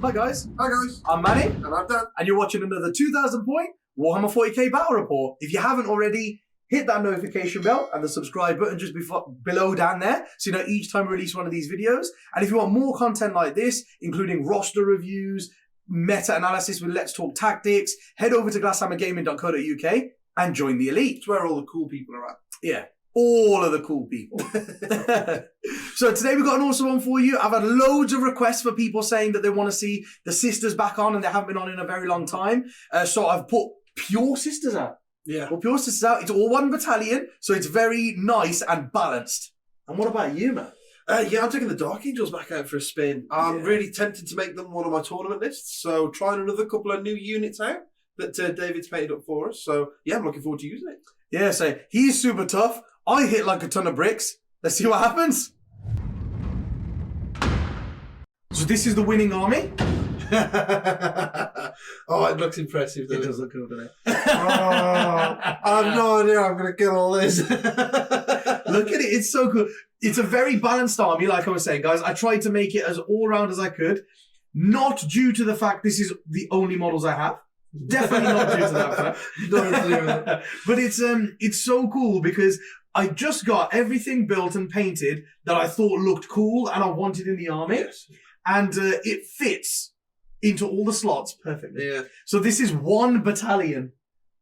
Hi guys. Hi guys. I'm Manny. And I'm Dan. And you're watching another 2,000 point Warhammer 40k battle report. If you haven't already, hit that notification bell and the subscribe button just below down there, so you know each time we release one of these videos. And if you want more content like this, including roster reviews, meta-analysis with Let's Talk Tactics, head over to glasshammergaming.co.uk and join the elite. It's where all the cool people are at. Yeah. All of the cool people. So today we've got an awesome one for you. I've had loads of requests for people saying that they want to see the sisters back on and they haven't been on in a very long time. So I've put pure sisters out. Yeah. Well, pure sisters out. It's all one battalion, so it's very nice and balanced. And what about you, man? Yeah, I'm taking the Dark Angels back out for a spin. I'm really tempted to make them one of my tournament lists. So trying another couple of new units out that David's painted up for us. So yeah, I'm looking forward to using it. Yeah, so he's super tough. I hit like a ton of bricks. Let's see what happens. So this is the winning army. Oh, it looks impressive, doesn't It does look good, doesn't it? I have no idea I'm going to get all this. Look at it. It's so cool. It's a very balanced army, like I was saying, guys. I tried to make it as all-round as I could. Not due to the fact this is the only models I have. Definitely not due to that fact. But it's so cool because I just got everything built and painted that I thought looked cool and I wanted in the army. Yes. And it fits into all the slots perfectly. Yeah. So this is one battalion,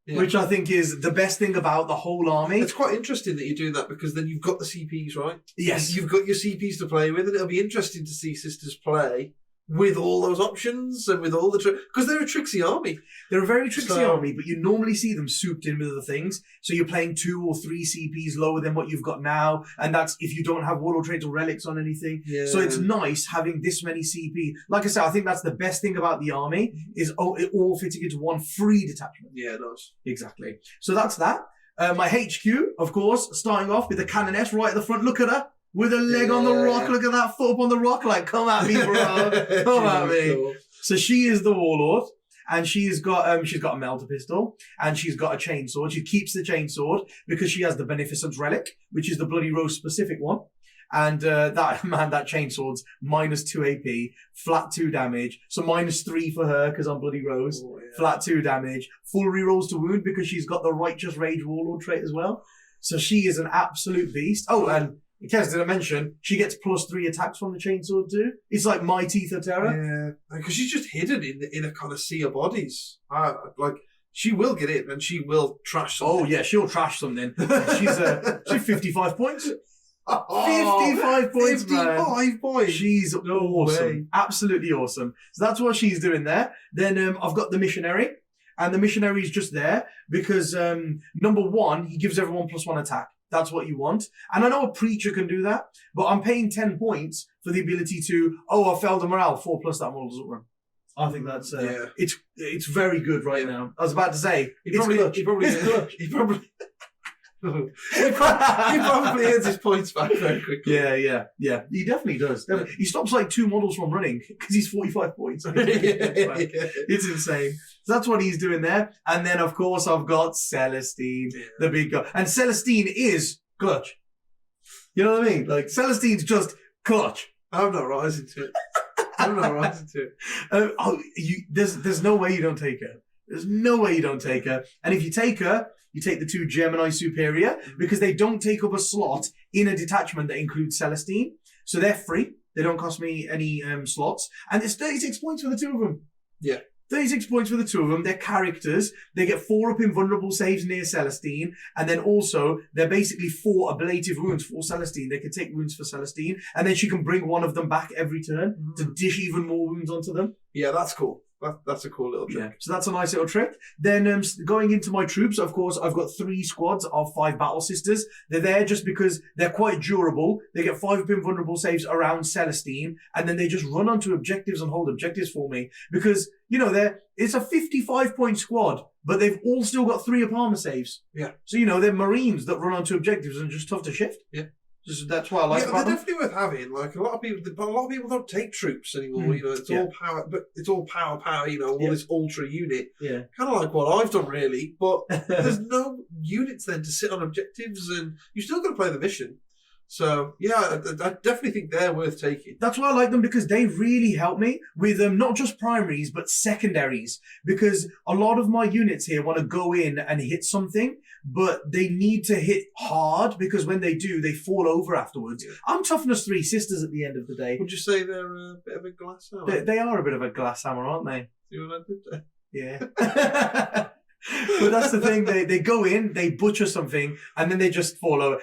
which I think is the best thing about the whole army. It's quite interesting that you're doing that because then you've got the CPs, right? Yes. You've got your CPs to play with, and it'll be interesting to see sisters play with all those options and with all the because they're a tricksy army. They're a very tricksy army, but you normally see them souped in with other things. So you're playing 2 or 3 CPs lower than what you've got now, and that's if you don't have warlord traits or relics on anything. Yeah. So it's nice having this many CP. Like I said, I think that's the best thing about the army is it all fitting into one free detachment. Yeah, it does. Exactly. So that's that. My HQ, of course, starting off with the Canoness right at the front. Look at her. With a leg on the rock, look at that foot up on the rock, like, come at me, bro. Come at me. Cool. So she is the warlord, and she's got a melter pistol, and she's got a chainsword. She keeps the chainsword because she has the Beneficence Relic, which is the Bloody Rose specific one. And that chainsword's -2 AP, flat 2 damage. So -3 for her because I'm Bloody Rose. Oh, yeah. Flat 2 damage. Full rerolls to wound because she's got the Righteous Rage Warlord trait as well. So she is an absolute beast. Oh, and in case I didn't mention, she gets +3 attacks from the chainsword too. It's like my Teeth of Terror. Yeah, because she's just hidden in a kind of sea of bodies. Like she will get in and she will trash something. Oh yeah, she'll trash something. She's 55 points. 55 points, 55 points. She's awesome. Absolutely awesome. So that's what she's doing there. Then I've got the missionary. And the missionary is just there because, number one, he gives everyone +1 attack. That's what you want. And I know a preacher can do that, but I'm paying 10 points for the ability to, I failed a morale, 4+ that model doesn't run. I think that's, it's very good right now. I was about to say, he probably earns his points back very quickly. Yeah. He definitely does. Definitely. He stops like 2 models from running because he's 45 points. It's insane. So that's what he's doing there. And then, of course, I've got Celestine, the big guy. And Celestine is clutch. You know what I mean? Like, Celestine's just clutch. I'm not rising to it. There's no way you don't take her. There's no way you don't take her. And if you take her, you take the 2 Gemini Superior because they don't take up a slot in a detachment that includes Celestine. So they're free. They don't cost me any slots. And it's 36 points for the 2 of them. Yeah. 36 points for the 2 of them. They're characters. They get 4 up in vulnerable saves near Celestine. And then also, they're basically 4 ablative wounds for Celestine. They can take wounds for Celestine. And then she can bring one of them back every turn to dish even more wounds onto them. Yeah, that's cool. That's a cool little trick. Yeah. So that's a nice little trick. Then going into my troops, of course, I've got 3 squads of 5 battle sisters. They're there just because they're quite durable. They get 5 invulnerable saves around Celestine, and then they just run onto objectives and hold objectives for me. Because, you know, it's a 55-point squad, but they've all still got 3 up armor saves. Yeah. So, you know, they're Marines that run onto objectives and just tough to shift. Yeah. That's what I like they're about them. definitely worth having. Like a lot of people don't take troops anymore. You know, it's all power, but it's all power. You know, all this ultra unit. Yeah, kind of like what I've done, really. But there's no units then to sit on objectives, and you still got to play the mission. So yeah, I definitely think they're worth taking. That's why I like them, because they really help me with not just primaries but secondaries. Because a lot of my units here want to go in and hit something, but they need to hit hard, because when they do, they fall over afterwards. Yeah. I'm toughness 3 sisters at the end of the day. Would you say they're a bit of a glass hammer? They are a bit of a glass hammer, aren't they? See what I did there? Yeah. But that's the thing. They go in, they butcher something, and then they just fall over.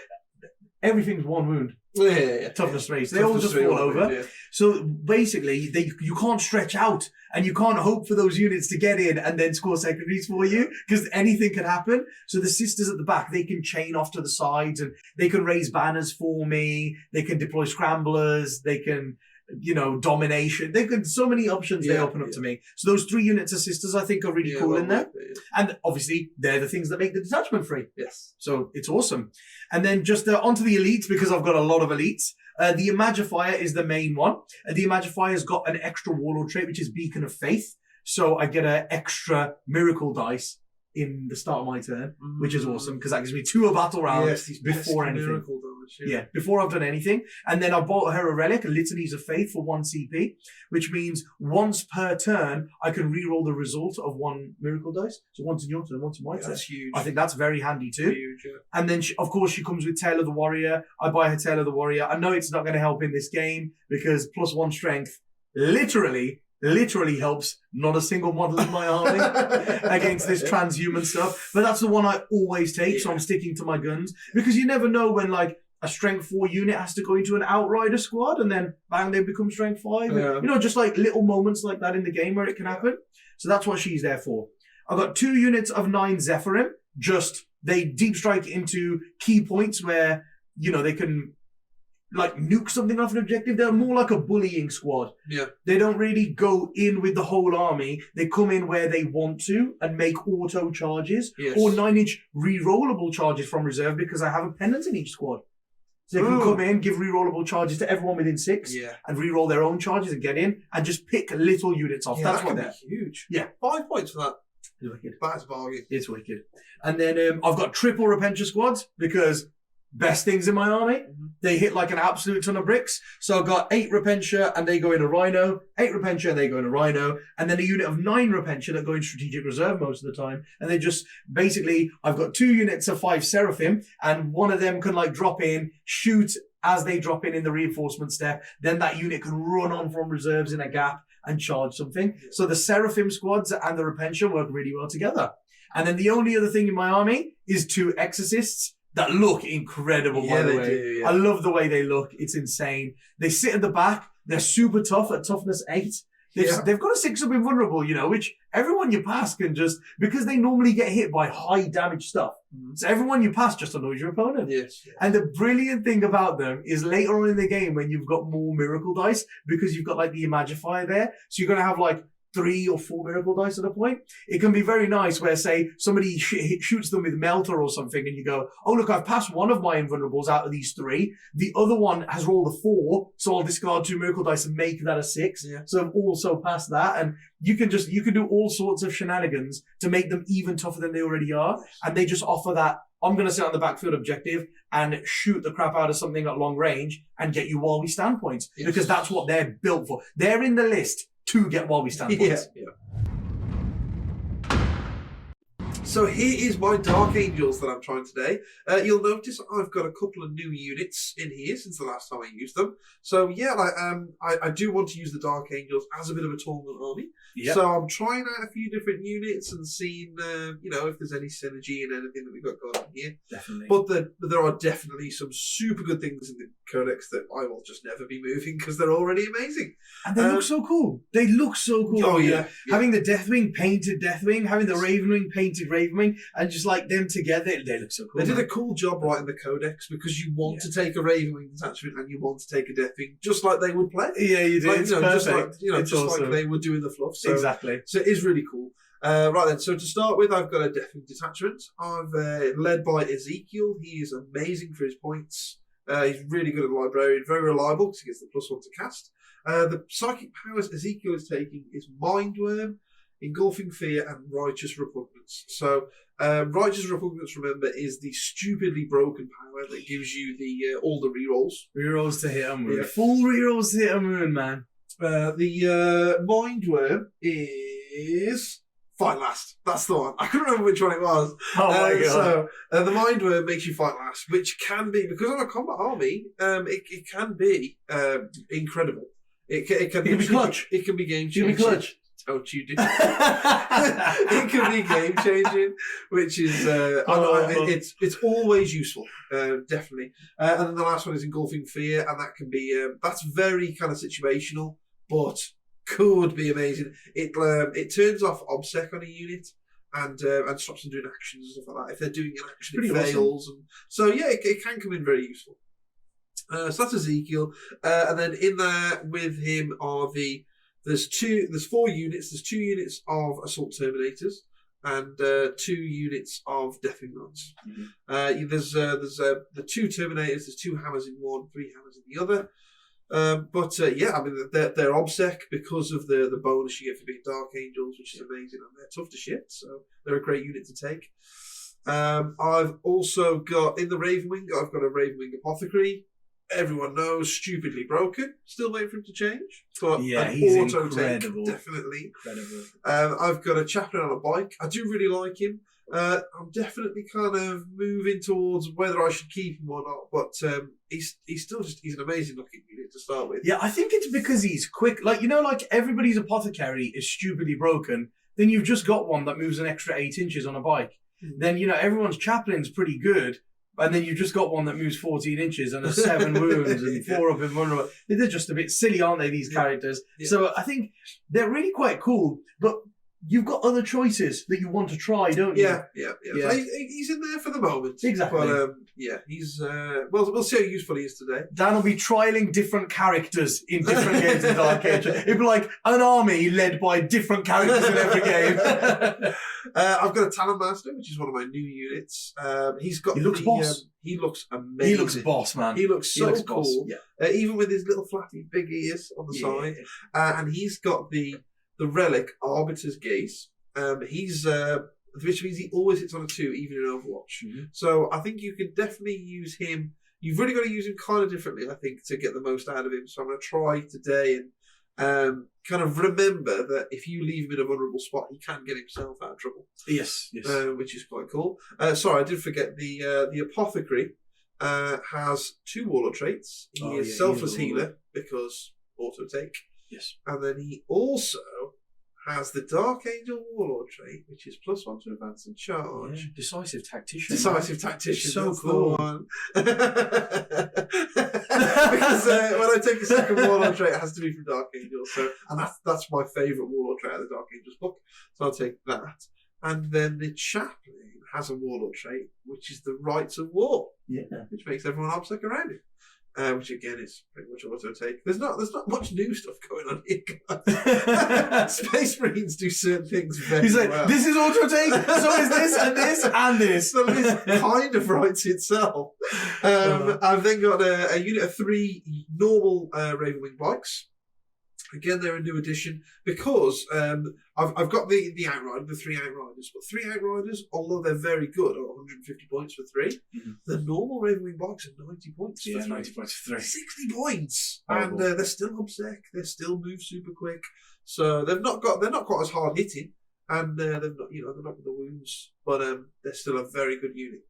Everything's 1 wound. Yeah. Toughness 3. So they all just fall over. Yeah. So basically, you can't stretch out, and you can't hope for those units to get in and then score secondaries for you, because anything can happen. So the sisters at the back, they can chain off to the sides, and they can raise banners for me. They can deploy scramblers. They can, you know, domination. They've got so many options they open up to me. So those 3 units of sisters, I think, are really cool in there. And obviously, they're the things that make the detachment free. Yes. So it's awesome. And then just onto the elites, because I've got a lot of elites. The Imagifier is the main one. The Imagifier's got an extra warlord trait, which is Beacon of Faith. So I get an extra miracle dice in the start of my turn, which is awesome, because that gives me 2 a battle round before anything. Yeah, before I've done anything. And then I bought her a relic, a Litanies of Faith, for 1 CP, which means once per turn, I can reroll the result of 1 miracle dice. So once in your turn, once in my turn. That's huge. I think that's very handy too. Huge, yeah. And then, of course, she comes with Tail of the Warrior. I buy her Tail of the Warrior. I know it's not going to help in this game, because +1 strength literally helps not a single model in my army against this transhuman stuff. But that's the one I always take, so I'm sticking to my guns. Because you never know when, like, a strength 4 unit has to go into an outrider squad, and then bang, they become strength 5. Yeah. You know, just like little moments like that in the game where it can happen. So that's what she's there for. I've got 2 units of 9 Zephyrim. They deep strike into key points where, you know, they can like nuke something off an objective. They're more like a bullying squad. Yeah. They don't really go in with the whole army. They come in where they want to and make auto charges or 9-inch re-rollable charges from reserve, because I have a pennant in each squad. So they can come in, give re-rollable charges to everyone within 6 and re-roll their own charges and get in and just pick little units off. That's what they're huge. Yeah. 5 points for that. It's wicked. That's bargain. It's wicked. And then I've got triple Repentia squads, because best things in my army. They hit like an absolute ton of bricks. So I've got 8 Repentia and they go in a Rhino, 8 Repentia and they go in a Rhino, and then a unit of 9 Repentia that go in strategic reserve most of the time. And they just, basically, I've got 2 units of 5 Seraphim, and one of them can like drop in, shoot as they drop in the reinforcement step. Then that unit can run on from reserves in a gap and charge something. So the Seraphim squads and the Repentia work really well together. And then the only other thing in my army is 2 Exorcists that look incredible, by the way. Do, I love the way they look. It's insane. They sit at the back. They're super tough at toughness 8. They've got a 6-up invulnerable, you know, which everyone you pass can just, because they normally get hit by high damage stuff. So everyone you pass just annoys your opponent. Yes. And the brilliant thing about them is later on in the game when you've got more miracle dice, because you've got like the Imagifier there. So you're going to have like 3 or 4 miracle dice at a point. It can be very nice where, say, somebody shoots them with Melter or something, and you go, oh, look, I've passed one of my invulnerables out of these 3. The other one has rolled a 4, so I'll discard 2 miracle dice and make that a 6. Yeah. So I've also passed that, and you can do all sorts of shenanigans to make them even tougher than they already are, and they just offer that, I'm going to sit on the backfield objective and shoot the crap out of something at long range and get you while we stand points, because that's what they're built for. They're in the list to get while we stand points. So here is my Dark Angels that I'm trying today. You'll notice I've got a couple of new units in here since the last time I used them. So yeah, I do want to use the Dark Angels as a bit of a tournament army. Yep. So I'm trying out a few different units and seeing, if there's any synergy in anything that we've got going on here. Definitely. But there are definitely some super good things in the Codex that I will just never be moving because they're already amazing. And they look so cool. They look so cool. Oh yeah. Having the Deathwing painted Deathwing, having the Ravenwing painted Ravenwing, and just like them together, they look so cool. They did a cool job writing the Codex because you want to take a Ravenwing detachment and you want to take a Deathwing just like they would play. Yeah, you do. Like, it's perfect. Just awesome. Like they were doing the fluff. So, exactly. So it is really cool. Right then, so to start with, I've got a Deathwing detachment. I've led by Ezekiel. He is amazing for his points. He's really good at Librarian, very reliable because he gets the +1 to cast. The psychic powers Ezekiel is taking is Mindworm, Engulfing Fear, and Righteous Repugnance. So Righteous Repugnance, remember, is the stupidly broken power that gives you the all the rerolls. Rerolls to hit a moon. Yeah. Full rerolls to hit a moon, man. The Mindworm is Fight Last. That's the one. I couldn't remember which one it was. Oh my god. So the Mindworm makes you fight last, which can be, because I'm a combat army, it can be incredible. It can be clutch. It can be game changing. It can be clutch. Don't you do. It can be game changing, which is it's always useful, definitely. And then the last one is Engulfing Fear, and that can be that's very kind of situational, but could be amazing. It turns off obsec on a unit and stops them doing actions and stuff like that. If they're doing an action, it fails. Awesome. And so yeah, it can come in very useful. So that's Ezekiel, and then in there with him are there's 4 units. There's 2 units of Assault Terminators and 2 units of Deathwing Knights. Mm-hmm. There's the 2 Terminators. There's 2 hammers in one, 3 hammers in the other. I mean they're obsec because of the bonus you get for being Dark Angels, which is amazing, and they're tough to shit, so they're a great unit to take. I've also got in the Ravenwing, I've got a Ravenwing Apothecary. Everyone knows, stupidly broken. Still waiting for him to change. But yeah, he's incredible. Take, definitely. Incredible. I've got a Chaplain on a bike. I do really like him. I'm definitely kind of moving towards whether I should keep him or not, but he's still he's an amazing looking unit to start with. Yeah, I think it's because he's quick. Like everybody's Apothecary is stupidly broken. Then you've just got one that moves an extra 8 inches on a bike. Mm-hmm. Then everyone's Chaplain's pretty good. And then you've just got one that moves 14 inches and has 7 wounds and 4 up invulnerable. They're just a bit silly, aren't they, these characters? Yeah. So I think they're really quite cool, but you've got other choices that you want to try, don't you? Yeah. So he's in there for the moment. Exactly. But he's we'll see how useful he is today. Dan will be trialing different characters in different games of Dark Age. It'll be like an army led by different characters in every game. I've got a Talon Master, which is one of my new units. He looks boss. He looks amazing. He looks boss, man. He looks so cool. Boss. Yeah. Even with his little flatty big ears on the side. And he's got the relic Arbiter's Gaze. Which means he always hits on a 2, even in Overwatch. Mm-hmm. So I think you can definitely use him. You've really got to use him kind of differently, I think, to get the most out of him. So I'm going to try today and kind of remember that if you leave him in a vulnerable spot, he can get himself out of trouble. Yes. Which is quite cool. Sorry, I did forget the Apothecary has 2 Warlord traits. He is Selfless Healer because auto take. Yes. And then he also has the Dark Angel Warlord trait, which is +1 to advance and charge. Yeah. Decisive Tactician. Tactician. So cool. Because when I take a second Warlord trait, it has to be from Dark Angel. And that's my favourite Warlord trait out of the Dark Angels book. So I'll take that. And then the Chaplain has a Warlord trait, which is the Rites of War. Yeah. Which makes everyone obsec around it. Which again is pretty much auto take. There's not much new stuff going on here. Space Marines do certain things very well. He's like, this is auto take, so is this and this and this. So this kind of writes itself. I've then got a unit of 3 normal Ravenwing bikes. Again, they're a new addition because I've got the Outrider, the 3 Outriders. But 3 Outriders, although they're very good, are 150 points for 3. Mm-hmm. The normal Ravenwing bikes are 90 points for 3. 90 points for 3. 60 points. And they're still obsec. They still move super quick. So they're not quite as hard hitting. and they're not with the wounds, but they're still a very good unit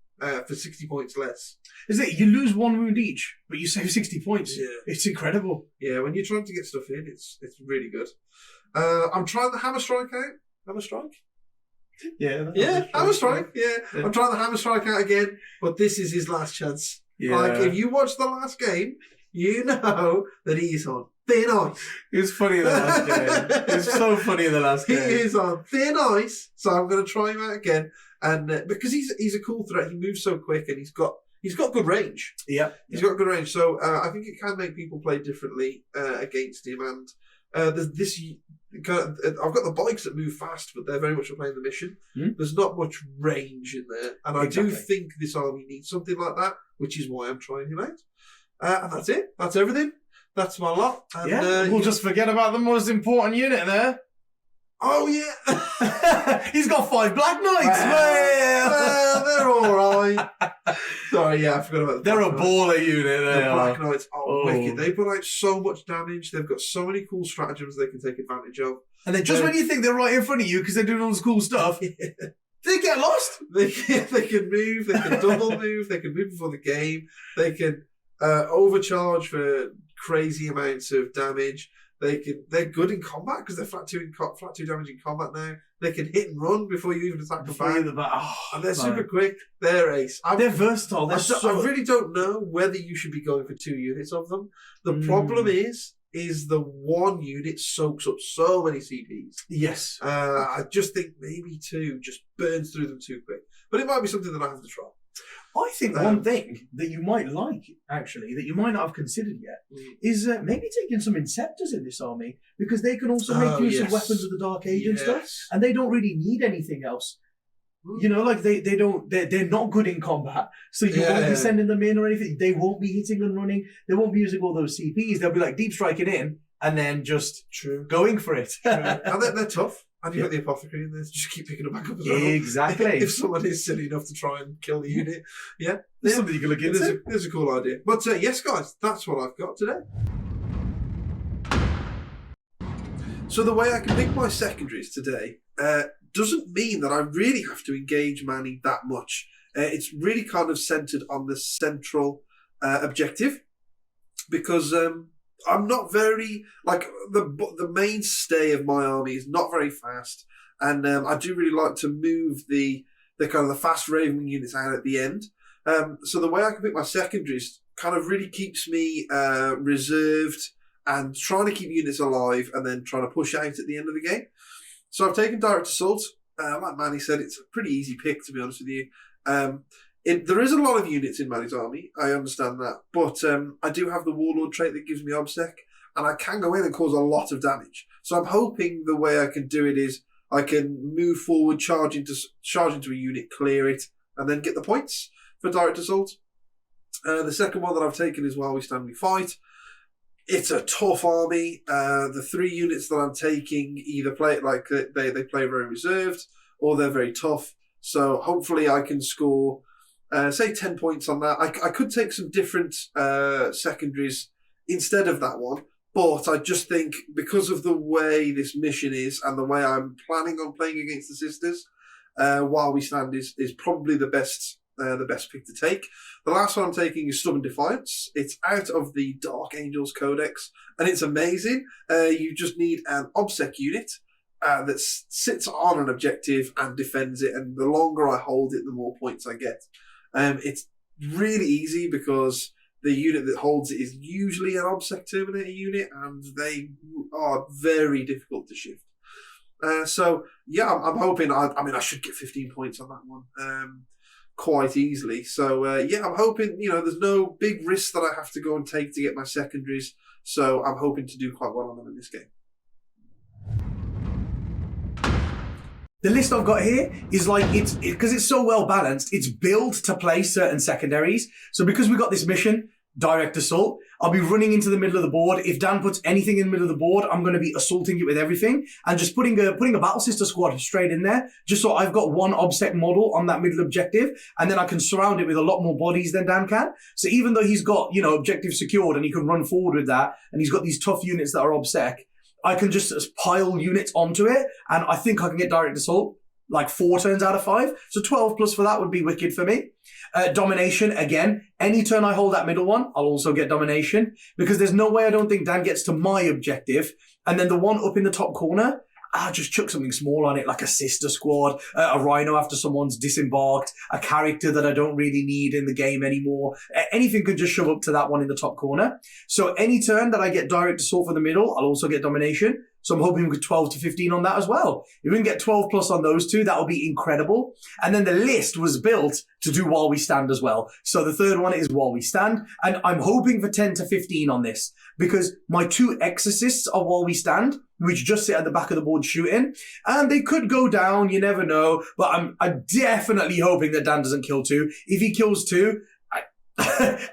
for 60 points less. Is it you lose 1 wound each, but you save 60 points? Yeah, it's incredible. Yeah, when you're trying to get stuff in, it's really good. I'm trying the hammer strike out. Hammer strike. Yeah, hammer strike. Yeah, I'm trying the hammer strike out again, but this is his last chance. Yeah. Like if you watch the last game, you know that he's on thin ice. It was funny in the last game. It was so funny in the last game. He is on thin ice, so I'm going to try him out again, and because he's a cool threat, he moves so quick, and he's got good range. Yeah, he's got good range. So I think it can make people play differently against him, and there's this. I've got the bikes that move fast, but they're very much for playing the mission. There's not much range in there, and I do think this army needs something like that, which is why I'm trying him out. And that's it. That's everything. That's my lot. And, we'll just forget about the most important unit there. Oh yeah, he's got 5 Black Knights. They're all right. Sorry, yeah, I forgot about. They're a baller unit. The Black Knights are wicked. They put out so much damage. They've got so many cool stratagems they can take advantage of. And then just when you think they're right in front of you because they're doing all this cool stuff, they get lost. They can move. They can double move. They can move before the game. They can overcharge for crazy amounts of damage. They're good in combat because they're flat 2 damage in combat now. They can hit and run before you even attack the back. And they're super quick. They're ace. They're versatile. I really don't know whether you should be going for 2 units of them. The problem is the 1 unit soaks up so many CPs. Yes. I just think maybe 2 just burns through them too quick. But it might be something that I have to try. I think one thing that you might like, actually, that you might not have considered yet, is maybe taking some Inceptors in this army, because they can also make use of weapons of the Dark Age and stuff, and they don't really need anything else. You know, like they're not good in combat, so you won't be sending them in or anything. They won't be hitting and running. They won't be using all those CPs. They'll be like deep striking in and then just going for it. And they're tough. And you've got the apothecary in there, so just keep picking them back up as well. Exactly. If someone is silly enough to try and kill the unit. Something you can look into. There's a cool idea. But yes, guys, that's what I've got today. So the way I can pick my secondaries today doesn't mean that I really have to engage Manny that much. It's really kind of centered on the central objective, because I'm not very, like, the mainstay of my army is not very fast, and I do really like to move the kind of the fast raving units out at the end. So the way I can pick my secondaries kind of really keeps me reserved and trying to keep units alive, and then trying to push out at the end of the game. So I've taken Direct Assault. Like Manny said, it's a pretty easy pick, to be honest with you. There is a lot of units in Manny's army, I understand that, but I do have the Warlord trait that gives me Obsec, and I can go in and cause a lot of damage. So I'm hoping the way I can do it is I can move forward, charge into a unit, clear it, and then get the points for Direct Assault. The second one that I've taken is While We Stand We Fight. It's a tough army. The 3 units that I'm taking either play like they play very reserved, or they're very tough. So hopefully I can score, say 10 points on that. I could take some different secondaries instead of that one, but I just think because of the way this mission is and the way I'm planning on playing against the sisters, While We Stand is probably the best pick to take. The last one I'm taking is Stubborn Defiance. It's out of the Dark Angels Codex, and it's amazing. You just need an Obsec unit that sits on an objective and defends it, and the longer I hold it, the more points I get. It's really easy because the unit that holds it is usually an Obsec Terminator unit, and they are very difficult to shift. So yeah, I'm hoping. I should get 15 points on that one quite easily. So yeah, I'm hoping. There's no big risks that I have to go and take to get my secondaries. So I'm hoping to do quite well on them in this game. The list I've got here is because it's so well balanced, it's built to play certain secondaries. So because we got this mission, Direct Assault, I'll be running into the middle of the board. If Dan puts anything in the middle of the board, I'm going to be assaulting it with everything and just putting a Battle Sister squad straight in there, just so I've got one Obsec model on that middle objective, and then I can surround it with a lot more bodies than Dan can. So even though he's got, objective secured and he can run forward with that, and he's got these tough units that are Obsec, I can just pile units onto it, and I think I can get direct assault like 4 turns out of 5. So 12 plus for that would be wicked for me. Domination, again, any turn I hold that middle one, I'll also get domination, because there's no way I don't think Dan gets to my objective. And then the one up in the top corner, I'll just chuck something small on it, like a sister squad, a rhino after someone's disembarked, a character that I don't really need in the game anymore. Anything could just shove up to that one in the top corner. So any turn that I get direct assault for the middle, I'll also get domination. So I'm hoping we get 12 to 15 on that as well. If we can get 12 plus on those two, that'll be incredible. And then the list was built to do while we stand as well. So the third one is while we stand. And I'm hoping for 10 to 15 on this, because my 2 exorcists are while we stand, which just sit at the back of the board shooting. And they could go down, you never know. But I'm definitely hoping that Dan doesn't kill 2. If he kills 2,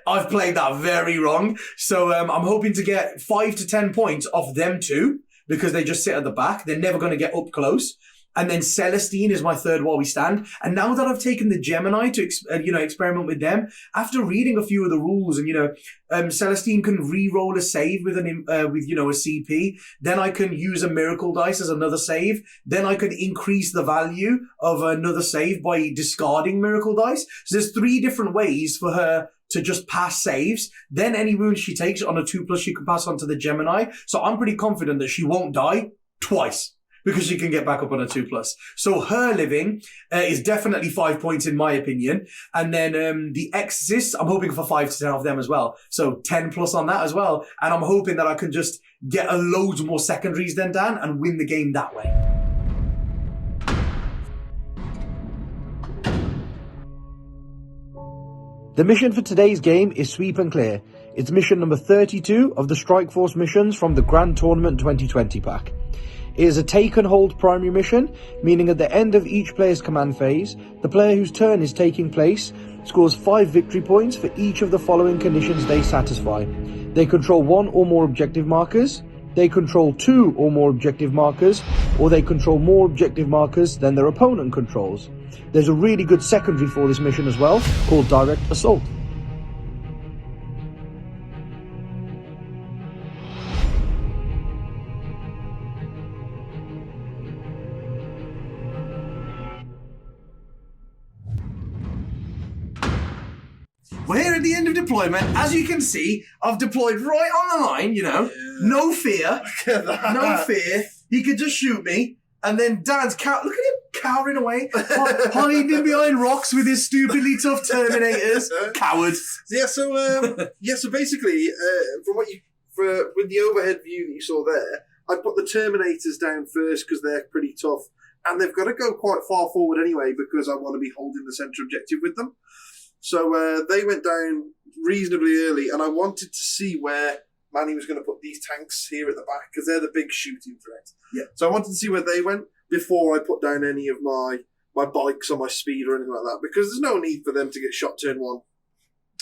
I've played that very wrong. So I'm hoping to get 5 to 10 points off them 2. Because they just sit at the back. They're never going to get up close. And then Celestine is my third while we stand. And now that I've taken the Gemini to, experiment with them, after reading a few of the rules and, Celestine can re-roll a save with a CP. Then I can use a miracle dice as another save. Then I can increase the value of another save by discarding miracle dice. So there's 3 different ways for her to just pass saves. Then any wounds she takes on a 2+, she can pass on to the Gemini. So I'm pretty confident that she won't die twice, because she can get back up on a 2+. So her living is definitely 5 points in my opinion. And then the Exorcists, I'm hoping for 5 to 10 off them as well. So 10 plus on that as well. And I'm hoping that I can just get a loads more secondaries than Dan and win the game that way. The mission for today's game is Sweep and Clear. It's mission number 32 of the Strike Force missions from the Grand Tournament 2020 pack. It is a take and hold primary mission, meaning at the end of each player's command phase, the player whose turn is taking place scores 5 victory points for each of the following conditions they satisfy. They control 1 or more objective markers, they control 2 or more objective markers, or they control more objective markers than their opponent controls. There's a really good secondary for this mission as well, called Direct Assault. We're here at the end of deployment. As you can see, I've deployed right on the line, No fear. No fear. He could just shoot me. And then Dan's look at him cowering away, hiding behind rocks with his stupidly tough Terminators. Coward. So basically, with the overhead view that you saw there, I put the Terminators down first because they're pretty tough. And they've got to go quite far forward anyway because I want to be holding the centre objective with them. So they went down reasonably early, and I wanted to see where Manny was going to put these tanks here at the back because they're the big shooting threat. Yeah. So I wanted to see where they went before I put down any of my bikes or my speed or anything like that, because there's no need for them to get shot turn 1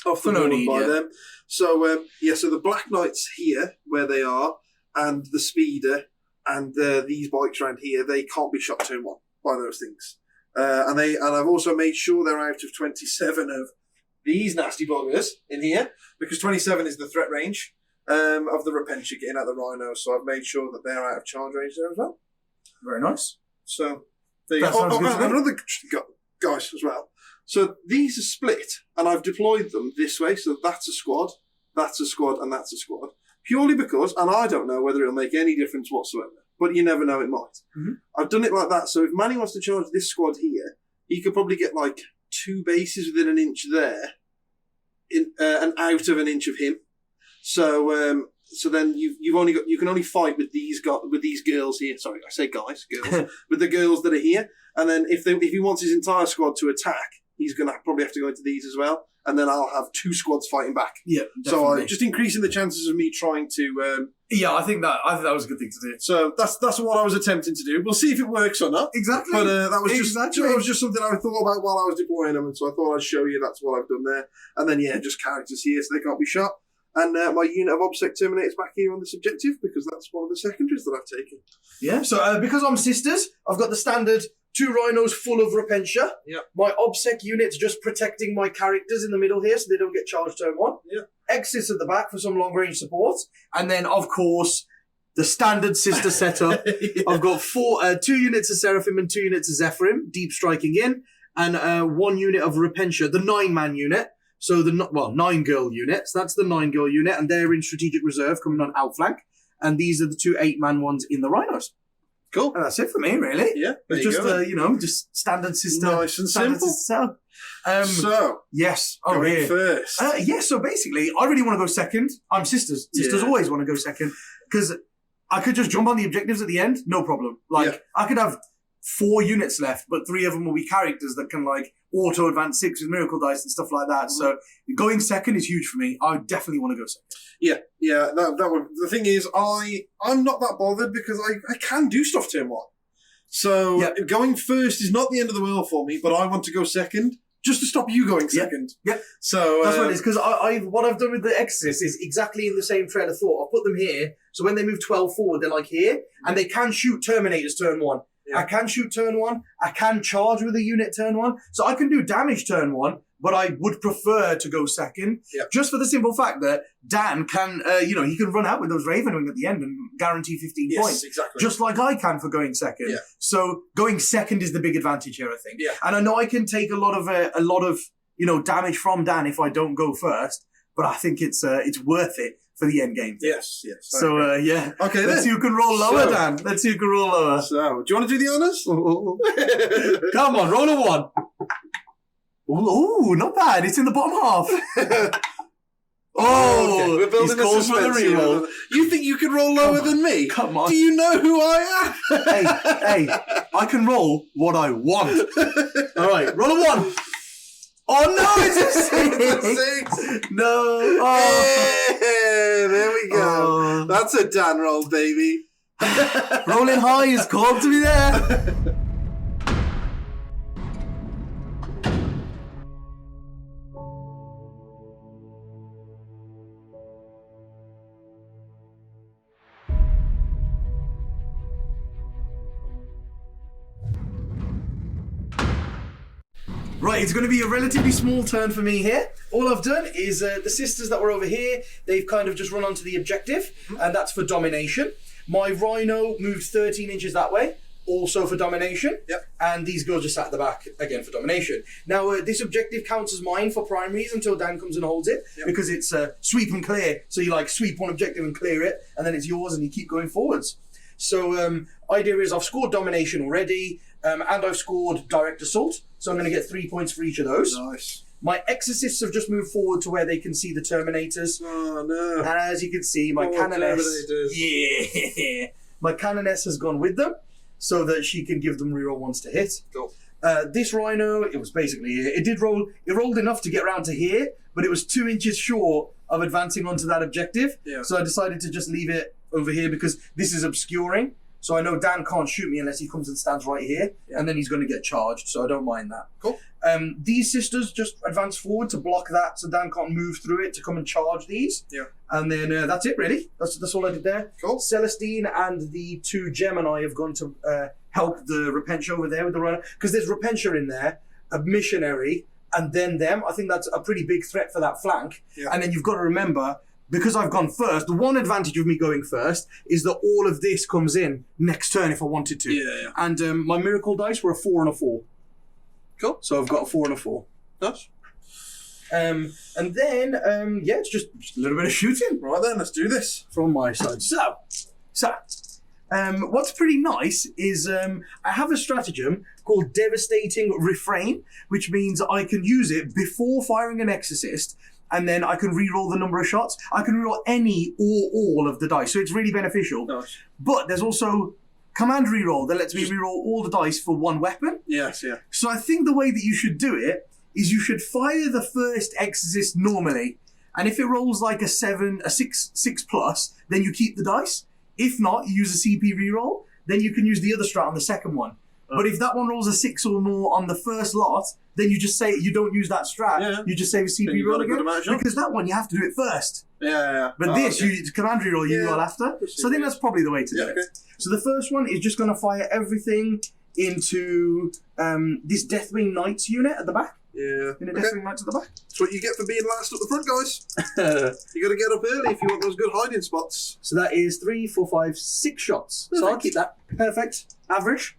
off the board by them. So so the Black Knights here where they are, and the speeder and these bikes around here, they can't be shot turn 1 by those things. And I've also made sure they're out of 27 of these nasty buggers in here, because 27 is the threat range of the Repentia getting at the Rhino. So I've made sure that they're out of charge range there as well. Very nice. So there you go. Another guys as well. So these are split, and I've deployed them this way. So that's a squad, that's a squad, and that's a squad. Purely because, and I don't know whether it'll make any difference whatsoever, but you never know, it might. Mm-hmm. I've done it like that. So if Manny wants to charge this squad here, he could probably get like 2 bases within an inch there, and out of an inch of him. So then you can only fight with these girls here. Sorry, I say guys, girls. With the girls that are here, and then if he wants his entire squad to attack, he's gonna probably have to go into these as well. And then I'll have 2 squads fighting back. Yeah, definitely. So I'm just increasing the chances of me trying to. I think that was a good thing to do. So that's what I was attempting to do. We'll see if it works or not. Exactly. But that was just something I thought about while I was deploying them, and so I thought I'd show you that's what I've done there. And then just characters here so they can't be shot. And my unit of OBSEC Terminators back here on this objective, because that's one of the secondaries that I've taken. Yeah. So because I'm sisters, I've got the standard 2 rhinos full of Repentia. Yeah. My OBSEC unit's just protecting my characters in the middle here so they don't get charged turn 1. Yeah. Exits at the back for some long range support. And then, of course, the standard sister setup. Yeah. I've got 2 units of Seraphim and 2 units of Zephyrim, deep striking in, and 1 unit of Repentia, the 9-man unit. So 9-girl units. That's the 9-girl unit, and they're in strategic reserve coming on outflank. And these are the 2 8-man ones in the Rhinos. Cool. And that's it for me, really. Yeah. It's just, just standard sister. Nice and simple. So, yes. Going first. So basically, I really want to go second. I'm sisters. Sisters always want to go second. Because I could just jump on the objectives at the end. No problem. I could have 4 units left, but 3 of them will be characters that can, auto advance 6 with miracle dice and stuff like that. Mm-hmm. So going second is huge for me. I would definitely want to go second. Yeah. The thing is, I'm not that bothered because I can do stuff turn 1. So going first is not the end of the world for me, but I want to go second just to stop you going second. Yeah. So that's what it is, because what I've done with the Exorcist is exactly in the same trail of thought. I'll put them here, so when they move 12 forward, they're here, and they can shoot Terminators turn 1. Yeah. I can shoot turn 1. I can charge with a unit turn 1. So I can do damage turn 1, but I would prefer to go second. Yeah. Just for the simple fact that Dan can, he can run out with those Ravenwing at the end and guarantee 15 points. Exactly. Just like I can for going second. Yeah. So going second is the big advantage here, I think. Yeah. And I know I can take a lot of damage from Dan if I don't go first, but I think it's worth it for the end game. Yes. So, Okay, let's see who can roll lower, Dan. Let's see who can roll lower. So, do you want to do the honours? Come on, roll a 1. Ooh, not bad. It's in the bottom half. Okay. We're building a suspense for the reroll. You think you can roll lower than me? Come on. Do you know who I am? hey, I can roll what I want. All right, roll a 1. Oh no, it's a 6. No. Oh. Hey, there we go. That's a Dan roll, baby. Rolling high is called to be there. Right, it's going to be a relatively small turn for me here. All I've done is the sisters that were over here, they've kind of just run onto the objective, and that's for domination. My Rhino moved 13 inches that way, also for domination. Yep. And these girls just sat at the back, again for domination. Now, this objective counts as mine for primaries until Dan comes and holds it, because it's sweep and clear. So you sweep one objective and clear it, and then it's yours and you keep going forwards. So idea is I've scored domination already, and I've scored direct assault. So I'm going to get 3 points for each of those. Nice. My Exorcists have just moved forward to where they can see the Terminators. Oh, no. And as you can see, my Canoness... Yeah. My Canoness has gone with them so that she can give them reroll 1s to hit. Cool. This Rhino, it was basically... It rolled enough to get round to here, but it was 2 inches short of advancing onto that objective. Yeah. So I decided to just leave it over here because this is obscuring. So I know Dan can't shoot me unless he comes and stands right here, and then he's going to get charged, so I don't mind that. Cool. These sisters just advance forward to block that, so Dan can't move through it to come and charge these. Yeah. And then that's it, really. That's all I did there. Cool. Celestine and the 2 Gemini have gone to help the Repentia over there with the runner, because there's Repentia in there, a missionary, and then them. I think that's a pretty big threat for that flank. Yeah. And then you've got to remember, because I've gone first, the one advantage of me going first is that all of this comes in next turn if I wanted to. Yeah. And my miracle dice were a 4 and a 4. Cool. So I've got a 4 and a 4. Nice. And then, it's just a little bit of shooting. Right then, let's do this. From my side. So, what's pretty nice is I have a stratagem called Devastating Refrain, which means I can use it before firing an Exorcist, and then I can reroll the number of shots. I can reroll any or all of the dice, so it's really beneficial. Nice. But there's also command reroll that lets me reroll all the dice for one weapon. Yes, yeah. So I think the way that you should do it is you should fire the first Exorcist normally, and if it rolls like a 6 plus, then you keep the dice. If not, you use a CP reroll, then you can use the other strat on the second one. But if that one rolls a 6 or more on the first lot, then you just say you don't use that strat. Yeah. You just save a CP roll again. Because that one, you have to do it first. Yeah. But you command reroll, you roll after. So I think that's probably the way to do it. Okay. So the first one is just going to fire everything into this Deathwing Knights unit at the back. Yeah. In a deathwing right to the back. That's what you get for being last up the front, guys. You got to get up early if you want those good hiding spots. So that is 3, 4, 5, 6 shots. Perfect. So I'll keep that. Perfect. Average.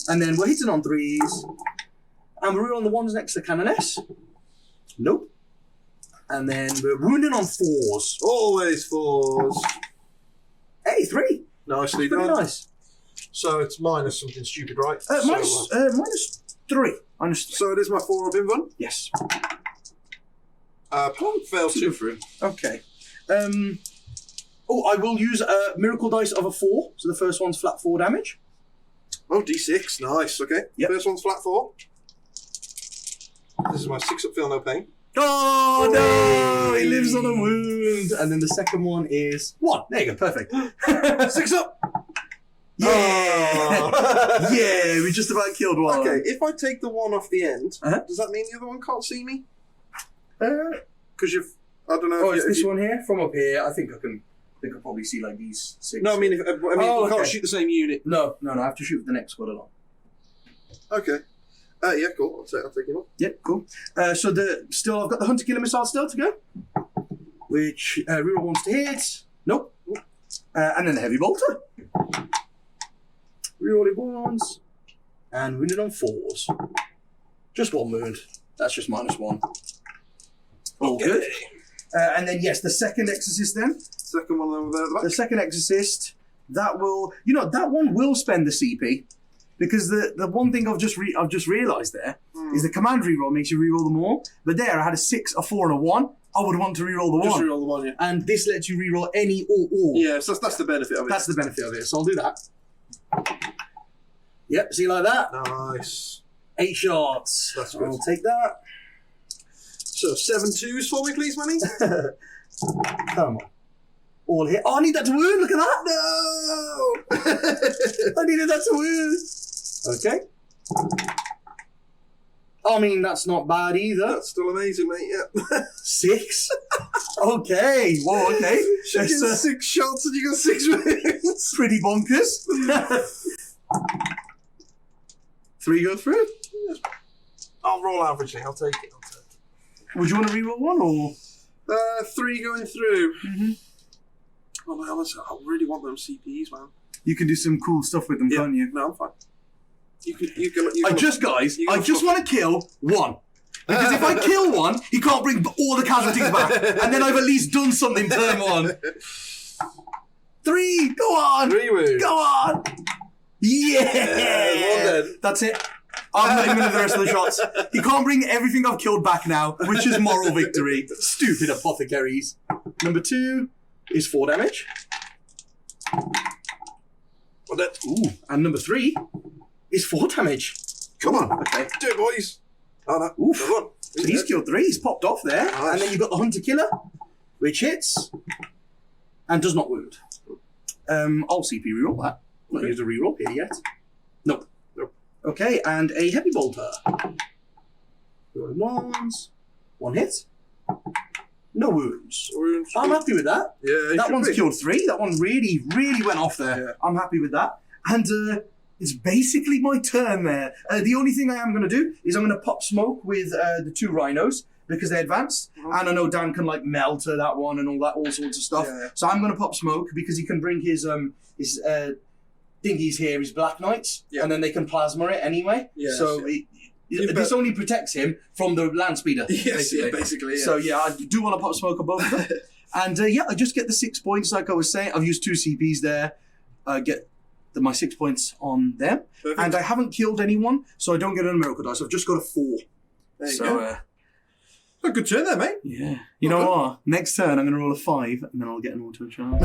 And then we're hitting on 3s. And we're on the ones next to Canoness. Nope. And then we're wounding on 4s. Always 4s. Hey, 3. Nicely Pretty done. nice. So it's minus something stupid, right? Minus 3. Minus 3. So it is my 4 up in one. Yes. Fails 2. through. Okay. I will use a miracle dice of a 4. So the first one's flat 4 damage. Oh, D6. Nice. Okay. Yep. First one's flat 4. This is my 6 up, feel no pain. Oh no! He lives on a wound. And then the second one is 1. There you go. Perfect. 6 up. Yeah. Oh. Yeah. We just about killed one. Okay. If I take the 1 off the end, does that mean the other one can't see me? Because you've. I don't know. Oh, is this one here? From up here, I think I can probably see like these 6. No, I mean, you can't okay. shoot the same unit. No. I have to shoot the next one along. Okay. Yeah, cool. I'll take him up. Yeah, cool. So I've got the Hunter Killer Missile still to go, which reroll wants to hit. Nope. And then the Heavy Bolter. Reroll it once, and wounded on 4s. Just 1 wound. That's just -1. All Okay. good. And then yes, the second Exorcist then. Second one over there at the back. The second Exorcist, that one will spend the CP. Because the one thing I've just realised there is the command reroll makes you reroll them all. But there, I had a 6, a 4, and a 1. I would want to reroll the Just 1. reroll the 1, yeah. And this lets you reroll any or all. Yeah, so that's the benefit of it. That's the benefit of it. So I'll do that. Yep, see like that? Nice. 8 shots. That's good. I'll take that. So 7 2s for me, please, Manny. Come on. All hit. Oh, I need that to wound. Look at that. No! I needed that to wound. Okay. I mean, that's not bad either. That's still amazing, mate, yeah. 6. Okay. Whoa, okay. Should get 6 shots and you got 6 wounds. Pretty bonkers. 3 go through. I'll roll averagely. I'll take it. Would you want to reroll 1 or? 3 going through. Mm-hmm. Oh my God, I really want them CPs, man. You can do some cool stuff with them, can't you? No, I'm fine. I just want to kill 1. Because if I kill 1, he can't bring all the casualties back. And then I've at least done something turn 1. 3, go on. 3 wounds. Go on. Yeah. That's it. I'm not even going to do the rest of the shots. He can't bring everything I've killed back now, which is moral victory. Stupid apothecaries. Number 2 is 4 damage. Ooh, and number 3 is 4 damage. Come on. Okay. Do it, boys. Oh, no. Oof. Come on. So he's killed 3. He's popped off there. Nice. And then you've got the Hunter Killer, which hits and does not wound. I'll CP reroll that. Not used a reroll here yet. Nope. Okay, and a Heavy Bolter. Rolling ones. 1 hit. No wounds. I'm happy with that. Yeah, that one's killed 3. That one really, really went off there. Yeah. I'm happy with that. And it's basically my turn there. The only thing I am going to do is I'm going to pop smoke with the 2 rhinos because they advanced. Mm-hmm. And I know Dan can like melter that one and all sorts of stuff. Yeah. So I'm going to pop smoke because he can bring his dinghies here, his Black Knights, and then they can plasma it anyway. Yes, so this only protects him from the land speeder. Yes, basically. Yeah. So yeah, I do want to pop smoke above them. And I just get the 6 points like I was saying. I've used 2 CPs there. Get my 6 points on them. Perfect. And I haven't killed anyone, so I don't get a miracle dice. I've just got a 4. There you go. A good turn there, mate. Yeah. You know what? Next turn, I'm going to roll a 5, and then I'll get an auto charge.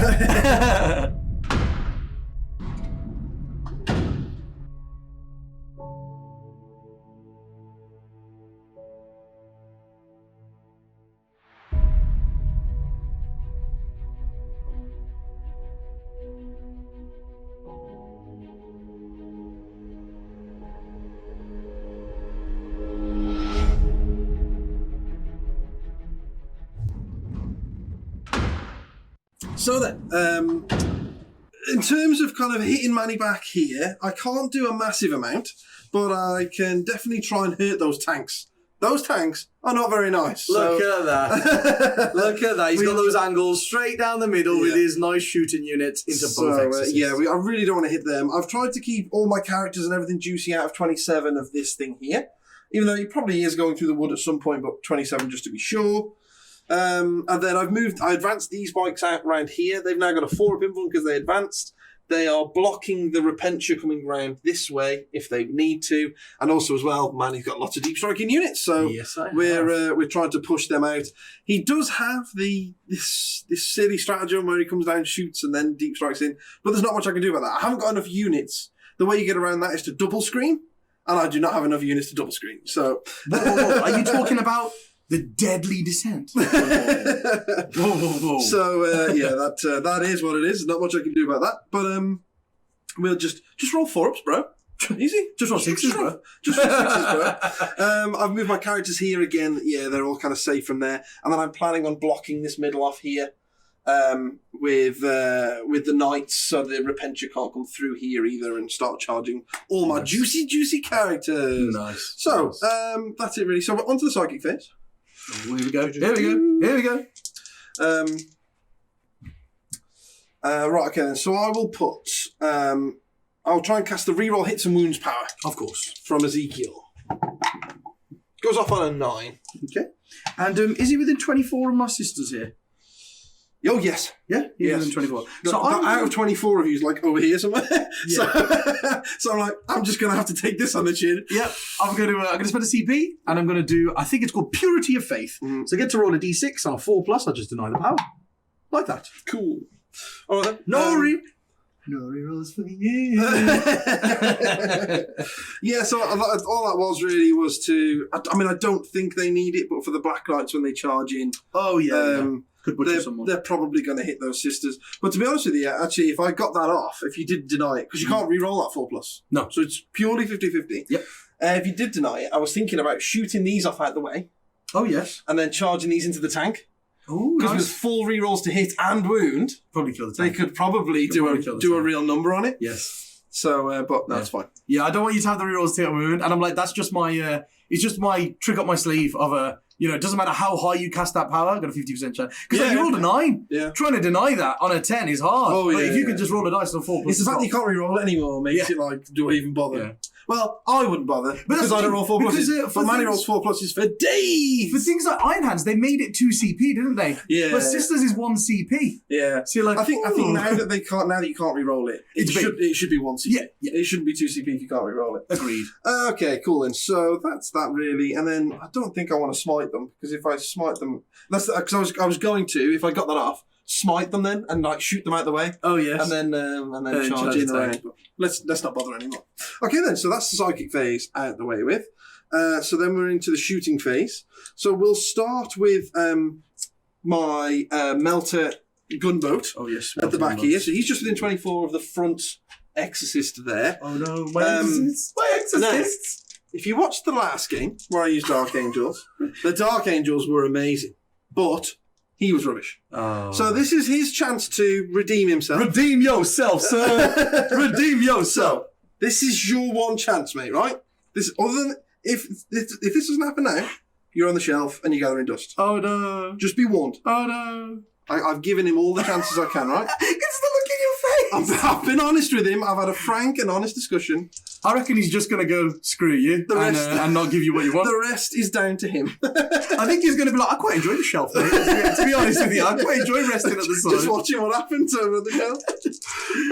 So then, in terms of kind of hitting Manny back here, I can't do a massive amount, but I can definitely try and hurt those tanks those tanks are not very nice. Look at that. Look at that. He's got those angles straight down the middle with his nice shooting units into both axes. I really don't want to hit them. I've tried to keep all my characters and everything juicy out of 27 of this thing here. Even though he probably is going through the wood at some point, but 27 just to be sure. And then I advanced these bikes out around here. They've now got a 4-up influence because they advanced. They are blocking the Repentia coming round this way if they need to. And also as well, man, he's got lots of deep striking units. So we're trying to push them out. He does have this silly stratagem where he comes down, shoots, and then deep strikes in. But there's not much I can do about that. I haven't got enough units. The way you get around that is to double screen. And I do not have enough units to double screen. So are you talking about the deadly descent? Whoa. So that is what it is. Not much I can do about that. But we'll just roll 4-ups, bro. Easy. Just roll 6s, bro. Just roll 6s, bro. I've moved my characters here again. Yeah, they're all kind of safe from there. And then I'm planning on blocking this middle off here with the knights, so the Repentia can't come through here either and start charging all my juicy characters. Nice. So that's it really. So we're onto the psychic phase. Here we go. Right, okay then. So I will put... I'll try and cast the reroll hits and wounds power. Of course. From Ezekiel. Goes off on a 9. Okay. And is he within 24 of my sisters here? Oh, yes. Yeah? He's within 24. So out of 24 of you is like over here somewhere. Yeah. So I'm like, I'm just going to have to take this on the chin. Yep. I'm going to spend a CP and I'm going to do, I think it's called Purity of Faith. So I get to roll a D6 on a 4+, I just deny the power. Like that. Cool. All right then. No rerolls for you. Yeah, so all that was to... I mean, I don't think they need it, but for the Black Knights when they charge in... Oh, yeah. They're probably going to hit those sisters. But to be honest with you, actually, if I got that off, if you did deny it, because you can't re-roll that 4+. No. So it's purely 50-50. Yep. If you did deny it, I was thinking about shooting these off out the way. Oh, yes. And then charging these into the tank. Oh, because with 4 re-rolls to hit and wound, probably kill the tank. They could probably do a real number on it. Yes. So, but that's fine. Yeah, I don't want you to have the re-rolls to hit and wound. And I'm like, that's just my, it's just my trick up my sleeve of a, it doesn't matter how high you cast that power, I've got a 50% chance. Because you rolled a 9. Yeah. Trying to deny that on a 10 is hard. Oh, but if you could just roll a dice on 4+. It's the fact that you can't re-roll it anymore makes it like, do I even bother? Yeah. Well, I wouldn't bother because I don't roll 4+. But Manny rolls 4+s for days. For things like Iron Hands, they made it 2 CP, didn't they? Yeah. But Sisters is 1 CP. Yeah. So you're like, I think now that you can't re-roll it, it should be 1 CP. Yeah. It shouldn't be 2 CP if you can't re-roll it. Agreed. Okay, cool then. So that's that really. And then I don't think I want to smite them because if I smite them, that's because I was going to, if I got that off, smite them then and like shoot them out the way. Oh yes. And then charge in around. Let's not bother anymore. Okay then, so that's the psychic phase out the way with. So then we're into the shooting phase. So we'll start with my melter gunboat. Oh yes. At the back here. So he's just within 24 of the front exorcist there. Oh no, my exorcists. My exorcists. Now, if you watched the last game where I used Dark Angels, the Dark Angels were amazing. But he was rubbish. Oh. So this is his chance to redeem himself. Redeem yourself, sir. Redeem yourself. So, this is your one chance, mate, right? This other than if this doesn't happen now, you're on the shelf and you're gathering dust. Oh no. Just be warned. Oh no. I've given him all the chances I can, right? It's the look in your face. I've been honest with him. I've had a frank and honest discussion. I reckon he's just going to go screw you and not give you what you want. The rest is down to him. I think he's going to be like, I quite enjoy the shelf, mate. To be honest with you, I quite enjoy resting at the side. Just watching what happens over the shelf.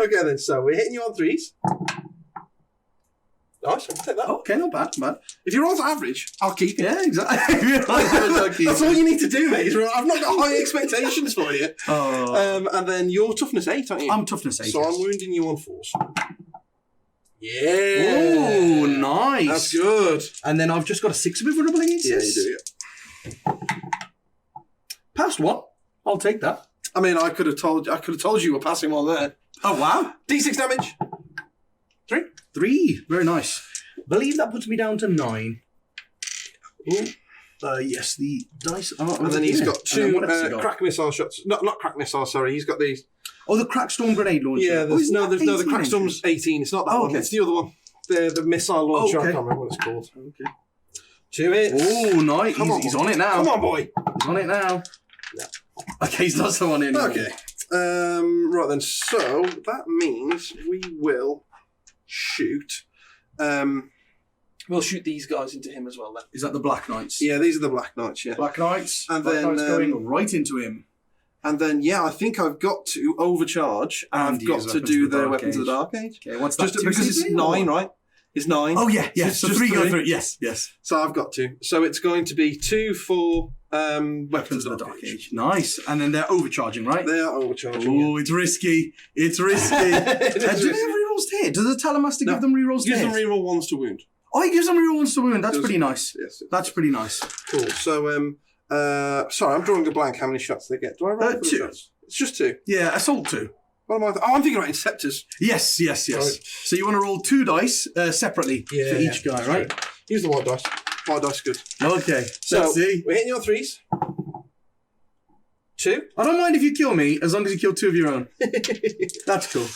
Okay then, so we're hitting you on 3s. Nice, I'll take that. Okay, not bad, man. If your roll's average, I'll keep it. Yeah, exactly. That's all you need to do, mate. I've not got high expectations for you. Oh. And then you're toughness 8, aren't you? I'm toughness 8. So I'm wounding you on 4s. Yeah. Oh, nice. That's good. And then I've just got a 6 with vulnerable against this. Yeah, you do, yeah. Passed 1. I'll take that. I mean, I could have told you were passing 1 there. Oh, wow. D6 damage. 3. Very nice. Believe that puts me down to 9. Oh, yes, the dice are... And then he's got 2 crack missile shots. Not crack missile, sorry. He's got these... Oh, the crack storm grenade launcher. Yeah, the crack storm's 18. It's not that one. Okay. It's the other one. The missile launcher. Okay. I can't remember what it's called. Okay. 2 hits. Oh, nice. He's on it now. Come on, boy. He's on it now. No. Okay, he's not so on it anymore. Okay. Right then, so that means we will shoot. We'll shoot these guys into him as well then. Is that the Black Knights? Yeah, these are the Black Knights, yeah. Black Knights. And Black then, Knights going right into him. And then, yeah, I think I've got to overcharge. And I've got to do the Weapons of the Dark Age. Okay, what's that? Because it's 9, right? It's 9. Oh, yeah, yes. So 3 go through it. Yes, yes. So I've got to. So it's going to be 2 for Weapons of the Dark Age. Nice. And then they're overcharging, right? They are overcharging. Oh, it's risky. It's risky. Do they have rerolls to hit? Does the Talamaster give them rerolls to hit? Gives them reroll 1s to wound. Oh, he gives them reroll 1s to wound. That's pretty nice. Yes. That's pretty nice. Cool. So, sorry, I'm drawing a blank. How many shots they get? Do I roll for the 2. shots? It's just 2. Yeah, Assault 2. What am I? I'm thinking about Inceptors. Yes. Right. So you want to roll 2 dice separately for each guy, right? Use the white dice. White dice, good. Okay. So let's see. we're hitting you on 3s. 2. I don't mind if you kill me, as long as you kill 2 of your own. That's cool.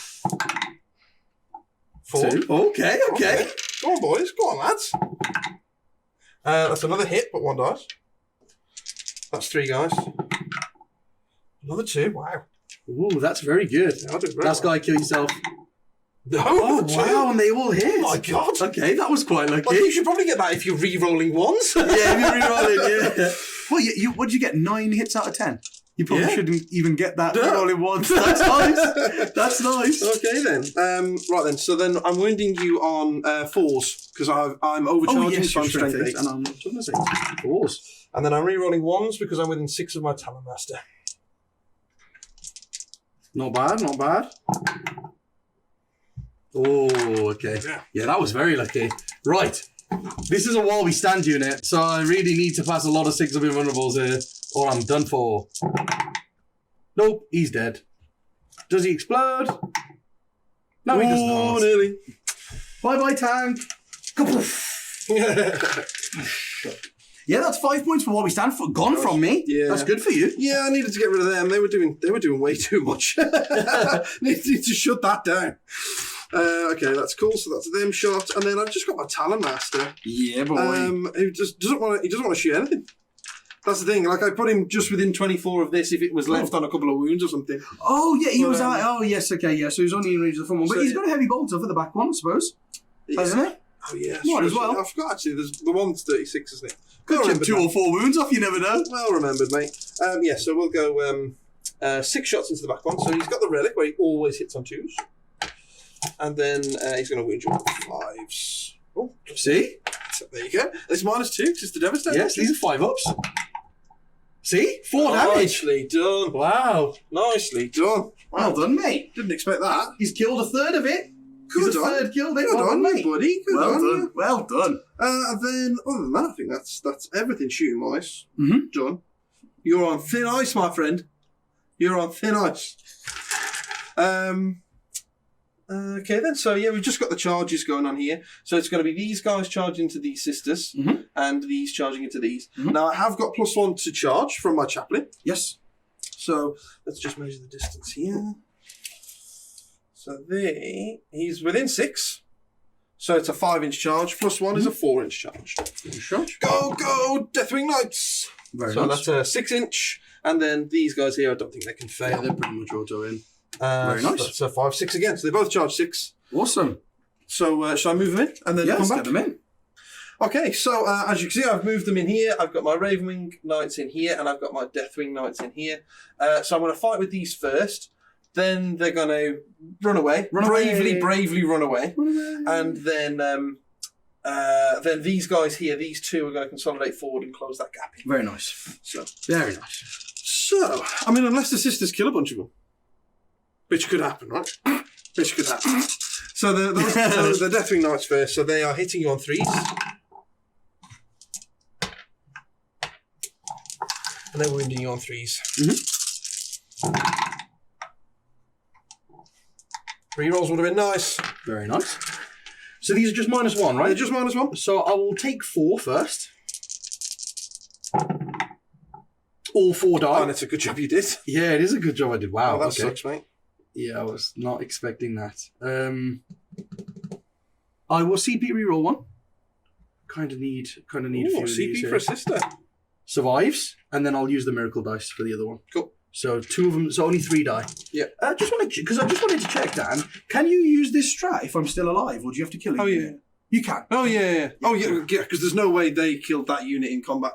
4. 2. Okay. Go on, boys. Go on, lads. That's another hit, but 1 dice. That's 3 guys. Another 2. Wow. Ooh, that's very good. Yeah, I did very Last well. guy, kill yourself. No, Oh, 2. wow, and they all hit. Oh, my God. Okay, that was quite lucky. Well, you should probably get that if you're re-rolling 1s. Yeah, if you're re-rolling, yeah. Well, what did you get? 9 hits out of 10? You probably shouldn't even get that re-rolling once. That's nice. That's nice. Okay, then. Right, then. So then I'm wounding you on 4s, because I'm overcharging, so I'm strength 8. And I'm going to say 4s. And then I'm re-rolling 1s because I'm within 6 of my Talon Master. Not bad. Oh, okay. Yeah, that was very lucky. Right. This is a while we stand unit, so I really need to pass a lot of 6 of invulnerables here, or I'm done for. Nope, he's dead. Does he explode? No, he does not. Nearly. Bye-bye, tank. Yeah, that's 5 points for what we stand for. Gone from me. Yeah. That's good for you. Yeah, I needed to get rid of them. They were doing way too much. Needed to shut that down. Okay, that's cool. So that's them shot, and then I've just got my Talon Master. Yeah, boy. Who just doesn't want to shoot anything. That's the thing. Like I put him just within 24 of this if it was left on a couple of wounds or something. Oh yeah, he was out. Oh yes, okay, yeah. So he's only in range of the front one, but he's got a heavy bolter for the back one, I suppose. Yeah. Hasn't he? Oh yeah, Might as well. I forgot actually. There's the one's 36, isn't it? Could chip 2 or 4 wounds off. You never know. Well remembered, mate. Yeah, so we'll go 6 shots into the back one. So he's got the relic where he always hits on 2s, and then he's going to wound you on 5s. Oh, See? so there you go. It's -2 because it's the Devastator. Yes, these are 5 ups. See? 4 damage. Nicely done. Wow. Nicely done. Well done, mate. Didn't expect that. He's killed a third of it. Good He's a on. third kill. Good on, mate. buddy. Good Well on. done. You. Well done. And then, other than that, I think that's everything shooting wise. Mm-hmm. Done. You're on thin ice, my friend. You're on thin ice. Okay then, so yeah, we've just got the charges going on here. So it's going to be these guys charging to these sisters, and these charging into these. Now I have got +1 to charge from my chaplain. Yes. So let's just measure the distance here. So he's within 6. So it's a 5-inch charge. +1 is a 4-inch charge. Go, Deathwing Knights! Very so nice. that's a 6-inch. And then these guys here, I don't think they can fail. Yeah, they're pretty much auto in. Very nice. That's a 5, 6 again. So they both charge 6. Awesome. So shall I move them in and then come back? Get them in. Okay, so as you can see, I've moved them in here. I've got my Ravenwing Knights in here, and I've got my Deathwing Knights in here. So I'm going to fight with these first. Then they're going to run away. Bravely run away. And then these guys here, these 2 are going to consolidate forward and close that gap in. Very nice. So, Very nice. So, I mean, unless the sisters kill a bunch of them, which could happen, right? Which could happen. So the Deathwing Knights first. So they are hitting you on 3s. And they're wounding you on 3s. Rerolls would have been nice. Very nice. So these are just -1, right? They're just -1. So I will take 4 first. All 4 die. Oh, and it's a good job you did. Yeah, it is a good job I did. Wow. Oh, that sucks, mate. Yeah, I was not expecting that. I will CP reroll 1. Kind of need a few Ooh, of these CP for a sister. Survives, and then I'll use the miracle dice for the other one. Cool. So 2 of them, so only 3 die. Yeah. I just wanted to check, Dan. Can you use this strat if I'm still alive, or do you have to kill it? Oh yeah. You can. Oh yeah. Oh yeah. Because there's no way they killed that unit in combat.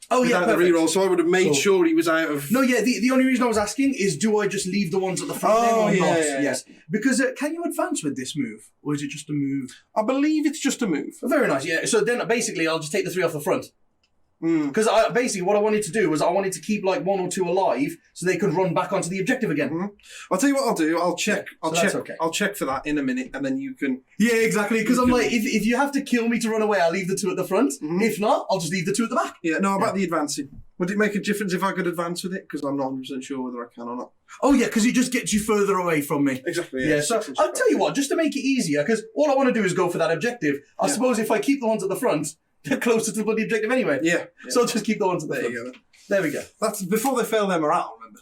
Oh yeah, the reroll. So I would have made sure he was out of. No, yeah. The only reason I was asking is, do I just leave the ones at the front? Oh then or not? yeah. Yes. Because can you advance with this move, or is it just a move? I believe it's just a move. Oh, very nice. Yeah. So then basically, I'll just take the 3 off the front. Mm. Because basically what I wanted to do was I wanted to keep like 1 or 2 alive so they could run back onto the objective again. Mm-hmm. I'll tell you what I'll do. I'll check. Okay. I'll check for that in a minute, and then you can. Yeah, exactly. Because I'm like, if you have to kill me to run away, I'll leave the 2 at the front. Mm-hmm. If not, I'll just leave the 2 at the back. Yeah. No, about the advancing. Would it make a difference if I could advance with it? Because I'm not 100% sure whether I can or not. Oh yeah, because it just gets you further away from me. Exactly. Yeah. So I'll tell you what, just to make it easier, because all I want to do is go for that objective. I suppose if I keep the ones at the front, they're closer to the bloody objective anyway. Yeah. So I'll just keep the ones at the front. There you go. There we go. That's before they fail their morale, remember?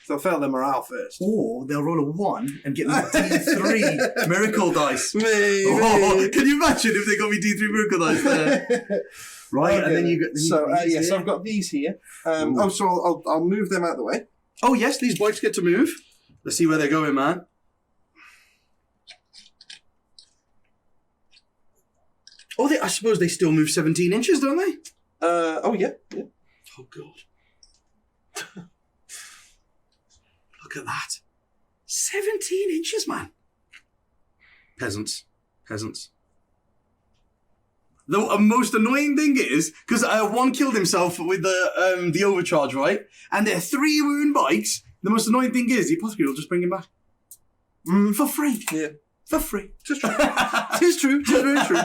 They'll fail their morale first. Or they'll roll a 1 and get me D3 miracle dice. Maybe. Oh, can you imagine if they got me D3 miracle dice there? Right, okay. and then you got... So I've got these here. So I'll move them out of the way. Oh, yes, these bikes get to move. Let's see where they're going, man. Oh, I suppose they still move 17 inches, don't they? Oh, yeah. Oh, God. Look at that. 17 inches, man. Peasants. The most annoying thing is, because one killed himself with the overcharge, right? And they're 3 wound bikes. The most annoying thing is, the apothecary will just bring him back. For free. Yeah. For free. It's true. It's true. It's very true.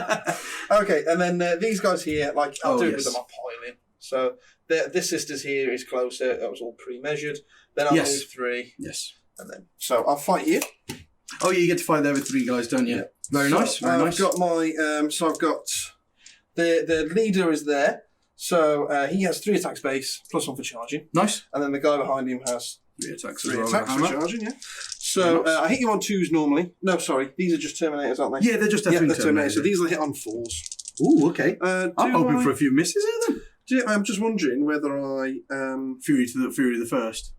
Okay, and then these guys here, like, I'll do it with them, I'll pile in. So this sister's here is closer. That was all pre-measured. Then I'll move 3. Yes. And then, so I'll fight you. Oh, yeah, you get to fight there with 3 guys, don't you? Yeah. Very nice. Very nice. I've got my, so I've got, the leader is there. So he has 3 attacks base, +1 for charging. Nice. And then the guy behind him has 3 attacks, 3 attacks for charging, yeah. So I hit you on 2s normally. No, sorry, these are just Terminators, aren't they? Yeah, they're just definitely Terminators. So these will hit on 4s. Ooh, okay. I'm hoping for a few misses here then. I'm just wondering whether I Fury to the first.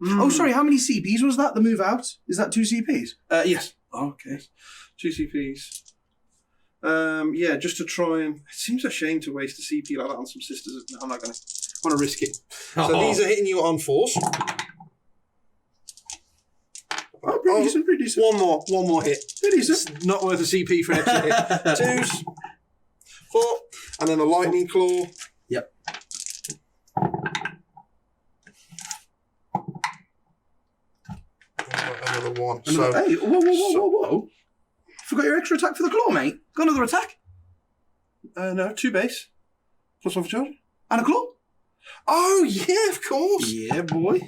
Oh, sorry. How many CPs was that? The move out? Is that 2 CPs? Yes. Oh, okay. 2 CPs. Yeah, just to try and. It seems a shame to waste a CP like that on some sisters. No, I'm not going to. I want to risk it. So these are hitting you on 4s. Oh, pretty decent. One more hit. Pretty decent. It's not worth a CP for an extra hit. 2s, 4, and then a lightning claw. Yep. Another 1. Hey, whoa. Forgot your extra attack for the claw, mate. Got another attack? No, 2 base. +1 for charge. And a claw? Oh, yeah, of course. Yeah, boy.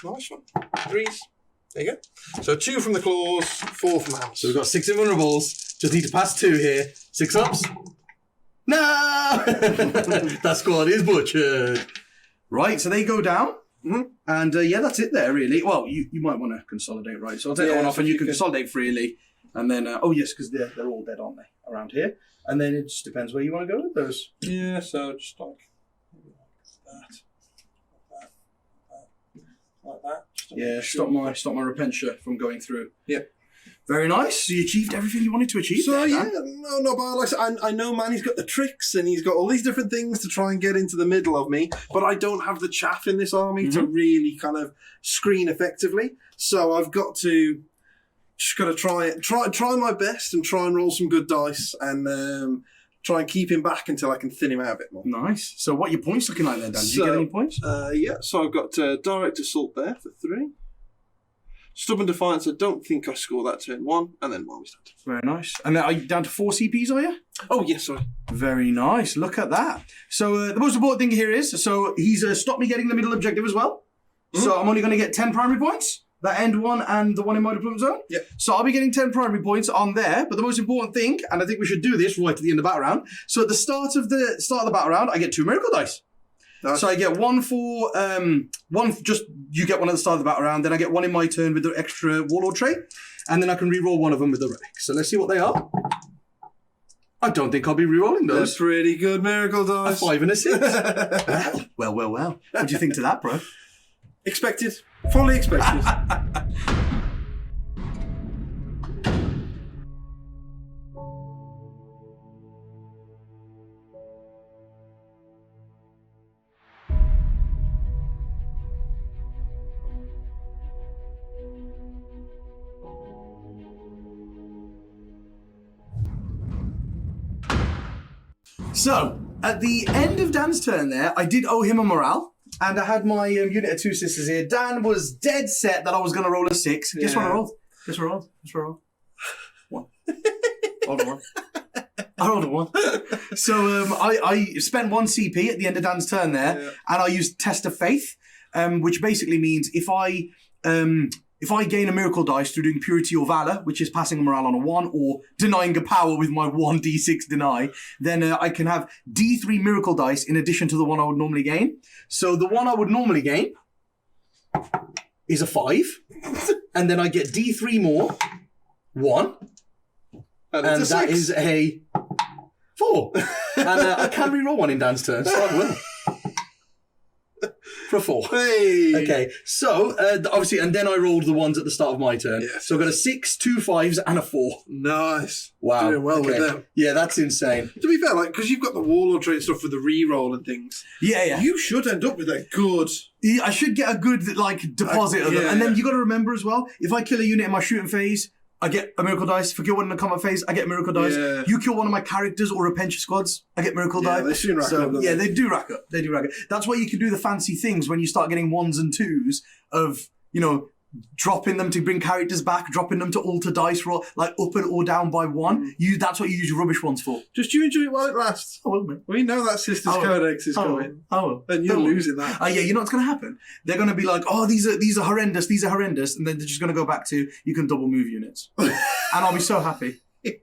Nice one. 3s. There you go. So 2 from the claws, 4 from the hands. So we've got 6 invulnerables. Just need to pass 2 here. 6 ups. No! That squad is butchered. Right, so they go down. Mm-hmm. And yeah, that's it there, really. Well, you might want to consolidate, right? So I'll take that one off and you can consolidate freely. And then, oh yes, because they're all dead, aren't they, around here? And then it just depends where you want to go with those. Yeah, so just like that. Yeah, stop my repentia from going through. Yeah. Very nice. So you achieved everything you wanted to achieve. So there, yeah, no, but like I said, I know, man, he's got the tricks and he's got all these different things to try and get into the middle of me, but I don't have the chaff in this army to really kind of screen effectively. So I've got to try my best and try and roll some good dice and try and keep him back until I can thin him out a bit more. Nice. So what are your points looking like there, Dan? Did you get any points? Yeah, so I've got direct assault there for 3. Stubborn Defiance, I don't think I score that turn 1, and then while we stand. Very nice. And then are you down to 4 CPs, are you? Oh, yes, sorry. Very nice. Look at that. So the most important thing here is, so he's stopped me getting the middle objective as well. Mm-hmm. So I'm only going to get 10 primary points. That end one and the one in my deployment zone. Yep. So I'll be getting 10 primary points on there. But the most important thing, and I think we should do this right at the end of the battle round. So at the start of the battle round, I get 2 miracle dice. Nice. So I get 1 for you get 1 at the start of the battle round, then I get 1 in my turn with the extra warlord trait, and then I can re-roll 1 of them with the relic. So let's see what they are. I don't think I'll be re-rolling those. They're pretty good miracle dice. A 5 and a 6. Well. What do you think to that, bro? Expected. Fully expected. So, at the end of Dan's turn there, I did owe him a morale, and I had my unit of 2 sisters here. Dan was dead set that I was going to roll a 6. Guess what I rolled? Guess what I rolled? 1. Rolled a 1. I rolled a 1. So, I spent 1 CP at the end of Dan's turn there, and I used Test of Faith, which basically means if I gain a miracle dice through doing Purity or Valor, which is passing a morale on a 1, or denying a power with my 1d6 deny, then I can have D3 miracle dice in addition to the one I would normally gain. So the one I would normally gain is a 5, and then I get D3 more, 1, and that is a 4. And I can reroll 1 in Dan's turn, so I will. For a 4. Hey. Okay, so obviously, and then I rolled the ones at the start of my turn. Yes. So I've got a 6, 2 5s, and a 4. Nice. Wow. Doing well with them. Yeah, that's insane. To be fair, like, because you've got the Warlord trait stuff with the reroll and things. Yeah. You should end up with a good... Yeah, I should get a good, like, deposit of them. And then you got to remember as well, if I kill a unit in my shooting phase, I get a miracle dice. If I kill one in the combat phase, I get a miracle dice. Yeah. You kill one of my characters or Repentia squads, I get miracle dice. They soon rack up. Yeah, they do rack up. That's why you can do the fancy things when you start getting 1s and 2s of, dropping them to bring characters back, dropping them to alter dice roll, like up and or down by 1. That's what you use your rubbish ones for. Just you enjoy it while it lasts. I will, mate. We know that Sisters Codex is coming. I will. And you're losing that. Yeah, you know what's going to happen? They're going to be like, oh, these are horrendous, and then they're just going to go back to, you can double move units. And I'll be so happy.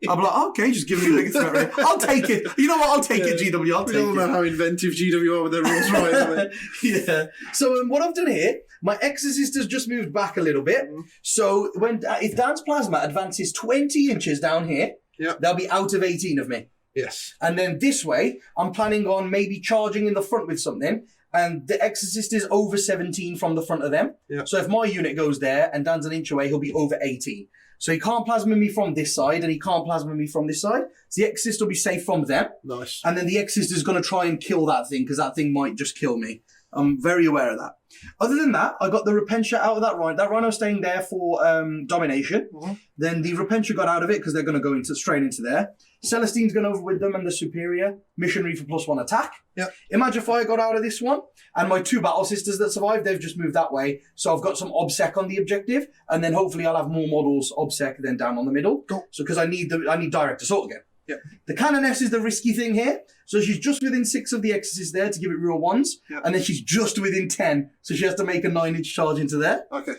I'll be like, okay, just give me a big threat rate. I'll take it. You know what? I'll take it, GW. I'll take it. We all know how inventive GW are with their rules, right? Aren't they? Yeah. So what I've done here, my Exorcist has just moved back a little bit. So if Dan's plasma advances 20 inches down here, they'll be out of 18 of me. Yes. And then this way, I'm planning on maybe charging in the front with something. And the Exorcist is over 17 from the front of them. Yeah. So if my unit goes there and Dan's an inch away, he'll be over 18. So he can't plasma me from this side and he can't plasma me from this side. So the Exorcist will be safe from them. Nice. And then the Exorcist is going to try and kill that thing because that thing might just kill me. I'm very aware of that. Other than that, I got the Repentia out of that rhino. That rhino staying there for domination. Mm-hmm. Then the Repentia got out of it because they're going to go straight into there. Celestine's gone over with them and the Superior. Missionary for +1 attack. Yep. Imagify got out of this one. And my 2 Battle Sisters that survived, they've just moved that way. So I've got some OBSEC on the objective. And then hopefully I'll have more models OBSEC then down on the middle. Cool. So because I need direct assault again. Yep. The Canoness is the risky thing here. So she's just within 6 of the Exorcist there to give it real 1s. Yep. And then she's just within 10. So she has to make a 9-inch charge into there. Okay.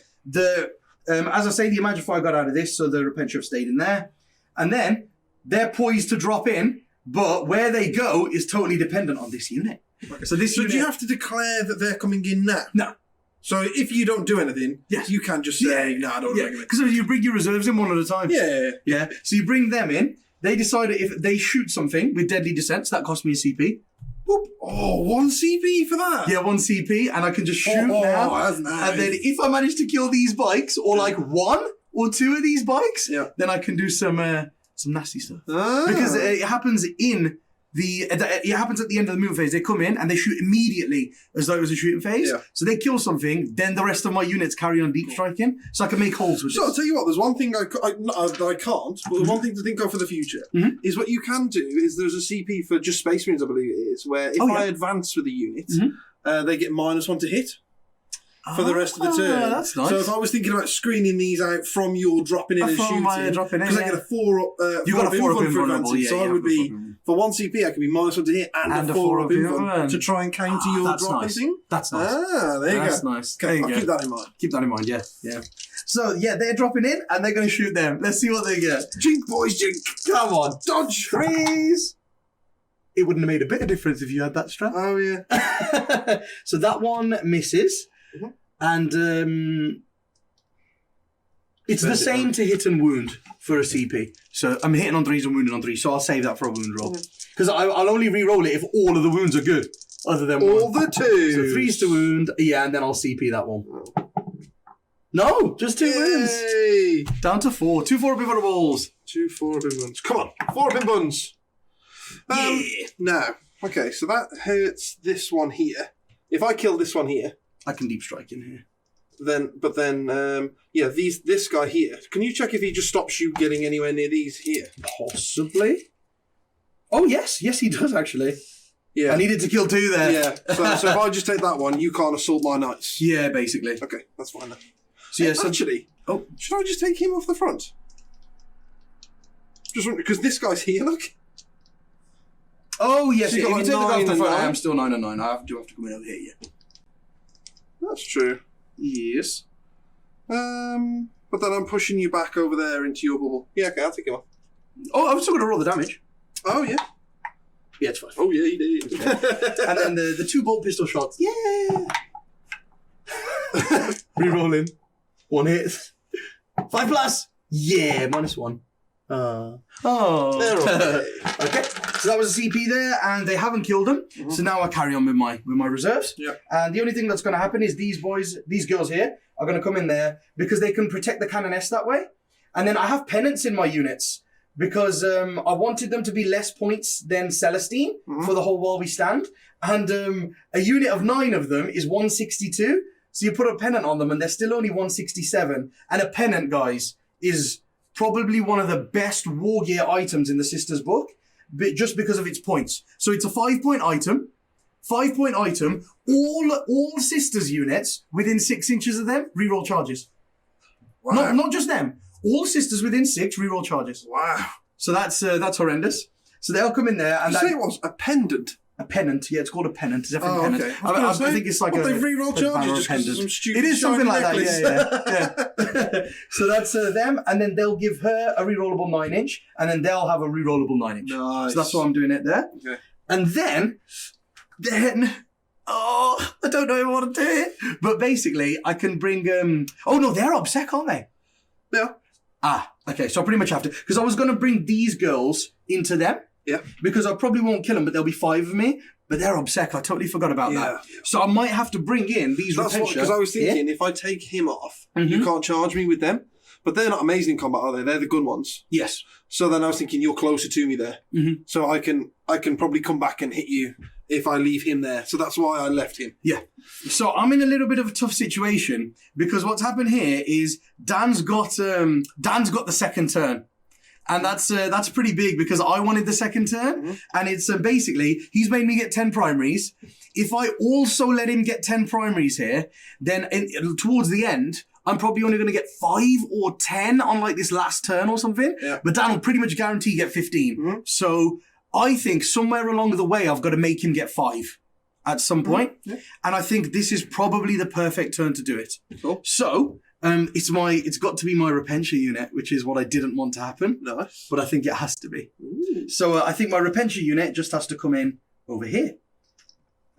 As I say, the Imagify got out of this, so the Repentia have stayed in there. And then they're poised to drop in, but where they go is totally dependent on this unit. Okay. So do you have to declare that they're coming in now? No. So if you don't do anything, you can just say, no, I don't want to. Because you bring your reserves in one at a time. Yeah. So you bring them in. They decide if they shoot something with deadly descent, so that costs me a CP. Boop. Oh, 1 CP for that? Yeah, 1 CP, and I can just shoot now. That's nice. And then if I manage to kill these bikes, or like 1 or 2 of these bikes, then I can do some nasty stuff. Because it happens at the end of the movement phase. They come in and they shoot immediately as though it was a shooting phase. Yeah. So they kill something, then the rest of my units carry on deep striking, so I can make holes with it. So I'll tell you what, there's one thing I can't, but the one thing to think of for the future is what you can do is there's a CP for just Space Marines, I believe it is, where if I advance with a unit, they get -1 to hit. For the rest of the turn. That's nice. So if I was thinking about screening these out from your dropping in and shooting, because I get a 4 up, you got a 4 up invulnerable, so I would be, for 1 CP, I could be -1 to hit and a 4 up invulnerable to try and counter your dropping thing. That's nice. There you go. That's nice. Okay, I'll keep that in mind. Keep that in mind, yeah. So, they're dropping in and they're going to shoot them. Let's see what they get. Jink, boys, jink. Come on, dodge, freeze. It wouldn't have made a bit of difference if you had that strat. Oh, yeah. So that one misses. And It's the same to hit and wound for a CP. So I'm hitting on 3s and wounding on 3s, so I'll save that for a wound roll. Because I'll only re-roll it if all of the wounds are good, other than all one. the 2s. So 3s to wound, yeah, and then I'll CP that one. No, just 2 wounds. Down to 4. 2 4-up balls. 2 4-up buns. Come on, 4-up buns. Now, okay, so that hurts this one here. If I kill this one here, I can deep strike in here. This guy here. Can you check if he just stops you getting anywhere near these here? Possibly. Oh yes, he does actually. Yeah, I needed to kill 2 there. Yeah. So if I just take that one, you can't assault my knights. Yeah, basically. Okay, that's fine then. So yeah, actually, should I just take him off the front? Just because this guy's here. Look. Oh yes, So if you you got take the guy off the front, I 9. am still 9 and 9. I do have to come in over here. Yeah. That's true. Yes. But then I'm pushing you back over there into your bubble. Yeah, okay, I'll take him off. Oh, I'm still going to roll the damage. Oh, yeah. Yeah, it's fine. Oh, yeah, you did. And then the 2 bolt pistol shots. Yeah. Rerolling. 1 hit. 5 plus. Yeah, -1. They're okay. Okay, so that was a CP there, and they haven't killed him. Mm-hmm. So now I carry on with my reserves. Yeah. And the only thing that's going to happen is these girls here are going to come in there because they can protect the Canoness that way. And then I have penance in my units because I wanted them to be less points than Celestine for the whole while we stand. And a unit of 9 of them is 162. So you put a pennant on them, and they're still only 167. And a pennant, guys, is probably one of the best war gear items in the Sisters book, just because of its points. So it's a 5-point item. 5-point item. All Sisters units within 6 inches of them reroll charges. Wow. Not just them. All Sisters within 6 reroll charges. Wow. So that's horrendous. So they'll come in there and you say it was a pendant. A pennant, yeah, it's called a pennant. It's definitely a pennant. Okay. I think it's like they re-roll charges just because of some stupid. It is something like necklace. that, yeah. So that's them, and then they'll give her a rerollable 9-inch, and then they'll have a rerollable 9-inch. Nice. So that's why I'm doing it there. Okay. And then, I don't know if I want to do it, but basically I can bring. Oh no, they're obsec, aren't they? Yeah. Okay. So I pretty much have to, because I was going to bring these girls into them. Yeah. Because I probably won't kill them, but there'll be 5 of me. But they're obsec. I totally forgot about that. Yeah. So I might have to bring in these Repentia. Because I was thinking, if I take him off, you can't charge me with them. But they're not amazing in combat, are they? They're the gun ones. Yes. So then I was thinking, you're closer to me there. Mm-hmm. So I can probably come back and hit you if I leave him there. So that's why I left him. Yeah. So I'm in a little bit of a tough situation because what's happened here is Dan's got the second turn. And that's pretty big because I wanted the second turn. And it's basically, he's made me get 10 primaries. If I also let him get 10 primaries here, then towards the end, I'm probably only going to get 5 or 10 on like this last turn or something. Yeah. But Dan will pretty much guarantee get 15. So I think somewhere along the way, I've got to make him get 5 at some point. And I think this is probably the perfect turn to do it. Cool. So it's got to be my Repentia unit, which is what I didn't want to happen. Nice. But I think it has to be. So I think my Repentia unit just has to come in over here.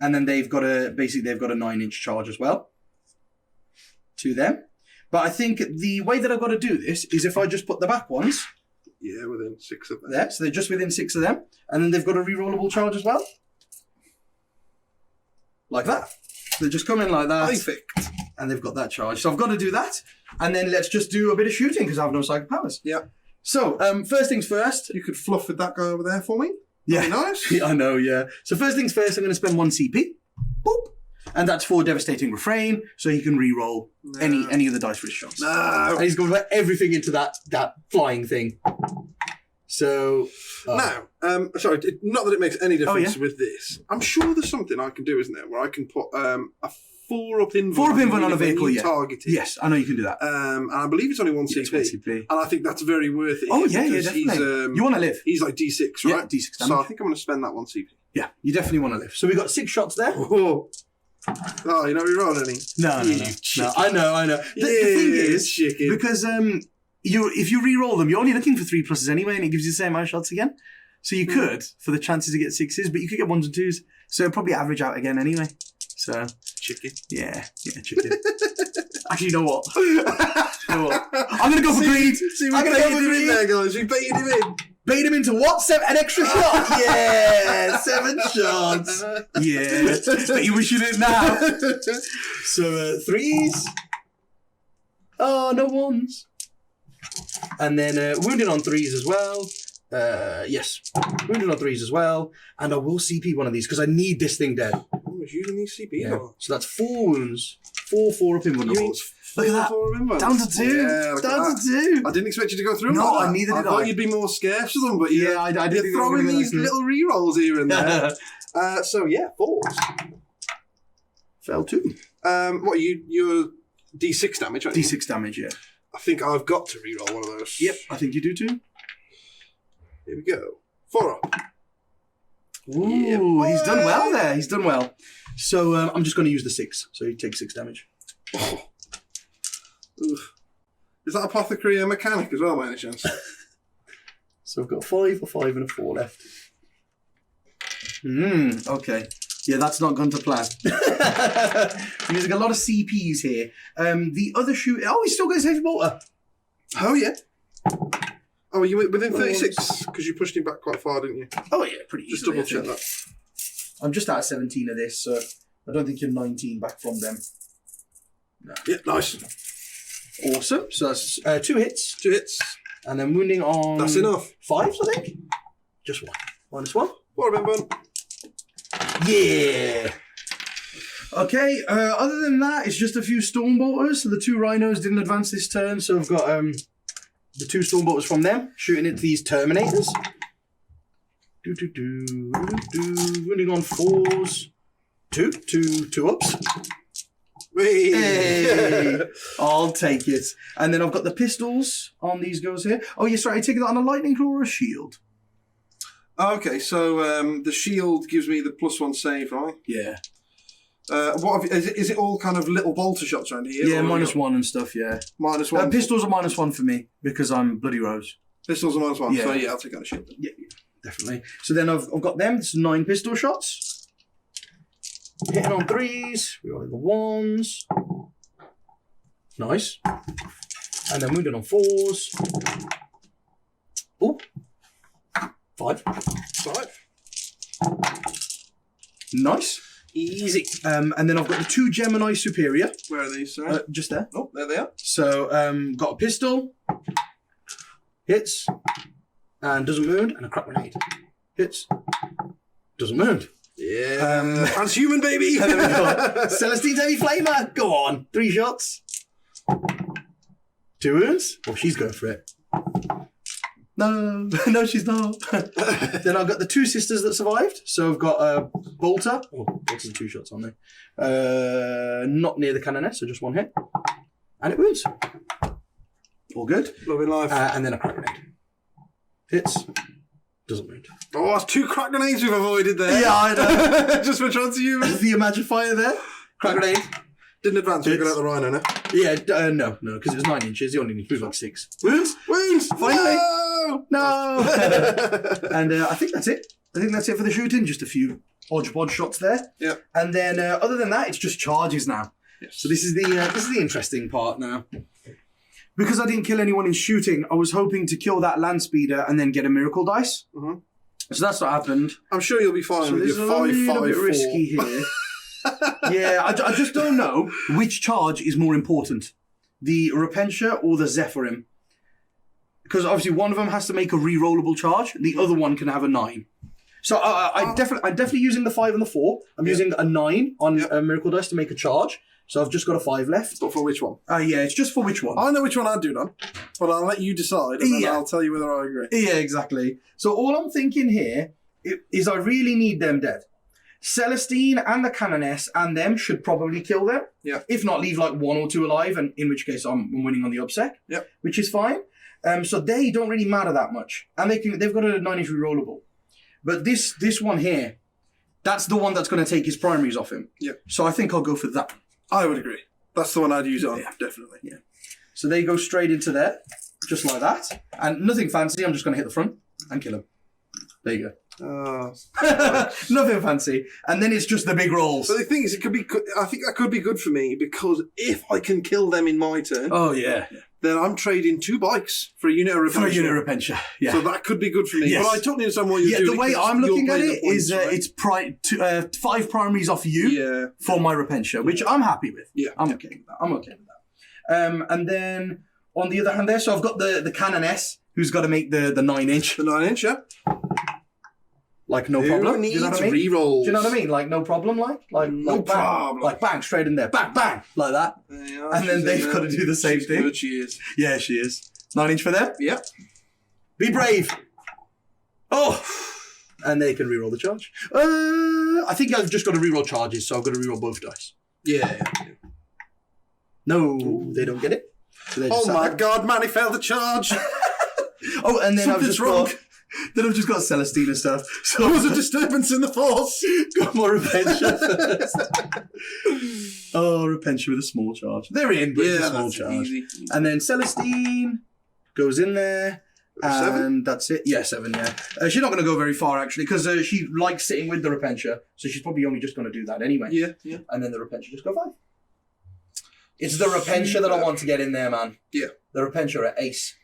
And then they've got a 9-inch charge as well to them. But I think the way that I've got to do this is if I just put the back ones. Yeah, within 6 of them. There, so they're just within 6 of them. And then they've got a rerollable charge as well. Like that. They just come in like that. Perfect. And they've got that charge. So I've got to do that. And then let's just do a bit of shooting because I have no psychic powers. Yeah. So, first things first. You could fluff with that guy over there for me. Yeah. Nice. Yeah, I know, yeah. So first things first, I'm going to spend 1 CP. Boop. And that's for Devastating Refrain, so he can re-roll any of the dice for his shots. No. And he's going to put everything into that flying thing. So... Now, sorry, not that it makes any difference with this. I'm sure there's something I can do, isn't there, where I can put a 4-up invuln. 4-up invuln on a vehicle, yeah. Targeted. Yes, I know you can do that. And I believe it's only 1 CP. 1 CP. And I think that's very worth it. Oh, yeah, definitely. You want to live. He's like D6, right? Yeah, D6 damage. So I think I'm going to spend that 1 CP. Yeah, you definitely want to live. So we got 6 shots there. Oh, you're not re-rolling any? No. I know. The thing is, because if you re-roll them, you're only looking for 3 pluses anyway, and it gives you the same amount of shots again. So you could, for the chances to get 6s, but you could get 1s and 2s. So it'll probably average out again anyway. So Chicken. Yeah, chicken. Actually, you know what? I'm going to go for greed. I'm going to go for greed there, guys. We baited him in. Bait him into what? An extra shot? Yeah, 7 shots. Yeah, but you wish you didn't now. So 3s. Oh, no 1s. And then wounded on 3s as well. Yes, wounded on 3s as well. And I will CP one of these because I need this thing dead. Oh, it's using these CP. Yeah. So that's 4 wounds. 4 up invulnerables. Look at that. Down to 2. Yeah, down to 2. I didn't expect you to go through No, like that. neither did I. thought you'd be more scarce for them, but I did. You're throwing these little re-rolls here and there. So yeah, 4s. Fell 2. What, you're D6 damage, aren't you? D6 damage, yeah. I think I've got to re-roll one of those. Yep, I think you do too. Here we go. 4 up. Ooh, he's done well there. He's done well. So I'm just going to use the 6. So you take 6 damage. Oh. Oof. Is that apothecary a mechanic as well, by any chance? So I've got 5, a 5, and a 4 left. Okay. Yeah, that's not going to plan. I'm using a lot of CPs here. The other shoot... Oh, he's still going to save bolter. Oh, yeah. Oh, you went within 36? Because you pushed him back quite far, didn't you? Oh, yeah, pretty easy. Just double check that. I'm just at 17 of this, so I don't think you're 19 back from them. No. Yeah, nice. Awesome. So that's 2 hits. 2 hits. And then wounding on... That's enough. 5s, I think? Just 1. -1. 4 of them, Yeah. Okay, other than that, it's just a few Stormbolters. So the 2 Rhinos didn't advance this turn, so I've got the 2 Stormbolters from them shooting into these Terminators. Wounding on 4s. 2 ups. Hey, I'll take it. And then I've got the pistols on these guys here. Oh, yeah, sorry, I take that on a lightning claw or a shield? Okay, so the shield gives me the +1 save, right? Yeah. Is it all kind of little bolter shots around here? Yeah, -1 and stuff, yeah. -1? Pistols are -1 for me because I'm Bloody Rose. Pistols are -1, yeah. So yeah, I'll take out a shield then. Yeah, definitely. So then I've got them. This is 9 pistol shots. Hitting on 3s. We roll the 1s. Nice. And then wounded on 4s. Oh. 5. Nice. Easy. And then I've got the 2 Gemini Superior. Where are these, sorry? Just there. Oh, there they are. So, got a pistol. Hits. And doesn't wound. And a crack grenade. Hits. Doesn't wound. Yeah. Transhuman, baby. Celestine's Heavy Flamer. Go on. 3 shots. 2 wounds. Oh, she's going for it. No, she's not. Then I've got the 2 sisters that survived. So I've got a bolter. Oh, bolters are 2 shots on there. Not near the cannoness, so just 1 hit. And it wounds. All good. Loving life. And then a crack grenade. Hits. Doesn't wound. Oh, that's 2 crack grenades we've avoided there. Yeah, I know. Just for transhumans. The Imagifier there. Crack grenade. Didn't advance. We're going at the Rhino now. Yeah, no, because it was 9 inches. You only need to move like 6. Wounds. Finally. No. And I think that's it. I think that's it for the shooting. Just a few hodgepodge shots there. Yeah. And then other than that, it's just charges now. Yes. So this is the interesting part now. Because I didn't kill anyone in shooting, I was hoping to kill that land speeder and then get a miracle dice. Mm-hmm. So that's what happened. I'm sure you'll be fine So with this your is 5, a little 5, bit 4. risky here. Yeah, I just don't know which charge is more important, the Repentia or the Zephyrim. Because obviously one of them has to make a re-rollable charge, the other one can have a 9. So I'm definitely using the 5 and the 4. I'm using a 9 on a miracle dice to make a charge. So I've just got a 5 left. But for which one? Yeah, it's just for which one. I know which one I'd do, Dan. But I'll let you decide, and then I'll tell you whether I agree. Yeah, exactly. So all I'm thinking here is I really need them dead. Celestine and the Cannoness and them should probably kill them. Yeah. If not, leave like 1 or 2 alive, and in which case I'm winning on the upset. Yeah. Which is fine. So they don't really matter that much, and they've got a 9-inch rerollable. But this one here, that's the one that's going to take his primaries off him. Yeah. So I think I'll go for that. I would agree. That's the one I'd use on. Yeah. Definitely. Yeah. So they go straight into there, just like that, and nothing fancy. I'm just going to hit the front and kill him. There you go. Nothing fancy. And then it's just the big rolls. But the thing is, I think that could be good for me because if I can kill them in my turn, then I'm trading 2 bikes for a unit of Repentia. For a unit of Repentia, yeah. So that could be good for me. Yes. But I totally understand what you're doing. The way I'm looking at it is right? it's 5 primaries off you for my Repentia, which I'm happy with. Yeah. I'm okay with that. And then on the other hand there, so I've got the Canoness who's got to make the 9-inch. The 9-inch, yeah. Like, no problem. Do you know what I mean? Re-rolls. Do you know what I mean? Like, no problem, like no problem. Bang, like, bang, straight in there. Bang, bang, like that. Yeah, and then they've got to do the same thing. Good, she is. Yeah, she is. 9-inch for them? Yep. Be brave. Oh! And they can reroll the charge. I think I've just got to reroll charges, so I've got to reroll both dice. Yeah. No, they don't get it. So oh my god, Manny failed the charge. Oh, and then Something's wrong. Then I've just got Celestine and stuff. So there was a disturbance in the force. Got more Repentia first. Oh, Repentia with a small charge. They're in, but it's a small charge. Easy. And then Celestine goes in there. And 7? That's it. Yeah, 7, yeah. She's not going to go very far, actually, because she likes sitting with the Repentia. So she's probably only just going to do that anyway. Yeah. And then the Repentia just go 5. It's the Repentia that I want to get in there, man. Yeah. The Repentia are ace.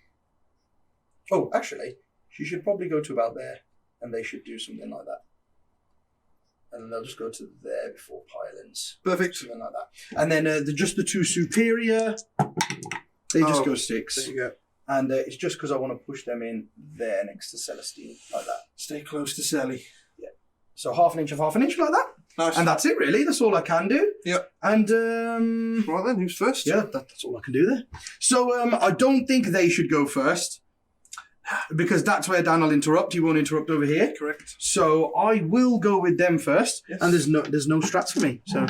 Oh, actually, she should probably go to about there, and they should do something like that. And then they'll just go to there before pylons. Perfect. Something like that. And then just the 2 superior, they just go 6. There you go. And it's just because I want to push them in there next to Celestine, like that. Stay close to Sally. Yeah. So half an inch of half an inch like that. Nice. And that's it, really. That's all I can do. Yep. And right then, who's first? Yeah, that's all I can do there. So I don't think they should go first, because that's where Dan will interrupt. He won't interrupt over here. Correct. So I will go with them first. Yes. And there's no strats for me. So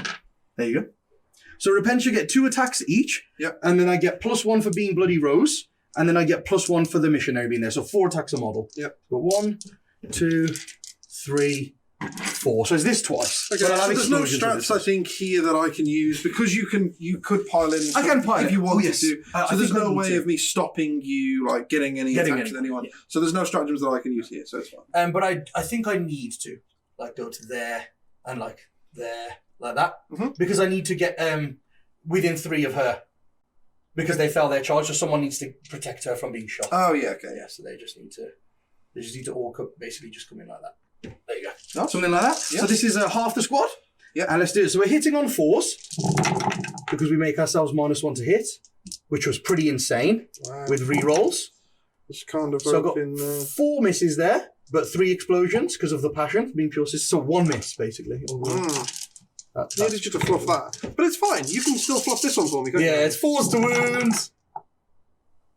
there you go. So Repentia get 2 attacks each. Yep. And then I get +1 for being Bloody Rose. And then I get +1 for the missionary being there. So 4 attacks a model. Yep. But 1, 2, 3, 4. So is this twice? Okay, so there's no strats, I think, here that I can use because you could pile in. I can pile if you wanted to. So there's no way of me stopping you, like getting any attacks with anyone. Yeah. So there's no stratagems that I can use here, so it's fine. But I think I need to like go to there and like there, like that, because I need to get within 3 of her. Because they fell their charge, so someone needs to protect her from being shot. Oh yeah, okay. Yeah, so they just need to all basically just come in like that. There you go. Oh, something like that. Yeah. So this is half the squad. Yeah. And let's do it. So we're hitting on 4s because we make ourselves -1 to hit, which was pretty insane with rerolls. It's kind of so I've got 4 misses there, but 3 explosions because of the passion being pure system. So 1 miss basically. Needed you to fluff that. But it's fine. You can still fluff this one for me, can't you? Yeah, it's 4s to wounds.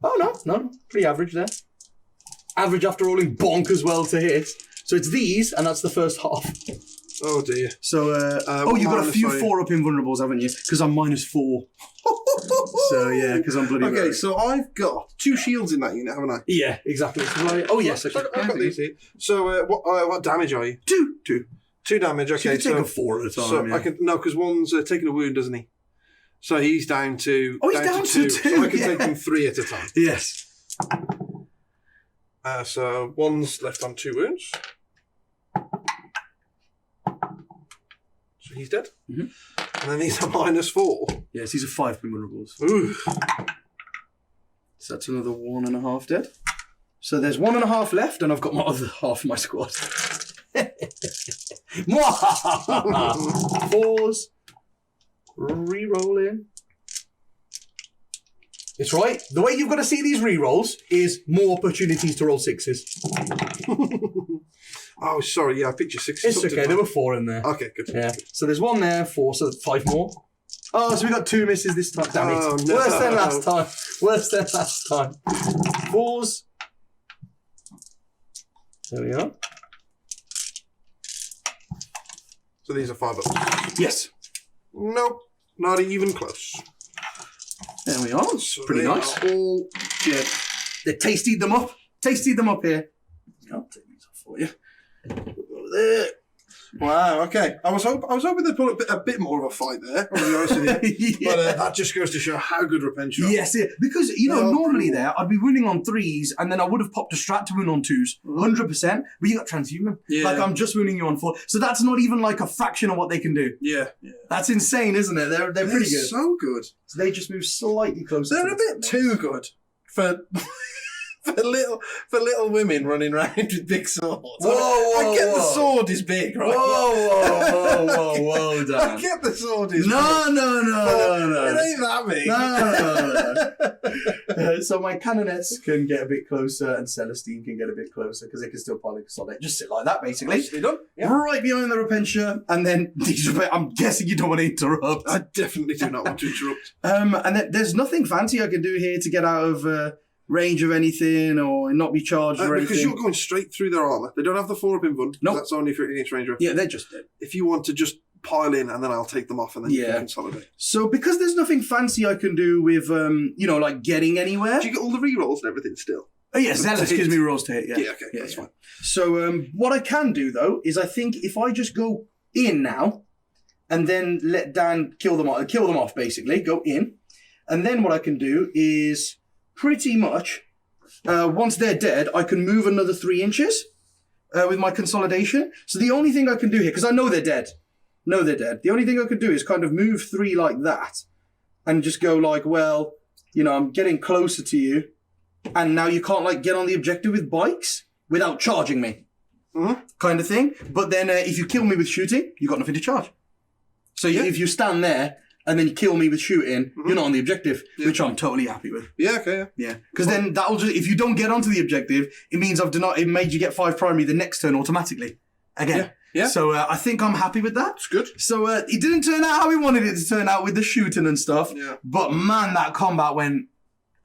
Oh, no. Pretty average there. Average after rolling bonkers well to hit. So it's these, and that's the first half. Oh, dear. So, you've got a few 4-up invulnerables, haven't you? Because I'm -4. So, yeah, because I'm bloody Okay, so I've got 2 shields in that unit, haven't I? Yeah, exactly. So yes. I've got these here. So, what damage are you? 2. 2 damage, okay. So you can take a 4 at a time. So I can because one's taking a wound, doesn't he? So he's down to. Oh, he's down to 2. So I can take him 3 at a time. Yes. So one's left on 2 wounds. So he's dead. And then these are -4. Yes, these are 5 invulnerables. Ooh. So that's another 1.5 dead. So there's 1.5 left, and I've got my other half of my squad. 4s. Re-rolling. It's right. The way you've got to see these re-rolls is more opportunities to roll 6s. Oh, sorry. Yeah, I picked your 6s. It's okay. There were 4 in there. Okay, good. Yeah. So there's 1 there, 4, so 5 more. Oh, so we got 2 misses this time. Damn it. No. Worse than last time. 4s. There we are. So these are 5-ups. Yes. Nope. Not even close. There we are. It's pretty nice. All good. They tastied them up. Tastied them up here. I'll take these off for you. Over there. Wow. Okay. I was hoping they'd put a bit more of a fight there. I'll be honest with you. Yeah. But that just goes to show how good Repentia are. Yes, yeah. Because, normally there, I'd be winning on 3s, and then I would have popped a strat to win on 2s. 100%. But you got transhuman. Yeah. Like, I'm just winning you on 4. So that's not even like a fraction of what they can do. Yeah. That's insane, isn't it? They're pretty good. So good. So they just move slightly closer. They're a bit too good for little women running around with big swords. I get the sword is big, right? Whoa, Dan. I get the sword is big. No. It ain't that big. No. So my Canonets can get a bit closer and Celestine can get a bit closer because they can still polyconsolidate. Just sit like that, basically. Nicely done. Yeah. Right behind the Repentia, and then I'm guessing you don't want to interrupt. I definitely do not want to interrupt. And then there's nothing fancy I can do here to get out of range of anything or not be charged or anything. Because you're going straight through their armour. They don't have the 4-up invuln. Nope. That's only for against range weapons. Yeah, they're just dead. If you want to just pile in and then I'll take them off and then you can consolidate. So because there's nothing fancy I can do with, like getting anywhere. Do you get all the rerolls and everything still? Oh, yeah, Zealous gives me rolls to hit, yeah. Yeah, okay, that's fine. So what I can do, though, is I think if I just go in now and then let Dan kill them off, basically, go in. And then what I can do is pretty much, once they're dead, I can move another 3 inches with my consolidation. So the only thing I can do here, because I know they're dead. The only thing I could do is kind of move 3 like that and just go like, well, I'm getting closer to you. And now you can't like get on the objective with bikes without charging me. Mm-hmm. Kind of thing. But then if you kill me with shooting, you got nothing to charge. So if you stand there and then you kill me with shooting, you're not on the objective, which I'm totally happy with. Yeah, okay, yeah. Because then that'll just, if you don't get onto the objective, it means it made you get 5 primary the next turn automatically. Again. Yeah. So I think I'm happy with that. It's good. So it didn't turn out how we wanted it to turn out with the shooting and stuff. Yeah. But man, that combat went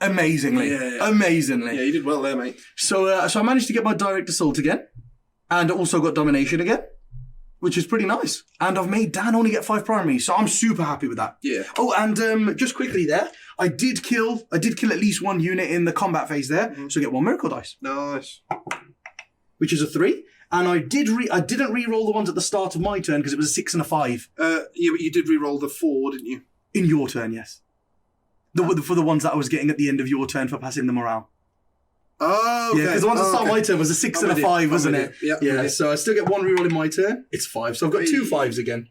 amazingly. Yeah. Amazingly. Yeah, you did well there, mate. So I managed to get my direct assault again. And also got domination again. Which is pretty nice. And I've made Dan only get 5 primary, so I'm super happy with that. Yeah. Oh, and just quickly there, I did kill at least 1 unit in the combat phase there, so I get 1 miracle dice. Nice. Which is a 3. And I didn't re-roll the ones at the start of my turn because it was a 6 and a 5. Yeah, but you did re-roll the 4, didn't you? In your turn, yes. For the ones that I was getting at the end of your turn for passing the morale. Oh, okay. Yeah, because the ones that start my turn was a 6 and a 5, wasn't it? Yeah. So I still get 1 reroll in my turn. It's 5, so I've got 2 5s again.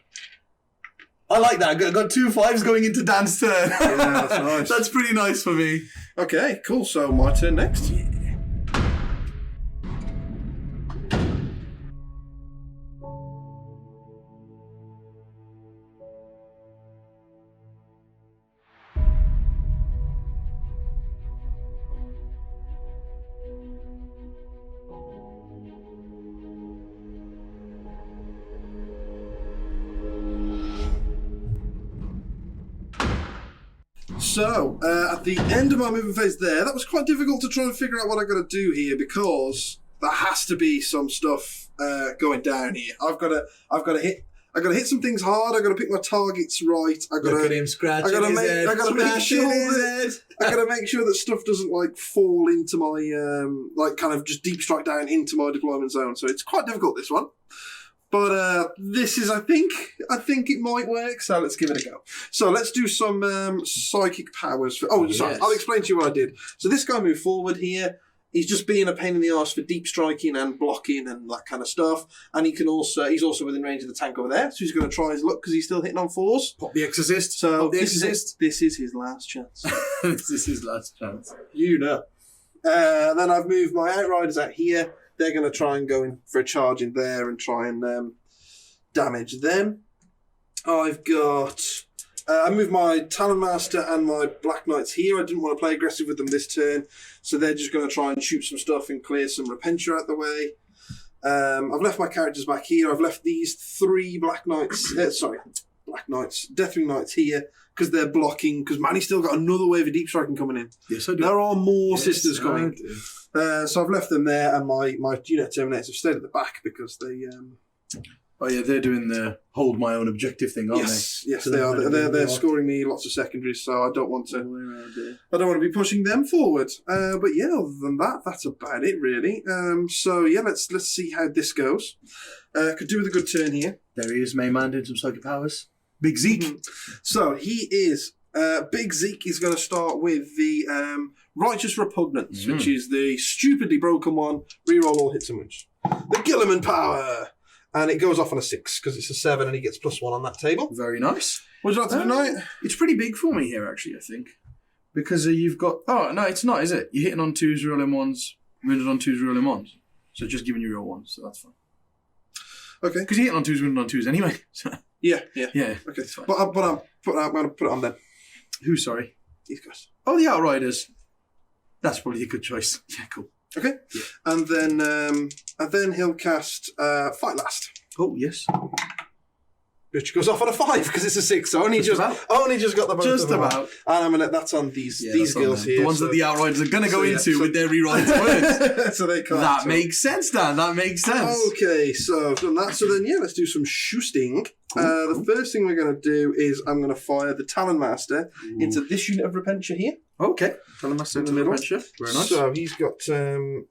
I like that. I got 2 5s going into Dan's turn. Yeah, that's nice. That's pretty nice for me. Okay, cool. So my turn next. Yeah. So, at the end of my movement phase there, that was quite difficult to try and figure out what I got to do here because there has to be some stuff going down here. I've got to hit some things hard. I've got to pick my targets right. Look at him scratching his head. I got to make sure that stuff doesn't like fall into my kind of just deep strike down into my deployment zone. So it's quite difficult, this one. But this is, I think it might work, so let's give it a go. So let's do some psychic powers. Sorry, I'll explain to you what I did. So this guy moved forward here. He's just being a pain in the arse for deep striking and blocking and that kind of stuff. And he's also within range of the tank over there, so he's going to try his luck because he's still hitting on 4s. Pop the Exorcist. So this is his last chance. This is his last chance. You know. Then I've moved my Outriders out here. They're going to try and go in for a charge in there and try and damage them. I've got... I moved my Talon Master and my Black Knights here. I didn't want to play aggressive with them this turn, so they're just going to try and shoot some stuff and clear some Repentia out the way. I've left my characters back here. I've left these 3 Black Knights... Deathwing Knights here, because they're blocking, because Manny's still got another wave of deep striking coming in. Yes, I do. There are more sisters coming. So I've left them there, and my unit Terminators have stayed at the back because they... Oh yeah, they're doing the hold my own objective thing, aren't they? Yes, they are. They're scoring me lots of secondaries, so I don't want to. I don't want to be pushing them forward. But yeah, other than that, that's about it really. So yeah, let's see how this goes. Could do with a good turn here. There he is, main man doing some psychic powers. Big Zeke. Mm-hmm. So he is. Big Zeke is going to start with the Righteous Repugnance, which is the stupidly broken one. Reroll all hits and wounds. The Gilliman Power. And it goes off on a 6 because it's a 7 and he gets +1 on that table. Very nice. Would you like to do tonight? It's pretty big for me here, actually, I think. Because you've got... Oh, no, it's not, is it? You're hitting on 2s, rolling 1s, wounded on 2s, rolling 1s. So just giving you real 1s, so that's fine. Okay. Because you're hitting on 2s, wounded on 2s anyway. Yeah. Yeah. Okay. But I'm going to put it on then. Who, sorry? These guys. Oh, the Outriders. That's probably a good choice. Yeah, cool. Okay. Yeah. And then he'll cast Fight Last. Oh, yes. Which goes off on a 5 because it's a 6. So only just got the both just of them about. Out. And I'm gonna. That's on these girls here. The ones that the Outriders are going to go into with their rerolling words. So they can't. That makes sense, Dan. That makes sense. Okay, so I've done that. So then, let's do some shoosting. The first thing we're going to do is I'm going to fire the Talon Master into this unit of Repentia here. Okay. Talon Master in the middle. Repentia. Very nice. So he's got 3,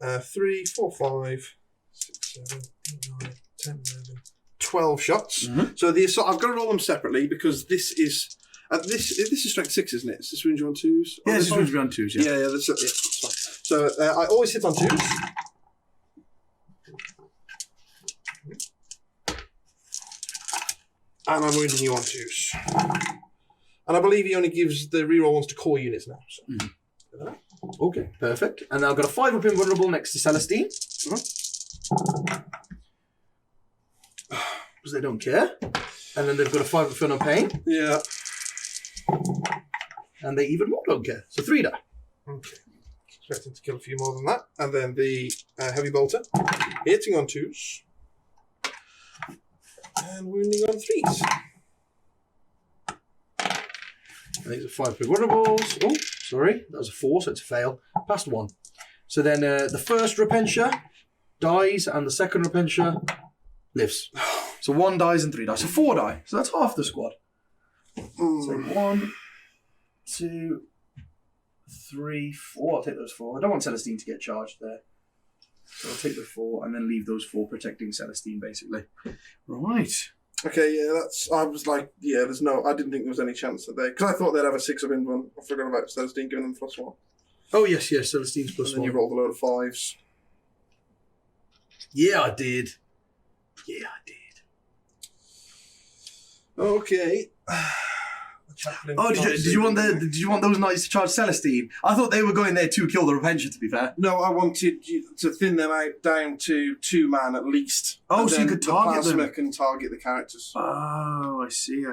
4, 5, 6, 7, 8, 9, 10, 11, 12 shots. Mm-hmm. So I've got to roll them separately because this is strength 6, isn't it? Is this range on 2s? Yeah, this is range on 2s, yeah. Yeah, that's fine. So I always hit on 2s. And I'm wounding you on 2s. And I believe he only gives the reroll ones to core units now. So. Mm-hmm. Okay, perfect. And I've got a 5 up invulnerable next to Celestine. Because they don't care. And then they've got a 5 up Fun and Pain. Yeah. And they even more don't care. So 3 die. Okay. Expecting to kill a few more than that. And then the Heavy Bolter. Hitting on 2s. And wounding on 3s. And these are 5 invulnerables. Oh, sorry. That was a 4, so it's a fail. Passed 1. So then the first Repentia dies, and the second Repentia lives. So 1 dies and 3 dies. So 4 die. So that's half the squad. So 1, 2, 3, 4. I'll take those 4. I don't want Celestine to get charged there. So I'll take the 4 and then leave those 4 protecting Celestine, basically. Right. Okay, I was like, there's no, I didn't think there was any chance that because I thought they'd have a 6 up in one. I forgot about Celestine giving them +1. Oh, yes, Celestine's +1. And then you rolled a load of 5s. Yeah, I did. Okay. Oh, did you want those knights to charge Celestine? I thought they were going there to kill the Repentia, to be fair. No, I wanted you to thin them out down to 2 man at least. Oh, so you could target them. The plasma can target the characters. Oh, I see.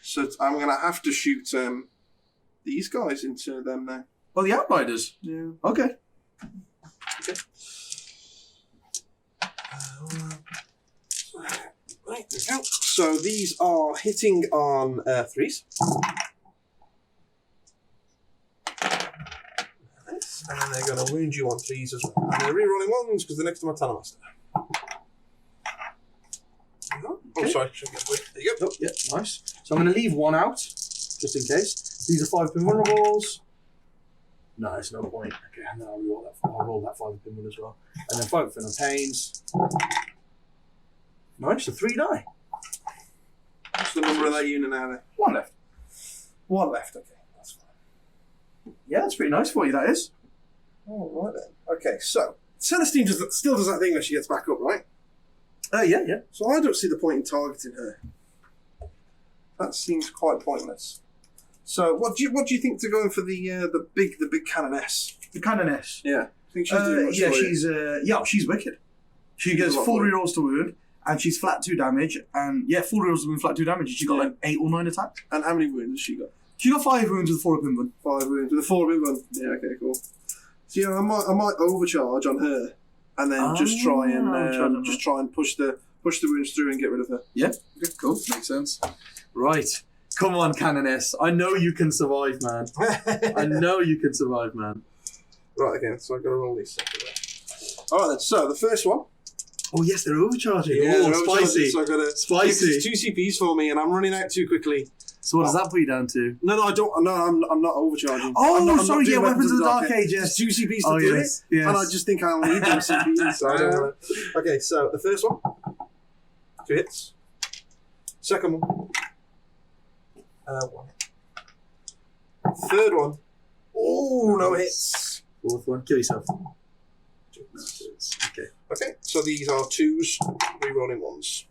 So I'm going to have to shoot these guys into them now. Oh, the Outriders? Yeah. Okay. Right, there we go. So these are hitting on 3s. And then they're going to wound you on 3s as well. And they're re-rolling 1s because they're next to my Talon Master. Oh, sorry. There you go. Oh, yeah, nice. So I'm going to leave 1 out, just in case. These are 5 invulnerables. No, there's no point. Okay, and then I'll roll that 5 pin one as well. And then 5 Fin and Pains. Nice, so 3 die. What's the number of that unit now then? 1 left. 1 left, okay. That's fine. Yeah, that's pretty nice for you, that is. All right then. Okay, so Celestine still does that thing when she gets back up, right? Yeah. So I don't see the point in targeting her. That seems quite pointless. So what do you think to going for the big Canoness? The Canoness? Yeah. I think she's doing much she's wicked. She gets full rerolls to wound, and she's flat 2 damage, and full rerolls to wound, flat 2 damage, and she's got like 8 or 9 attacks. And how many wounds has she got? She got 5 wounds with 4 up in one. 5 wounds with a 4 up in one. Yeah, okay, cool. So I might overcharge on her, and then just try and push the wounds through and get rid of her. Yeah, okay, cool, makes sense. Right, come on, Canoness. I know you can survive, man. Right, again. So I've got to roll these separately. All right then. So the first one Oh yes, they're overcharging. Yeah, oh, they're overcharging, spicy. so I gotta Spicy. It's 2 CPs for me, and I'm running out too quickly. So what does that put you down to? No, I don't. No, I'm not overcharging. Oh, I'm not sorry, doing yeah, Weapons of the Dark Age. Yes, 2 CPs to do it, and I just think I'll need them CPs. So I don't want to. Okay, so the first one, 2 hits. Second one, 1. Third one, oh, no hits. Fourth one, kill yourself. Okay. Okay, so these are 2s, rerolling 1s.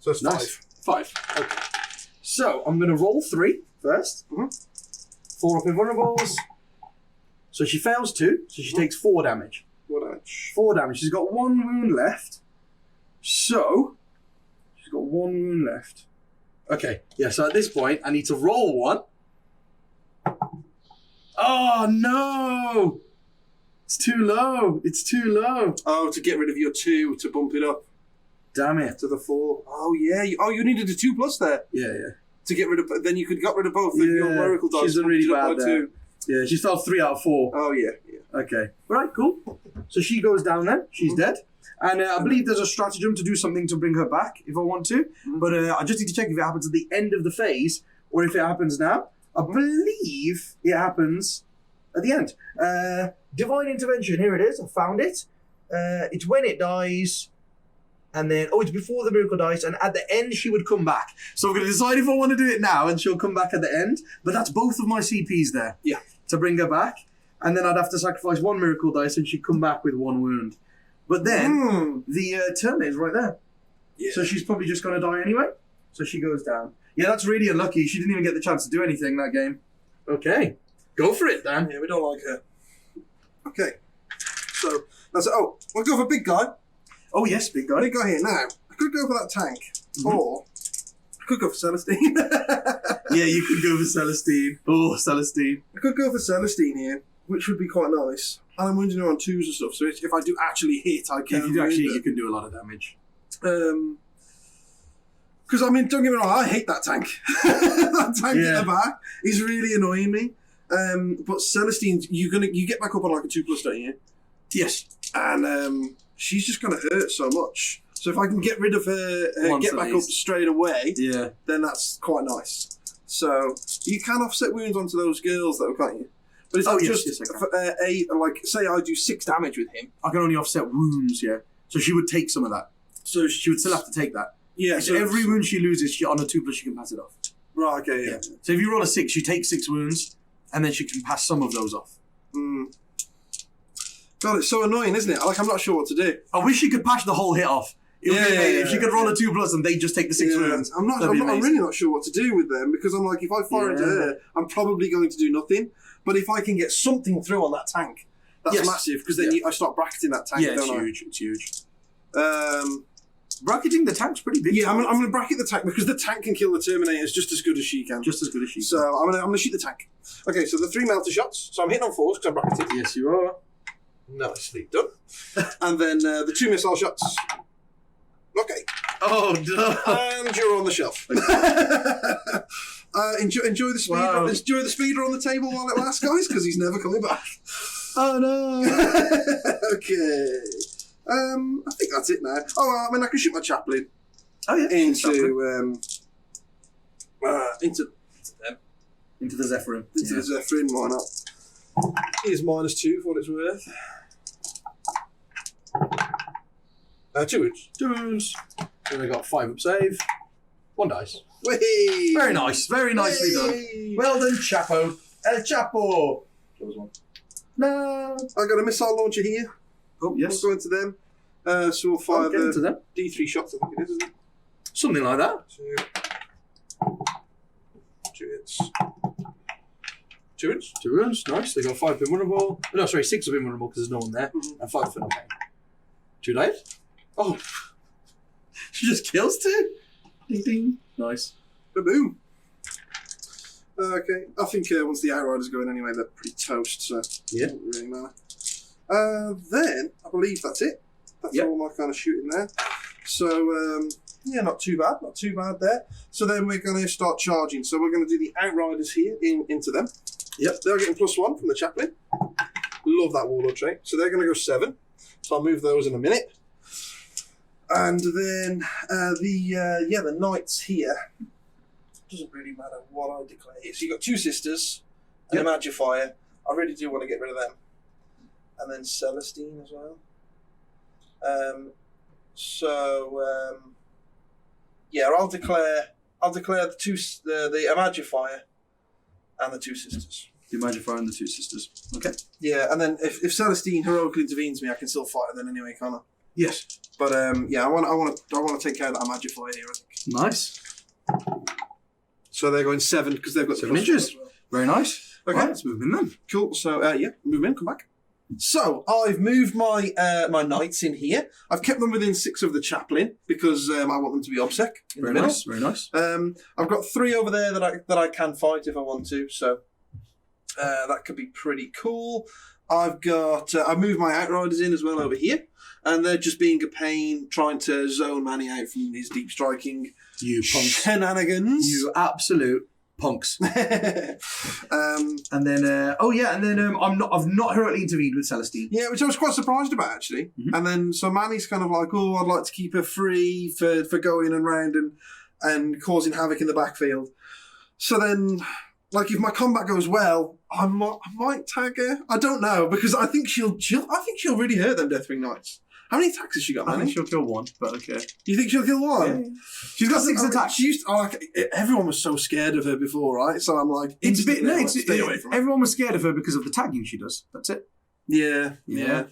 So it's Nice. 5. Okay. So I'm going to roll 3 first. 4 up invulnerables. So she fails 2, so she takes 4 damage. 4 damage. 4 damage. She's got 1 wound left. So she's got 1 wound left. Okay. Yeah. So at this point, I need to roll 1. Oh no! It's too low. It's too low. Oh, to get rid of your 2 to bump it up Damn it. to the 4. Oh yeah. You needed a 2+ there Yeah. to get rid of. Then you could got rid of both of your Yeah, miracle dice. she's done really bumped it up bad by there. 2. Yeah. She fell 3 out of 4. Oh yeah. Okay. Right, cool. So she goes down then. She's dead. And I believe there's a stratagem to do something to bring her back if I want to. But I just need to check if it happens at the end of the phase or if it happens now. I believe it happens at the end. Divine Intervention. Here it is. I found it. It's when it dies. And then, it's before the miracle dice. And at the end, she would come back. So I'm going to decide if I want to do it now and she'll come back at the end. But that's both of my CPs there. Yeah. To bring her back. And then I'd have to sacrifice 1 miracle dice and she'd come back with 1 wound. But then the Terminator's right there. Yeah. So she's probably just going to die anyway. So she goes down. Yeah, that's really unlucky. She didn't even get the chance to do anything that game. Okay. Go for it, Dan. Yeah, we don't like her. Okay. So that's we'll go for big guy. Oh, yes, big guy. Big guy here. Now, I could go for that tank. Or I could go for Celestine. Yeah, you could go for Celestine. Oh, Celestine. I could go for Celestine here, which would be quite nice. And I'm wounding her on 2s and stuff, so if I do actually hit, I can. If you do actually, you can do a lot of damage. Because I mean, don't get me wrong, I hate that tank. That tank in the back is really annoying me. But Celestine, you get back up on like a 2+, don't you? Yes. And she's just going to hurt so much. So if I can get rid of her, Once get back up straight away, then that's quite nice. So you can offset wounds onto those girls though, can't you? But it's like, say I do 6 damage with him. I can only offset wounds, yeah. So she would take some of that. So she would still have to take that. Yeah. So every wound she loses, on a 2+, she can pass it off. Right, okay, yeah. So if you roll a 6, she takes 6 wounds, and then she can pass some of those off. God, it's so annoying, isn't it? Like, I'm not sure what to do. I wish she could patch the whole hit off. If she could roll a 2+ and they just take the 6 wounds. I'm really not sure what to do with them, because I'm like, if I fire into her, I'm probably going to do nothing. But if I can get something through on that tank, that's massive, because then I start bracketing that tank, It's huge. Bracketing the tank's pretty big. Yeah, I'm going to bracket the tank, because the tank can kill the Terminators just as good as she can. So I'm going to shoot the tank. Okay, so the 3 melter shots. So I'm hitting on 4s, because I'm bracketed. Yes, you are. Nicely done. And then the 2 missile shots. Okay. Oh, no. And you're on the shelf. Enjoy the speed. Wow. Enjoy the speeder on the table while it lasts, guys, because he's never coming back. Oh no. Okay. I think that's it now. I mean, I can shoot my chaplain. Oh yeah. Into them. Into the Zephyrin. Into the Zephyrin. Why not? Here's -2 for what it's worth. 2 wounds. 2 wounds. Then I got 5 up save. 1 dice. Whee! Very nice. Very nicely done. Well done, Chapo. El Chapo. That was 1. No. I got a missile launcher here. Oh, yes. We'll go into them. So we'll fire into them. D3 shots, I think it is, isn't it? Something like that. 2 hits. 2 wounds. 2 wounds. Nice. They got 5 invulnerable. No, sorry, 6 of invulnerable because there's no one there. And 5 for no pain. 2 dice. Oh. She just kills 2. Ding ding. Nice. Boom. Okay. I think once the Outriders go in anyway, they're pretty toast, so it doesn't really matter. Then, I believe that's it. That's all my kind of shooting there. So, not too bad. Not too bad there. So then we're going to start charging. So we're going to do the Outriders here into them. Yep. They're getting +1 from the chaplain. Love that Warlord trait. So they're going to go 7. So I'll move those in a minute. And then the Knights here. Doesn't really matter what I declare here. So you've got 2 Sisters and a Magifier. I really do want to get rid of them. And then Celestine as well. I'll declare the Magifier and the 2 Sisters. The Magifier and the 2 Sisters. Okay. Yeah, and then if Celestine heroically intervenes me, I can still fight her then anyway, can't I? Yes. But I want to take care of that Magifier here, I think. Nice. So they're going 7 because they've got 7 inches. Well. Very nice. Okay, let's move in then. Cool. So move in, come back. So I've moved my my Knights in here. I've kept them within 6 of the Chaplain because I want them to be obsec. Very nice. Very nice. I've got 3 over there that I can fight if I want to. So that could be pretty cool. I've moved my Outriders in as well over here, and they're just being a pain, trying to zone Manny out from his deep striking shenanigans. You absolute punks. And then I've not heroically intervened with Celestine. Yeah, which I was quite surprised about actually. Mm-hmm. And then so Manny's kind of like, oh, I'd like to keep her free for going and round and causing havoc in the backfield. So then, like, if my combat goes well, I might tag her. I don't know because I think she'll really hurt them Deathwing Knights. How many attacks has she got, Manny? I think she'll kill 1, but okay. You think she'll kill 1? Yeah. She's got 6 attacks. Everyone was so scared of her before, right? So I'm like, stay away from her. Everyone was scared of her because of the tagging she does. That's it. Yeah.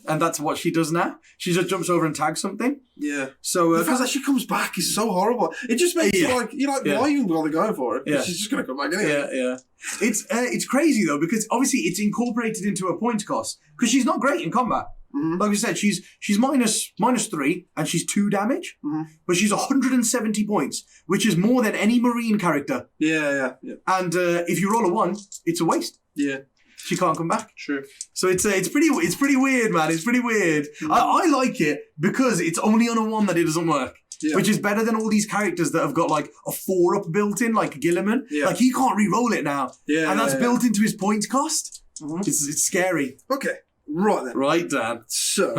And that's what she does now. She just jumps over and tags something. Yeah. So the fact that she comes back is so horrible. It just makes you like, why even bother going for it? Yeah. She's just going to come back anyway. Yeah. It's crazy though because obviously it's incorporated into her point cost because she's not great in combat. Mm-hmm. Like I said, she's -3 and she's 2 damage, but she's 170 points, which is more than any Marine character. Yeah. And if you roll a 1, it's a waste. Yeah. She can't come back. True. So it's pretty weird, man. It's pretty weird. Mm-hmm. I like it because it's only on a 1 that it doesn't work. Yeah. Which is better than all these characters that have got like a 4-up built in, like Gilliman. Yeah. Like he can't re-roll it now. Yeah. And that's built into his points cost. Mm-hmm. It's scary. Okay. Right then. Right, Dan. So,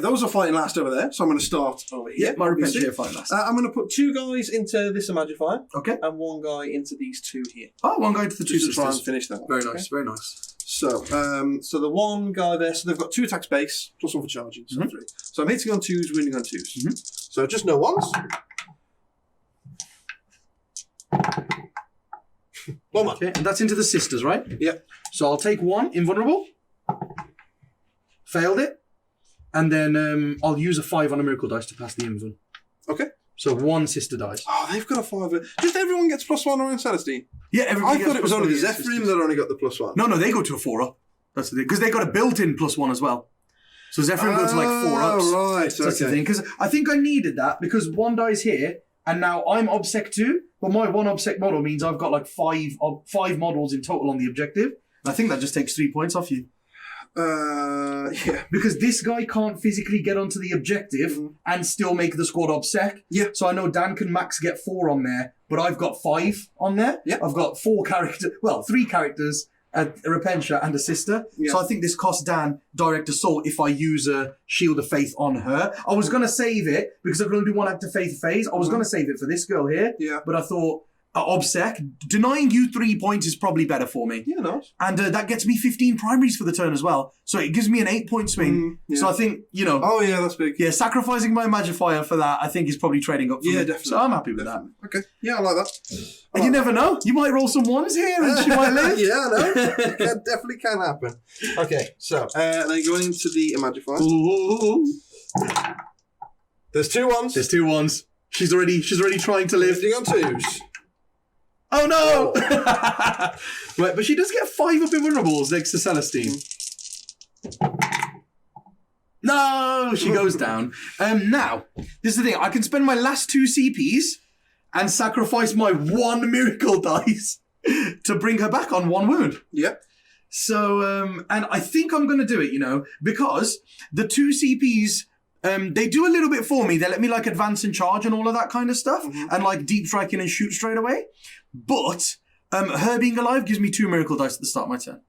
those are fighting last over there. So I'm going to start over here. Yeah, my revenge here fighting last. I'm going to put 2 guys into this Magifier. Okay. And 1 guy into these 2 here. Oh, 1 guy into the 2 sisters. To try and finish that one. Very nice, very nice. So, the 1 guy there, so they've got 2 attack space, plus 1 for charging, so 3. So I'm hitting on 2s, winning on 2s. Mm-hmm. So just no 1s. 1 more. Okay, and that's into the sisters, right? Yeah. So I'll take 1, invulnerable. Failed it. And then I'll use a 5 on a miracle dice to pass the invuln. Okay. So 1 sister dice. Oh, they've got a 5. Just everyone gets +1 around Celestine. Yeah, everyone. I thought it was only the Zephyrim that only got the +1. No, they go to a 4-up. That's the thing. Because they got a built-in +1 as well. So Zephyrim goes to like 4-ups. Oh, right. So that's the thing. Because I think I needed that because 1 dies here, and now I'm obsec 2, but my 1 obsec model means I've got like 5 models in total on the objective. And I think that just takes 3 points off you. Yeah. Because this guy can't physically get onto the objective and still make the squad obsec. Yeah. So I know Dan can max get 4 on there, but I've got 5 on there. Yeah. I've got 3 characters, a Repentia and a sister. Yeah. So I think this costs Dan Direct Assault if I use a Shield of Faith on her. I was going to save it because I can only do 1 Act of Faith phase. I was going to save it for this girl here. Yeah. But I thought, obsec, denying you 3 points is probably better for me. Yeah, nice. And that gets me 15 primaries for the turn as well. So it gives me an 8-point swing. Yeah. So I think, Oh, yeah, that's big. Yeah, sacrificing my Magifier for that, I think is probably trading up for me. Definitely. So I'm happy with that. Okay. Yeah, I like that. And you never know. You might roll some 1s here and she might live. Yeah, I know. That definitely can happen. Okay, so then going into the Magifier. Ooh. There's 2 1s. There's 2 1s. She's already trying to live. Lifting on 2s. Oh no! Right, but she does get 5 up invulnerables next to Celestine. No, she goes down. Now, this is the thing. I can spend my last 2 CPs and sacrifice my 1 miracle dice to bring her back on 1 wound. Yeah. So, and I think I'm going to do it, because the 2 CPs... they do a little bit for me. They let me like advance and charge and all of that kind of stuff, and like deep striking and shoot straight away. But her being alive gives me 2 miracle dice at the start of my turn.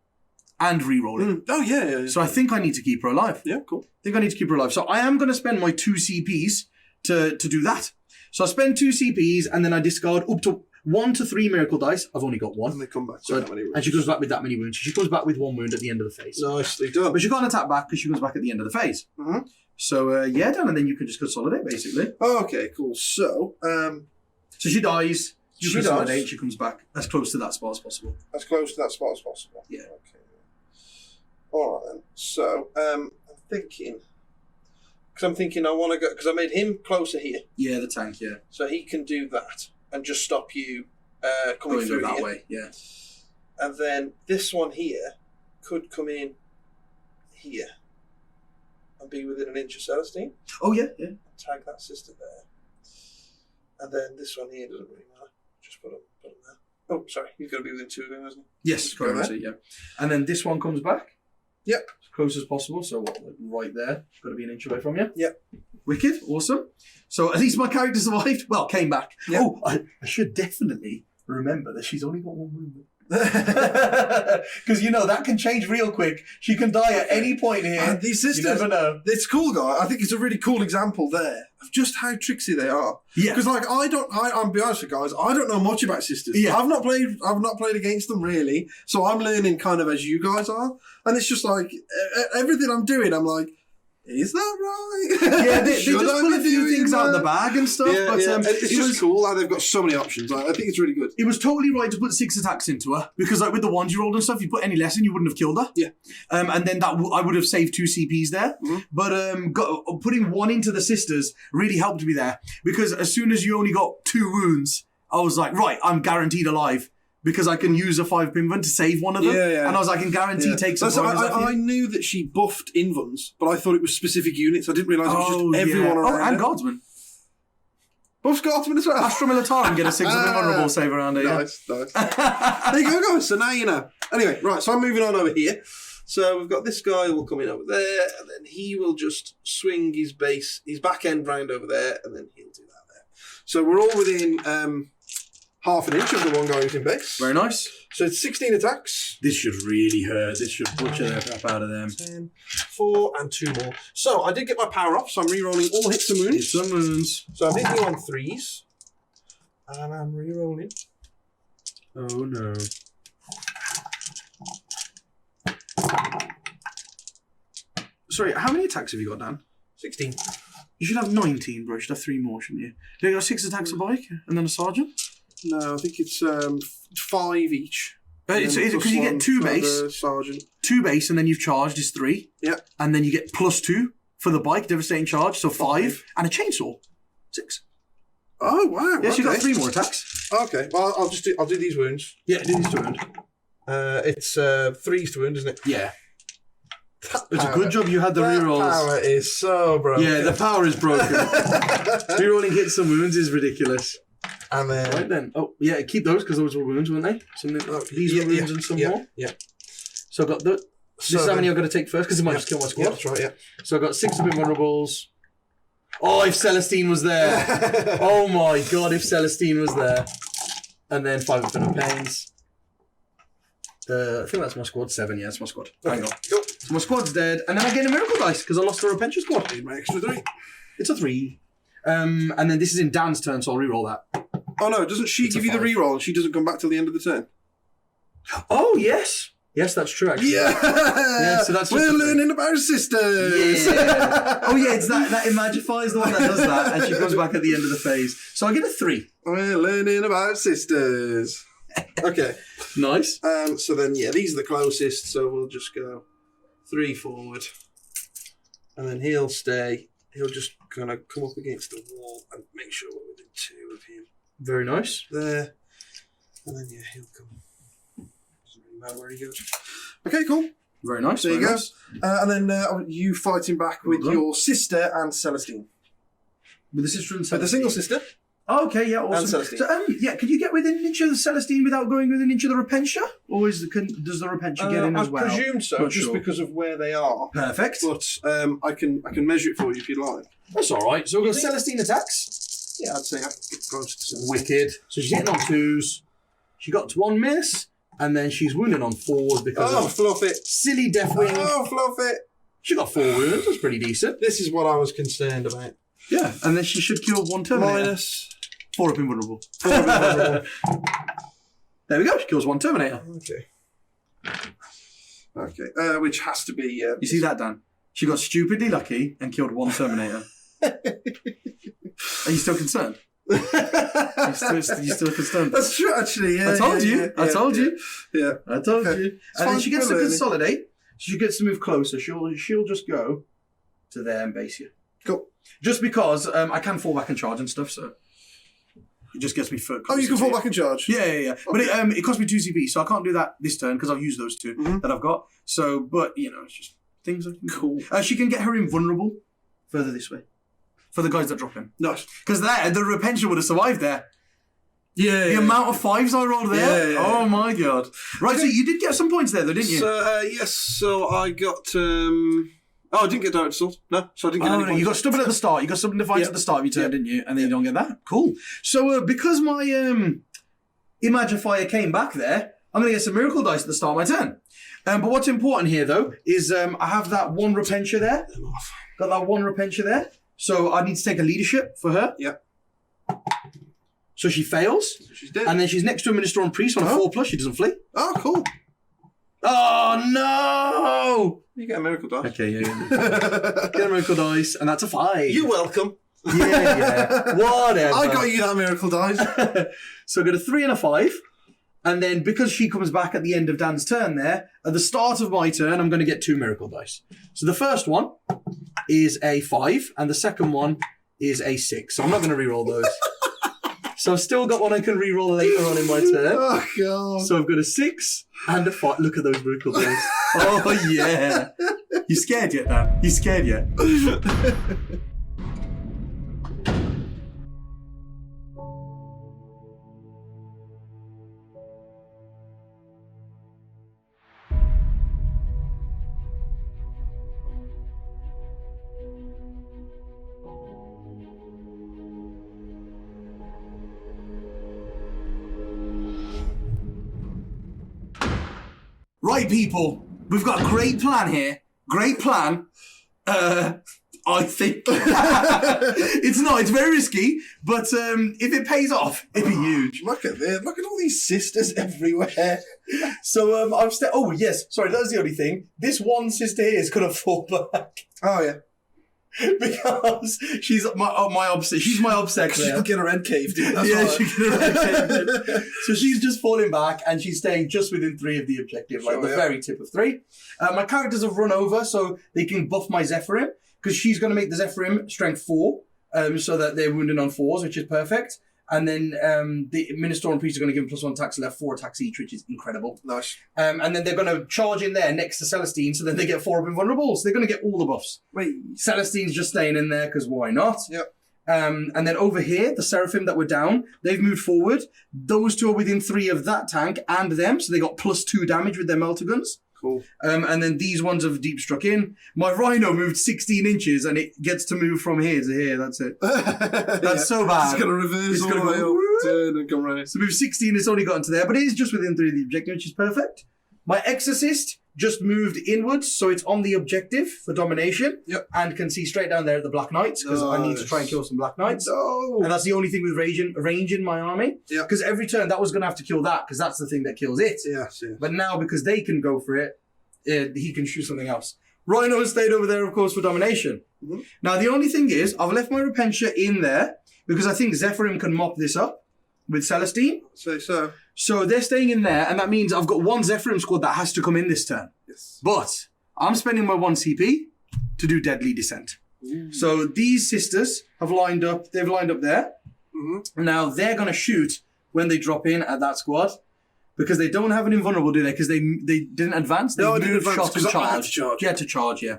and re-rolling. Oh, yeah. So I think I need to keep her alive. Yeah, cool. I think I need to keep her alive. So I am going to spend my 2 CPs to do that. So I spend 2 CPs and then I discard up to 1 to 3 miracle dice. I've only got 1. And they come back So, with that many wounds. and she goes back with that many wounds. She comes back with 1 wound at the end of the phase. Nicely done. But she can't attack back because she comes back at the end of the phase. Mm-hmm. So, yeah, Dan, and then you can just consolidate, basically. Okay, cool. So she dies. You She consolidate, dies. she comes back as close to that spot as possible. as close to that spot as possible. Yeah. Okay. All right then. So I'm thinking I want to go because I made him closer here, Yeah, the tank, yeah. so he can do that and just stop you coming Going through that here. way, yeah. And then this one here could come in here and be within an inch of Celestine. Oh, yeah, yeah. Tag that sister there. And then this one here doesn't really matter. Just put him there. Oh, sorry. He's going to be within 2 of them, isn't he? Yes, Go correct, yeah. And then this one comes back. Yep. As close as possible, so what, like right there. Got to be an inch away from you. Yep. Wicked, awesome. So at least my character survived. Well, came back. Yep. Oh, I should definitely remember that she's only got 1 movement. Because, that can change real quick. She can die at any point here. And these sisters, You never know. it's cool, guy. I think it's a really cool example there of just how tricksy they are. Yeah. Because, I'm be honest with you guys, I don't know much about sisters. Yeah. I've not played against them really, so I'm learning kind of as you guys are, and it's just like everything I'm doing, I'm like, is that right? Yeah, they just Should I pull a be few doing things out of the that? bag and stuff. Yeah, but yeah. It's it just was cool how they've got so many options. I think it's really good. It was totally right to put 6 attacks into her because, with the ones you rolled and stuff, you put any less in, you wouldn't have killed her. Yeah. And then I would have saved 2 CPs there. Mm-hmm. But putting 1 into the sisters really helped me there because as soon as you only got 2 wounds, I was like, right, I'm guaranteed alive because I can use a 5 Pinvin to save one of them. Yeah, yeah. And I was like, I can guarantee take some points off I you. knew that she buffed Invons, but I thought it was specific units. I didn't realise it was just everyone around. Oh, and her. Guardsman. Buffs Guardsman as well. Astra Militarum get a 6 of invulnerable save around here. Nice. There you go, guys. So now you know. Anyway, right, so I'm moving on over here. So we've got this guy will come in over there, and then he will just swing his back end round over there, and then he'll do that there. So we're all within half an inch of the one guy who's in base. Very nice. So it's 16 attacks. This should really hurt. This should butcher the crap out of them. 10, 4, and 2 more. So I did get my power off, so I'm re-rolling all hits and wounds. Hits and wounds. So I'm hitting on 3s, and I'm re-rolling. Oh no. Sorry, how many attacks have you got, Dan? 16. You should have 19, bro. You should have 3 more, shouldn't you? You got 6 attacks a bike and then a sergeant? No, I think it's 5 each. Because And then plus you one get 2 for base. the sergeant. 2 base and then you've charged is 3. Yeah. And then you get plus 2 for the bike, devastating charge, so 5. And a chainsaw. 6. Oh wow! Yes, okay. you got 3 more attacks. Okay, well I'll do these wounds. Yeah, do these to wound. It's 3s to wound, isn't it? Yeah. That It's a power- good job you had the that rerolls. Power is so broken. Yeah, the power is broken. Rerolling hits and wounds is ridiculous. And then Right then. Oh, yeah, keep those because those were wounds, weren't they? These were wounds and some more. Yeah. So I got the. This is how many I've got to take first because it might just kill my squad. Yeah, that's right. Yeah. So I got 6 of invulnerables. Oh, if Celestine was there. Oh my god, if Celestine was there. And then 5 of Infinite Pains. I think that's my squad. 7, yeah, that's my squad. Hang on. Cool. So my squad's dead. And then I get a miracle dice because I lost the Repentia squad. Need my extra 3. It's a 3. And then this is in Dan's turn, so I'll reroll that. Oh no! Doesn't she It's a give you the 5. reroll and she doesn't come back till the end of the turn? Oh, yes. Yes, that's true, actually. Yeah. So that's We're just a learning about sisters. Yeah. Oh, yeah, it's that Imagify is the one that does that, and she comes back at the end of the phase. So I get a 3. We're learning about sisters. Okay. Nice. So then, yeah, these are the closest. So we'll just go 3 forward, and then he'll stay. He'll just kind of come up against the wall and make sure we're within 2 of him. Very nice. There, and then yeah, he'll come. Doesn't really matter where he goes. Okay, cool. Very nice. There you very go. nice. And then you fighting back with Well done. your sister and Celestine. With the sister and With Celestine. the single sister. Oh, okay, yeah, awesome. And Celestine. So, yeah, can you get within an inch of the Celestine without going within an inch of the Repentia? Or does the Repentia get in as I well? presume so, Not just sure. because of where they are. Perfect. But I can measure it for you if you'd like. That's all right. So we've got Celestine attacks. Yeah, I'd say I can get close to Celestine. Wicked. So she's hitting on 2s. She got 1 miss. And then she's wounded on 4 because of fluff it. silly Deathwing. Oh, fluff it. She got 4 wounds. That's pretty decent. This is what I was concerned about. Yeah, and then she should kill 1 Terminator. Minus 4 up invulnerable. 4 invulnerable. There we go. She kills 1 Terminator. Okay. Which has to be... you see that, Dan? She got stupidly lucky and killed 1 Terminator. Are you still concerned? You still concerned? That's true, actually. Yeah, I told you. I told you. Yeah. I told you. And then she gets to consolidate. She gets to move closer. She'll just go to there and base you. Cool. Just because I can fall back and charge and stuff, so it just gets me foot. Oh, you can fall back and charge? Yeah. Okay. But it cost me 2 CP, so I can't do that this turn because I've used those 2 that I've got. So, but, it's just things like cool. She can get her invulnerable further this way. For the guys that drop in. Nice. Because the repention would have survived there. Yeah. The amount of 5s I rolled there. Yeah. Oh my god. Right, so you did get some points there though, didn't you? So, yes, so I got... I didn't get direct assault. No, so I didn't get any points. You got stubborn at the start. You got stubborn defiance at the start of your turn, didn't you? And then you don't get that. Cool. So, because my Imagifier came back there, I'm going to get some miracle dice at the start of my turn. But what's important here, though, is I have that 1 repentia there. Got that 1 repentia there. So I need to take a leadership for her. Yeah. So she fails. So she's dead. And then she's next to a Minister on Priest on a 4+. She doesn't flee. Oh, cool. Oh, no! You get a miracle dice. Okay, yeah. Get a miracle dice, and that's a 5. You're welcome. Yeah. Whatever. I got you that miracle dice. So I got a 3 and a 5. And then because she comes back at the end of Dan's turn there, at the start of my turn, I'm going to get 2 miracle dice. So the first one is a 5, and the second one is a 6. So I'm not going to reroll those. So I've still got one I can reroll later on in my turn. Oh, God. So I've got a 6 and a 5. Look at those miracle dice. Oh, yeah. You scared yet, Dan? You scared yet? Right, people, we've got a great plan here. Great plan. I think it's very risky, but if it pays off, it'd be huge. Look at this. Look at all these sisters everywhere. So oh yes, sorry, that was the only thing. This one sister here is gonna fall back. Oh yeah. Because she's my obsession. She's my obsession. She'll get her head caved in. She'll get her head caved in. So she's just falling back and she's staying just within 3 of the objective, like the very tip of 3. My characters have run over so they can buff my Zephyrim because she's going to make the Zephyrim strength 4, so that they're wounded on 4s, which is perfect. And then the Minister and Priest are going to give them +1 attacks, so they have 4 attacks each, which is incredible. Nice. And then they're going to charge in there next to Celestine, so then they get 4 up invulnerable. So they're going to get all the buffs. Wait. Celestine's just staying in there, because why not? Yep. And then over here, the Seraphim that were down, they've moved forward. Those 2 are within 3 of that tank and them, so they got +2 damage with their melter guns. Cool. And then these ones have deep struck in. My Rhino moved 16 inches and it gets to move from here to here. That's it. That's so bad. It's going to reverse all the way up, turn and come right. So move 16, it's only gotten to there, but it is just within 3 of the objective, which is perfect. My Exorcist just moved inwards, so it's on the objective for domination. Yep. And can see straight down there at the Black Knights, because I need to try and kill some Black Knights. No. And that's the only thing with range in my army. Yeah. Because every turn that was going to have to kill that, because that's the thing that kills it. Yes. But now, because they can go for it, he can shoot something else. Rhino has stayed over there, of course, for domination. Mm-hmm. Now, the only thing is, I've left my Repentia in there, because I think Zephyrim can mop this up with Celestine. So. So they're staying in there, and that means I've got 1 Zephyrim squad that has to come in this turn. Yes. But I'm spending my 1 CP to do Deadly Descent. Ooh. So these sisters have lined up, they've lined up there. Mm-hmm. Now they're going to shoot when they drop in at that squad. Because they don't have an invulnerable, do they? Because they didn't advance. They moved, shot, and charged. You had to charge, yeah.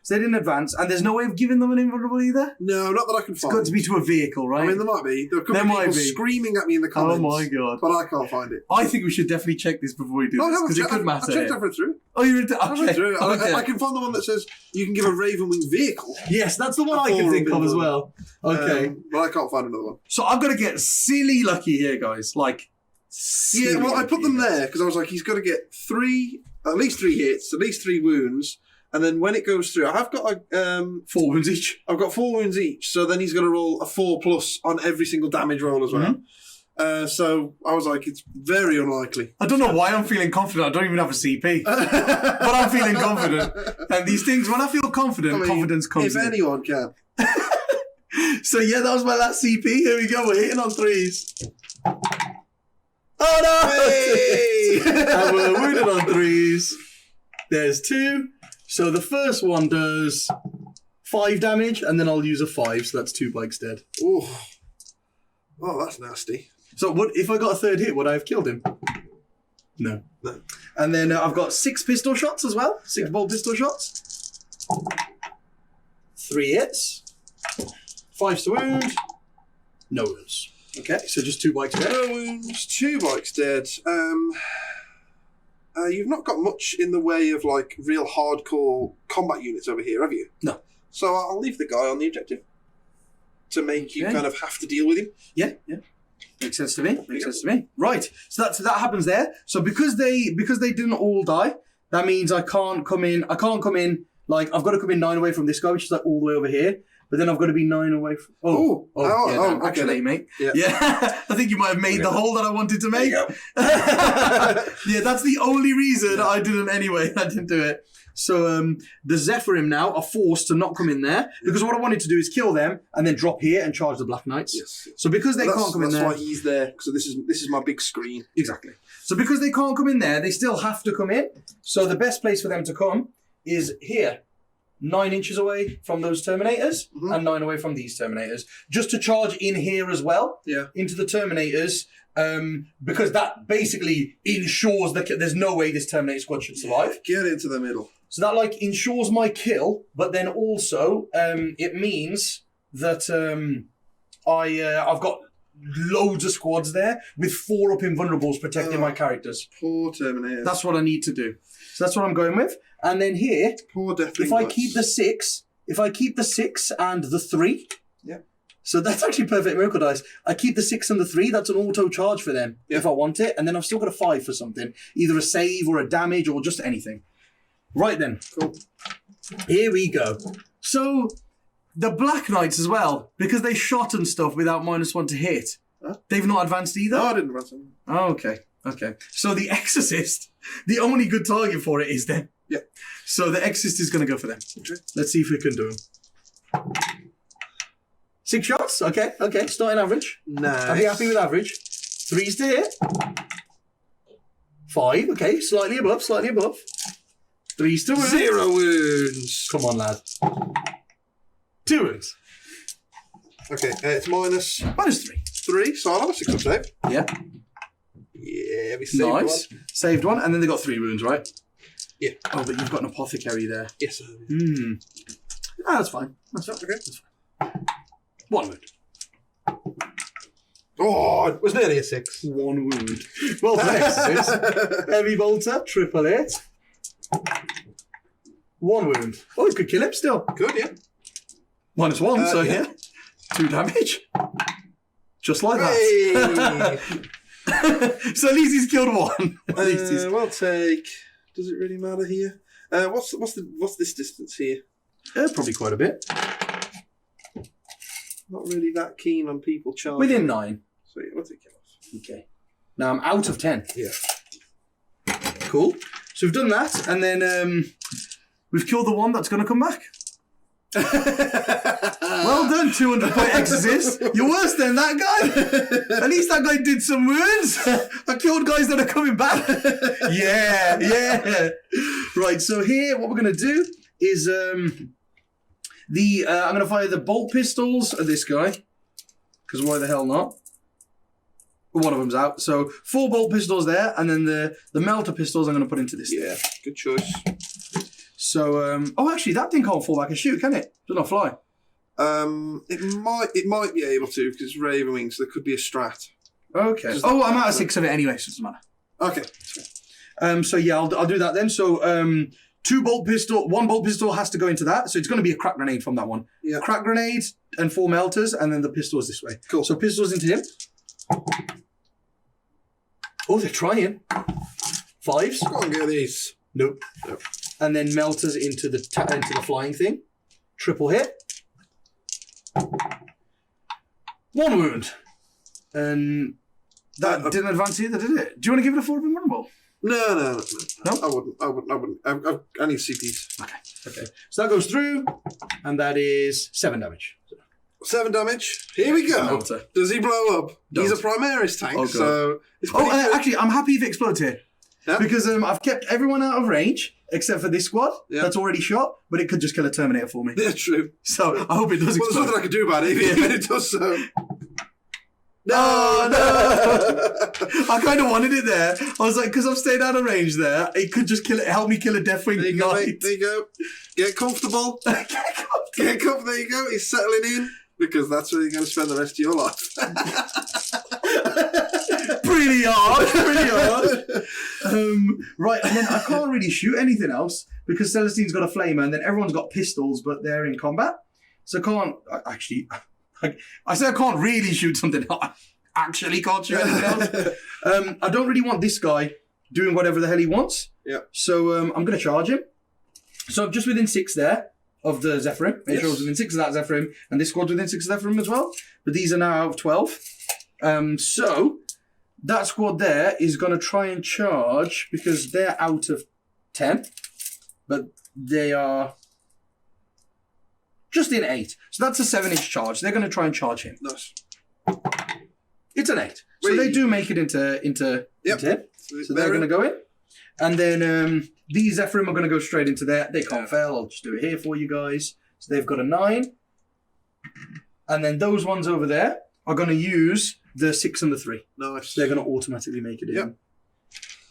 So they didn't advance, and there's no way of giving them an invulnerable either? No, not that I can find. It's got to be to a vehicle, right? I mean, there might be. There could be people screaming at me in the comments. Oh my god. But I can't find it. I think we should definitely check this before we do this, because it could matter. I checked everything through. Oh, you read okay. Through. Okay. I can find the one that says you can give a Ravenwing vehicle. Yes, that's the one I can think of as well. Okay. But I can't find another one. So I'm going to get silly lucky here, guys. Like, Yeah, well, I put them there because I was like, he's got to get at least 3 hits, at least 3 wounds, and then when it goes through, I've got 4 wounds each. I've got 4 wounds each, so then he's got to roll a 4+ on every single damage roll as well. So I was like, it's very unlikely. I don't know why I'm feeling confident. I don't even have a CP. But I'm feeling confident. And these things, when I feel confident, confidence comes if in. anyone can. So yeah, that was my last CP. Here we go. We're hitting on 3s. Oh no! Hey! And we're wounded on 3s. There's 2. So the first one does 5 damage, and then I'll use a 5, so that's 2 bikes dead. Ooh. Oh, that's nasty. So if I got a 3rd hit, would I have killed him? No. And then I've got 6 pistol shots as well. 6 bolt pistol shots. 3 hits. 5's to wound. No wounds. Okay, so just 2 bikes dead. No wounds, 2 bikes dead. You've not got much in the way of like real hardcore combat units over here, have you? No. So I'll leave the guy on the objective to make you kind of have to deal with him. Yeah. Makes sense to me. Right. So that happens there. So because they didn't all die, that means I can't come in. Like I've got to come in 9 away from this guy, which is like all the way over here. But then I've got to be 9 away from... Okay. Actually, mate. Yeah. I think you might have made the hole that I wanted to make. Yeah, that's the only reason I didn't anyway. I didn't do it. So the Zephyrim now are forced to not come in there because what I wanted to do is kill them and then drop here and charge the Black Knights. Yes. So because they can't come in there... That's why he's there. So this is my big screen. Exactly. So because they can't come in there, they still have to come in. So the best place for them to come is here. 9 inches away from those Terminators and 9 away from these Terminators. Just to charge in here as well into the Terminators because that basically ensures that there's no way this Terminator squad should survive. Get into the middle. So that like ensures my kill, but then also it means that I've got loads of squads there with 4 up invulnerables protecting my characters. Poor Terminators. That's what I need to do. So that's what I'm going with. And then here, poor if I keep the 6 and the 3, so that's actually perfect miracle dice. I keep the 6 and the 3, that's an auto charge for them if I want it, and then I've still got a 5 for something, either a save or a damage or just anything. Right then, cool. Here we go. So the Black Knights as well, because they shot and stuff without -1 to hit. Huh? They've not advanced either. No, I didn't advance them. Oh, okay. So the Exorcist, the only good target for it is them. Yeah. So the Exorcist is going to go for them. Okay. Let's see if we can do them. 6 shots. Okay. Starting average. Nice. I'll be happy with average. 3's to hit. 5. Okay. Slightly above. 3's to wound. 0 wounds. Come on, lad. 2 wounds. Okay. It's -3. 3. So I'll have a 6 up save. Yeah. Yeah, we saved Nice. one. Saved one, and then they got 3 wounds, right? Yeah. Oh, but you've got an apothecary there. Yes, sir. That's fine. That's fine. Okay. That's fine. 1 wound. Oh, it was nearly a 6. 1 wound. Well, thanks. Heavy bolter, triple hit. 1 wound. Oh, you could kill him still. Good, yeah. -1, so yeah. 2 damage. Just like that. So at least he's killed 1. At least he's... We'll take... Does it really matter here? What's this distance here? Probably quite a bit. Not really that keen on people charging. Within 9. So yeah, we'll take it off. Okay. Now I'm out of 10. Yeah. Cool. So we've done that, and then we've killed the one that's going to come back. Well done, 200-point Exorcist. You're worse than that guy. At least that guy did some wounds. I killed guys that are coming back. Yeah. Right, so here, what we're going to do is I'm going to fire the bolt pistols at this guy. Because why the hell not? One of them's out. So 4 bolt pistols there, and then the melter pistols I'm going to put into this. Yeah, good choice. So, actually, that thing can't fall back and shoot, can it? Does not fly. It might be able to because Raven Wings. There could be a strat. Okay. I'm out of 6 of it anyway, so it doesn't matter. Okay. So yeah, I'll do that then. So 1 bolt pistol has to go into that. So it's going to be a crack grenade from that one. Yeah. Crack grenade and 4 melters, and then the pistols this way. Cool. So pistols into him. Oh, they're trying. 5s. Go on, get these. Nope. And then melters into the flying thing. Triple hit. 1 wound. And that didn't advance either, did it? Do you want to give it a 4-pin rumble? No. I wouldn't. I need CPs. Okay. So that goes through, and that is 7 damage. 7 damage. Here we go. Melter. Does he blow up? Don't. He's a Primaris tank, Oh, God. so... Actually, I'm happy if it explodes here. Yeah? Because I've kept everyone out of range, except for this squad that's already shot, but it could just kill a Terminator for me. Yeah, true. So I hope it does Well, explode. there's nothing I can do about it if it does so. No! I kind of wanted it there. I was like, because I've stayed out of range there, it could just help me kill a Deathwing There you go, Knight. mate. There you go. Get comfortable. Get comfortable. There you go. He's settling in. Because that's where you're going to spend the rest of your life. Pretty hard. Right, and then I can't really shoot anything else because Celestine's got a flamer and then everyone's got pistols, but they're in combat. So I say I can't really shoot something. I actually can't shoot anything else. I don't really want this guy doing whatever the hell he wants. Yeah. So I'm going to charge him. So I'm just within 6 there. Of the Zephyrim. Make sure I was within 6 of that Zephyrim. And this squad's within 6 of Zephyrim as well. But these are now out of 12. So that squad there is going to try and charge because they're out of 10. But they are just in 8. So that's a 7-inch charge. They're going to try and charge him. Nice. It's an 8. So they do make it into 10. So they're going to go in. And then these Zephyrim are going to go straight into there. They can't fail. I'll just do it here for you guys. So they've got a 9. And then those ones over there are going to use the 6 and the 3. Nice. So they're going to automatically make it in. Yep.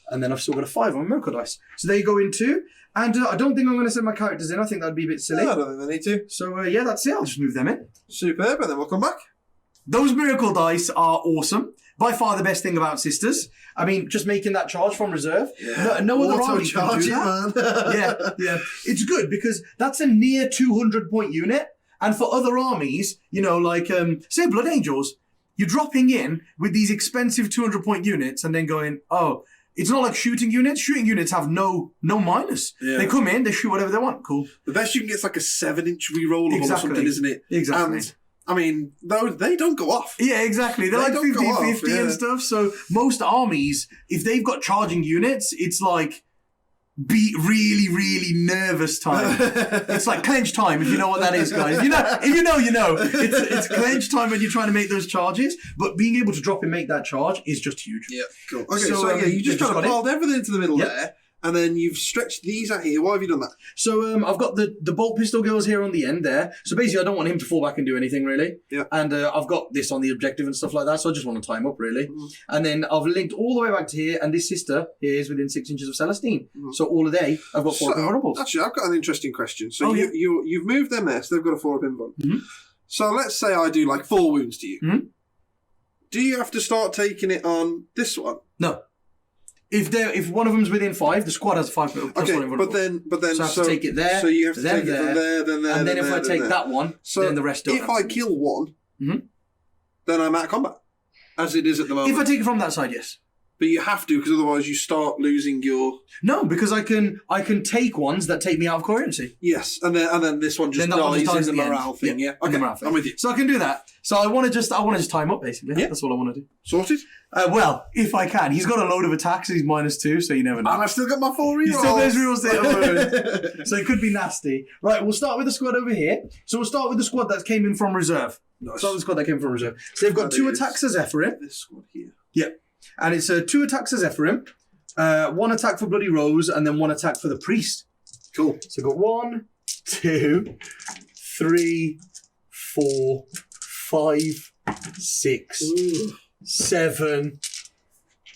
And then I've still got a 5 on Miracle Dice. So they go in 2. And I don't think I'm going to send my characters in. I think that'd be a bit silly. No, I don't think they need to. So yeah, that's it. I'll just move them in. Superb. And then we'll come back. Those Miracle Dice are awesome. By far the best thing about Sisters. I mean, just making that charge from reserve. Yeah. No other Auto army can do that. man. Yeah. It's good because that's a near 200-point unit. And for other armies, like, say Blood Angels, you're dropping in with these expensive 200-point units and then going, oh, it's not like shooting units. Shooting units have no minus. Yeah. They come in, they shoot whatever they want. Cool. The best you can get is like a 7-inch rerollable or something, isn't it? Exactly. And, I mean, they don't go off. Yeah, exactly. They're like 50-50 and stuff. So most armies, if they've got charging units, it's like be really, really nervous time. It's like clench time, if you know what that is, guys. If you know. It's clench time when you're trying to make those charges. But being able to drop and make that charge is just huge. Yeah, cool. Okay, so you just kind of piled everything into the middle there. And then you've stretched these out here. Why have you done that? So I've got the bolt pistol goes here on the end there. So basically I don't want him to fall back and do anything really. Yeah. And I've got this on the objective and stuff like that. So I just want to tie him up really. And then I've linked all the way back to here. And this sister here is within 6 inches of Celestine. So all of they, I've got 4 vulnerables. Actually, I've got an interesting question. So you've moved them there. So they've got a 4-pin button. So let's say I do like 4 wounds to you. Do you have to start taking it on this one? No. If one of them's within 5, the squad has 5 plus 1 invulnerable. But then so I have to take it there. So you have to take it from there, then there, and then if I take that one, then the rest don't. If I kill one, then I'm out of combat, as it is at the moment. If I take it from that side, yes. But you have to, because otherwise you start losing your... No, because I can take ones that take me out of coherency. Yes, and then this one just dies in the morale thing. Yeah, okay, I'm with you. So I can do that. So I want to just tie him up basically. Yeah, that's all I want to do. Sorted. Well, if I can, he's got a load of attacks. He's -2, so you never know. And I've still got my 4 rerolls. You still those rerolls there, so it could be nasty. Right, we'll start with the squad over here. So we'll start with the squad that came in from reserve. Nice. Start with the squad that came from reserve. So they've got 2 attacks as Zephyrim. This squad here. Yeah. And it's 2 attacks as Zephyrim, 1 attack for Bloody Rose, and then 1 attack for the Priest. Cool. So we've got 1, 2, 3, 4, 5, 6, 7,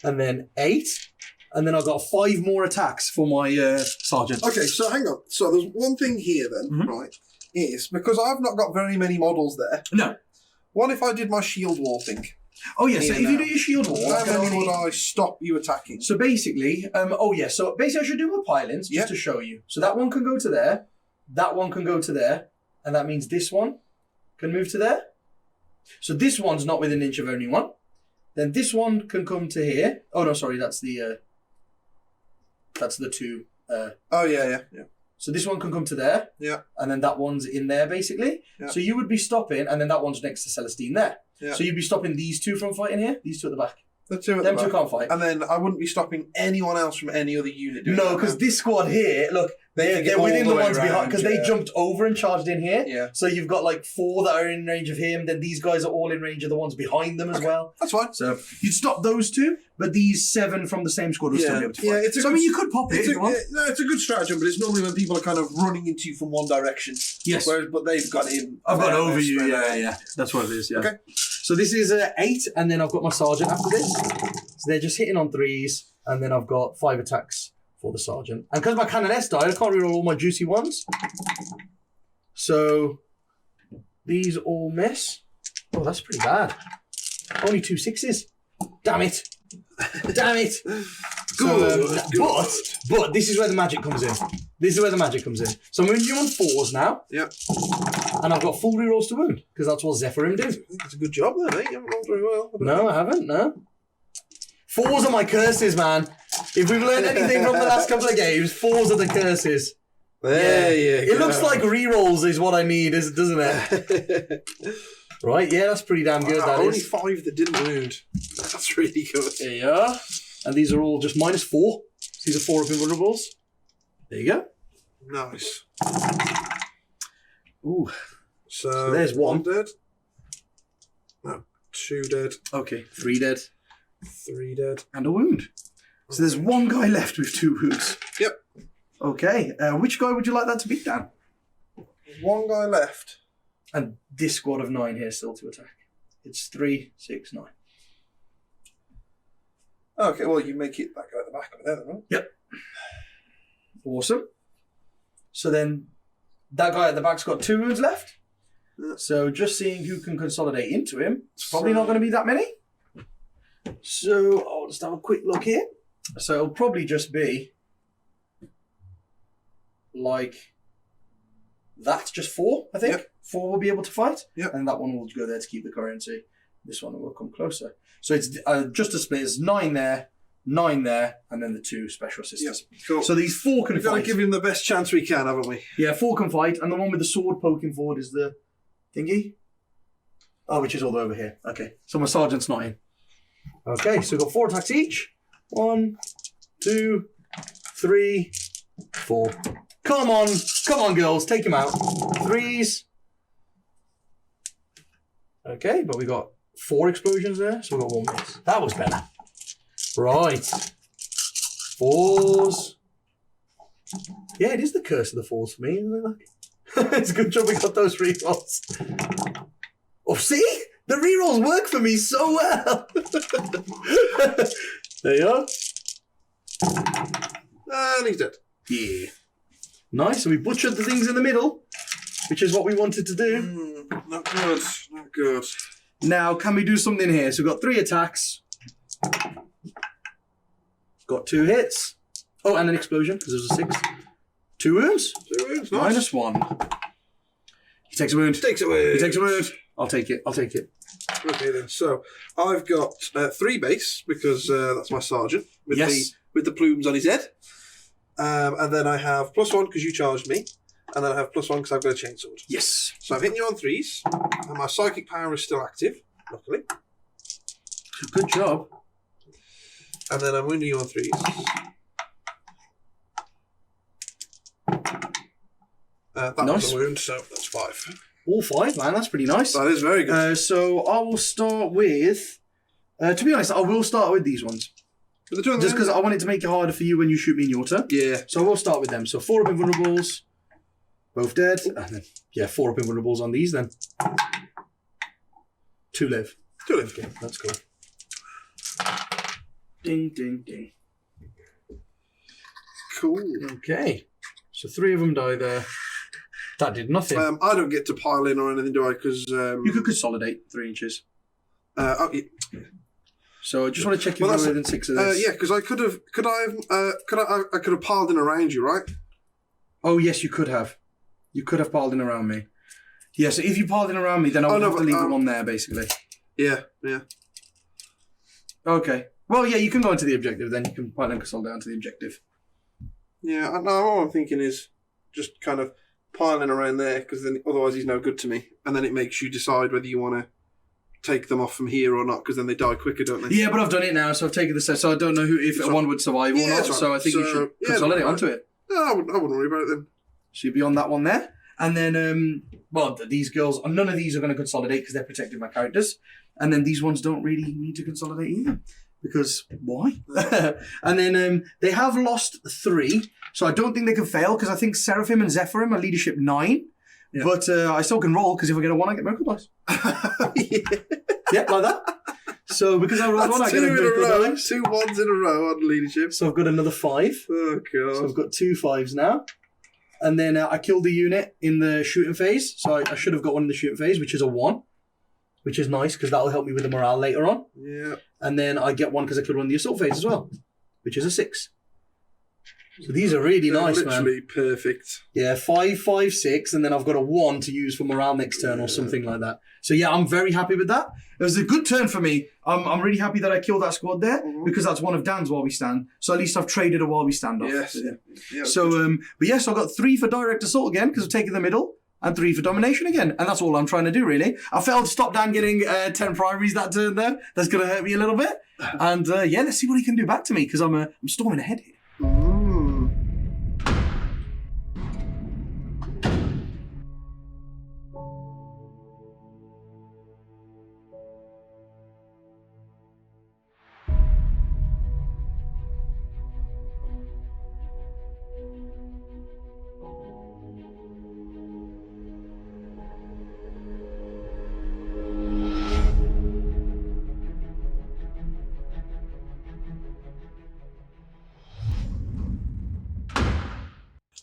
and then 8. And then I've got 5 more attacks for my sergeant. Okay, so hang on. So there's one thing here then, right, is because I've not got very many models there. No. What if I did my shield wall thing? Oh, yeah, so if you do your shield wall... How many would I stop you attacking? So basically, so basically I should do my pylons just to show you. So that one can go to there, that one can go to there, and that means this one can move to there. So this one's not within an inch of anyone. Then this one can come to here. Oh no, sorry, that's the two. Oh yeah. So this one can come to there. Yeah. And then that one's in there, basically. Yeah. So you would be stopping, and then that one's next to Celestine there. Yeah. So you'd be stopping these two from fighting here. These two at the back. The two at Them the two back. can't fight. And then I wouldn't be stopping anyone else from any other unit doing No, that. because this squad here, look, they're all within the the way ones behind, around, because they jumped over and charged in here. Yeah. So you've got like 4 that are in range of him, then these guys are all in range of the ones behind them as well. That's fine. So you'd stop those two, but these 7 from the same squad will still be able to fight. Yeah, it's a so I good- mean, you could pop it if you want. No, it's a good stratagem, but it's normally when people are kind of running into you from one direction. Yes. But they've got in. I've got They're over you, spread out. yeah. That's what it is, yeah. Okay. So this is 8, and then I've got my sergeant after this. So they're just hitting on 3s, and then I've got 5 attacks for the sergeant. And because my canoness died, I can't reroll all my juicy ones. So these all miss. Oh, that's pretty bad. Only 2 6s. Damn it. Damn it. But this is where the magic comes in. So I'm moving you on 4s now. Yep. And I've got full rerolls to wound, because that's what Zephyrim do. I think that's a good job there, mate. You haven't rolled very well. No, I haven't, no. 4s are my curses, man. If we've learned anything from the last couple of games, 4s are the curses. There you It looks like rerolls is what I need, doesn't it? Right, yeah, that's pretty damn good, that only is. 5 that didn't wound. That's really good. There you are. And these are all just -4. These are 4 of invulnerables. There you go. Nice. Ooh. So there's 1 dead. No, 2 dead. Okay, 3 dead. 3 dead. And a wound. So there's 1 guy left with 2 wounds. Yep. Okay, which guy would you like that to beat down? 1 guy left. And this squad of 9 here still to attack. It's 3, 6, 9. Okay, well, you make it that guy at the back over there, then, right? Yep. Awesome. So then that guy at the back's got 2 wounds left. So just seeing who can consolidate into him. It's probably not going to be that many. So I'll just have a quick look here. So it'll probably just be like that's just 4, I think. Yep. 4 will be able to fight. Yep. And that one will go there to keep the currency. This one will come closer. So it's just a split. It's 9 there, 9 there, and then the 2 special assistants. Yep. Cool. So these 4 can We've got to fight. give him the best chance we can, haven't we? Yeah, 4 can fight, and the one with the sword poking forward is the thingy. Oh, which is all the way over here. Okay, so my sergeant's not in. Okay, so we've got 4 attacks each. 1, 2, 3, 4. Come on, girls, take him out. 3s. Okay, but we got 4 explosions there, so we got 1 miss. That was better. Right. 4s. Yeah, it is the curse of the 4s for me, isn't it? It's a good job we got those rerolls. Oh, see? The rerolls work for me so well. There you are. And he's dead. Yeah. Nice. So we butchered the things in the middle, which is what we wanted to do. Not good. Not good. Now, can we do something here? So we've got 3 attacks. Got 2 hits. Oh, and an explosion, because there's a 6. 2 wounds. 2 wounds. Nice. -1. He takes a wound. Takes away. He takes a wound. I'll take it. Okay then. So I've got 3 base because that's my sergeant with the plumes on his head, and then I have +1 because you charged me, and then I have +1 because I've got a chainsword. Yes. So I'm hitting you on 3s, and my psychic power is still active, luckily. Good job. And then I'm wounding you on 3s. That Nice. was a wound, so that's 5. All 5, man. That's pretty nice. That is very good. So I will start with... to be honest, I will start with these ones. But the 2 on the Just because I want it to make it harder for you when you shoot me in your turn. Yeah. So I will start with them. So 4 up invulnerables. Both dead. And then, yeah, 4 up invulnerables on these then. 2 live. 2 live. Okay, that's cool. Ding, ding, ding. Cool. Okay. So 3 of them die there. That did nothing. I don't get to pile in or anything, do I? Because you could consolidate 3 inches. Yeah. So I just want to check if you're within 6 of this. Yeah, because I could have piled in around you, right? Oh yes, you could have. You could have piled in around me. Yeah, so if you piled in around me, then I would have to leave the one there, basically. Yeah. Okay. Well, yeah, you can go into the objective then. You can pile and consolidate onto the objective. Yeah, all I'm thinking is just kind of piling around there, because then otherwise he's no good to me. And then it makes you decide whether you want to take them off from here or not, because then they die quicker, don't they? Yeah, but I've done it now, so I've taken the set, so I don't know if one would survive or not, so I think you should consolidate onto it. No, I wouldn't worry about it then. So you'd be on that one there. And then, these girls, none of these are going to consolidate because they're protecting my characters. And then these ones don't really need to consolidate either. Because why? And then they have lost 3, so I don't think they can fail, because I think Seraphim and Zephyrim are leadership 9. Yeah. But I still can roll, because if I get a 1, I get miracle dice. Yeah, like that. So because I rolled 1, I get a miracle dice. 2 1s in a row on leadership. So I've got another 5. Oh, God. So I've got 2 5s now. And then I killed the unit in the shooting phase. So I should have got one in the shooting phase, which is a 1. Which is nice, because that'll help me with the morale later on. Yeah. And then I get 1 because I killed one in the assault phase as well, which is a 6. So these are really nice, literally man. Perfect. Yeah, 5, 5, 6, and then I've got a 1 to use for morale next turn or something like that. So yeah, I'm very happy with that. It was a good turn for me. I'm really happy that I killed that squad there, because that's one of Dan's while we stand. So at least I've traded a while we stand off. Yes. Yeah. So, but yes, I got 3 for direct assault again, because I've taken the middle. And 3 for domination again. And that's all I'm trying to do, really. I failed to stop Dan getting 10 primaries that turn, though. That's going to hurt me a little bit. And let's see what he can do back to me, because I'm storming ahead here.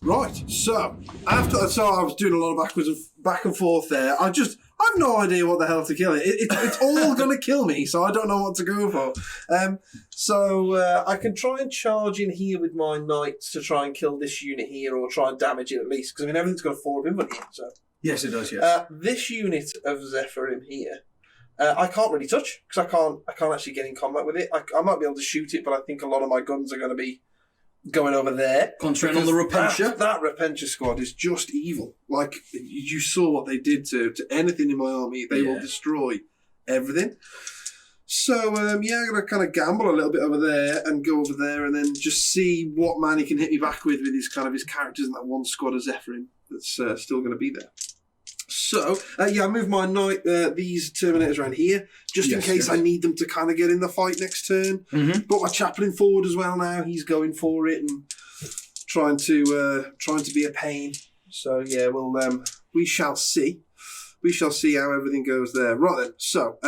Right, so I was doing a lot of back and forth there. I've no idea what the hell to kill. It's all going to kill me, so I don't know what to go for. So I can try and charge in here with my knights to try and kill this unit here, or try and damage it at least, because everything's got a 4 of infantry. So yes, it does. Yes. This unit of Zephyrim here, I can't really touch, because I can't actually get in combat with it. I might be able to shoot it, but I think a lot of my guns are going to be going over there. Concentrating on the Repentia. That Repentia squad is just evil. Like, you saw what they did to anything in my army. They will destroy everything. So, I'm going to kind of gamble a little bit over there and go over there and then just see what man he can hit me back with his characters and that 1 squad of Zephyrim that's still going to be there. So, I move my knight, these Terminators around here, just in case I need them to kind of get in the fight next turn. Mm-hmm. Put my Chaplain forward as well now. He's going for it and trying to be a pain. So, yeah, we shall see. We shall see how everything goes there. Right then, so,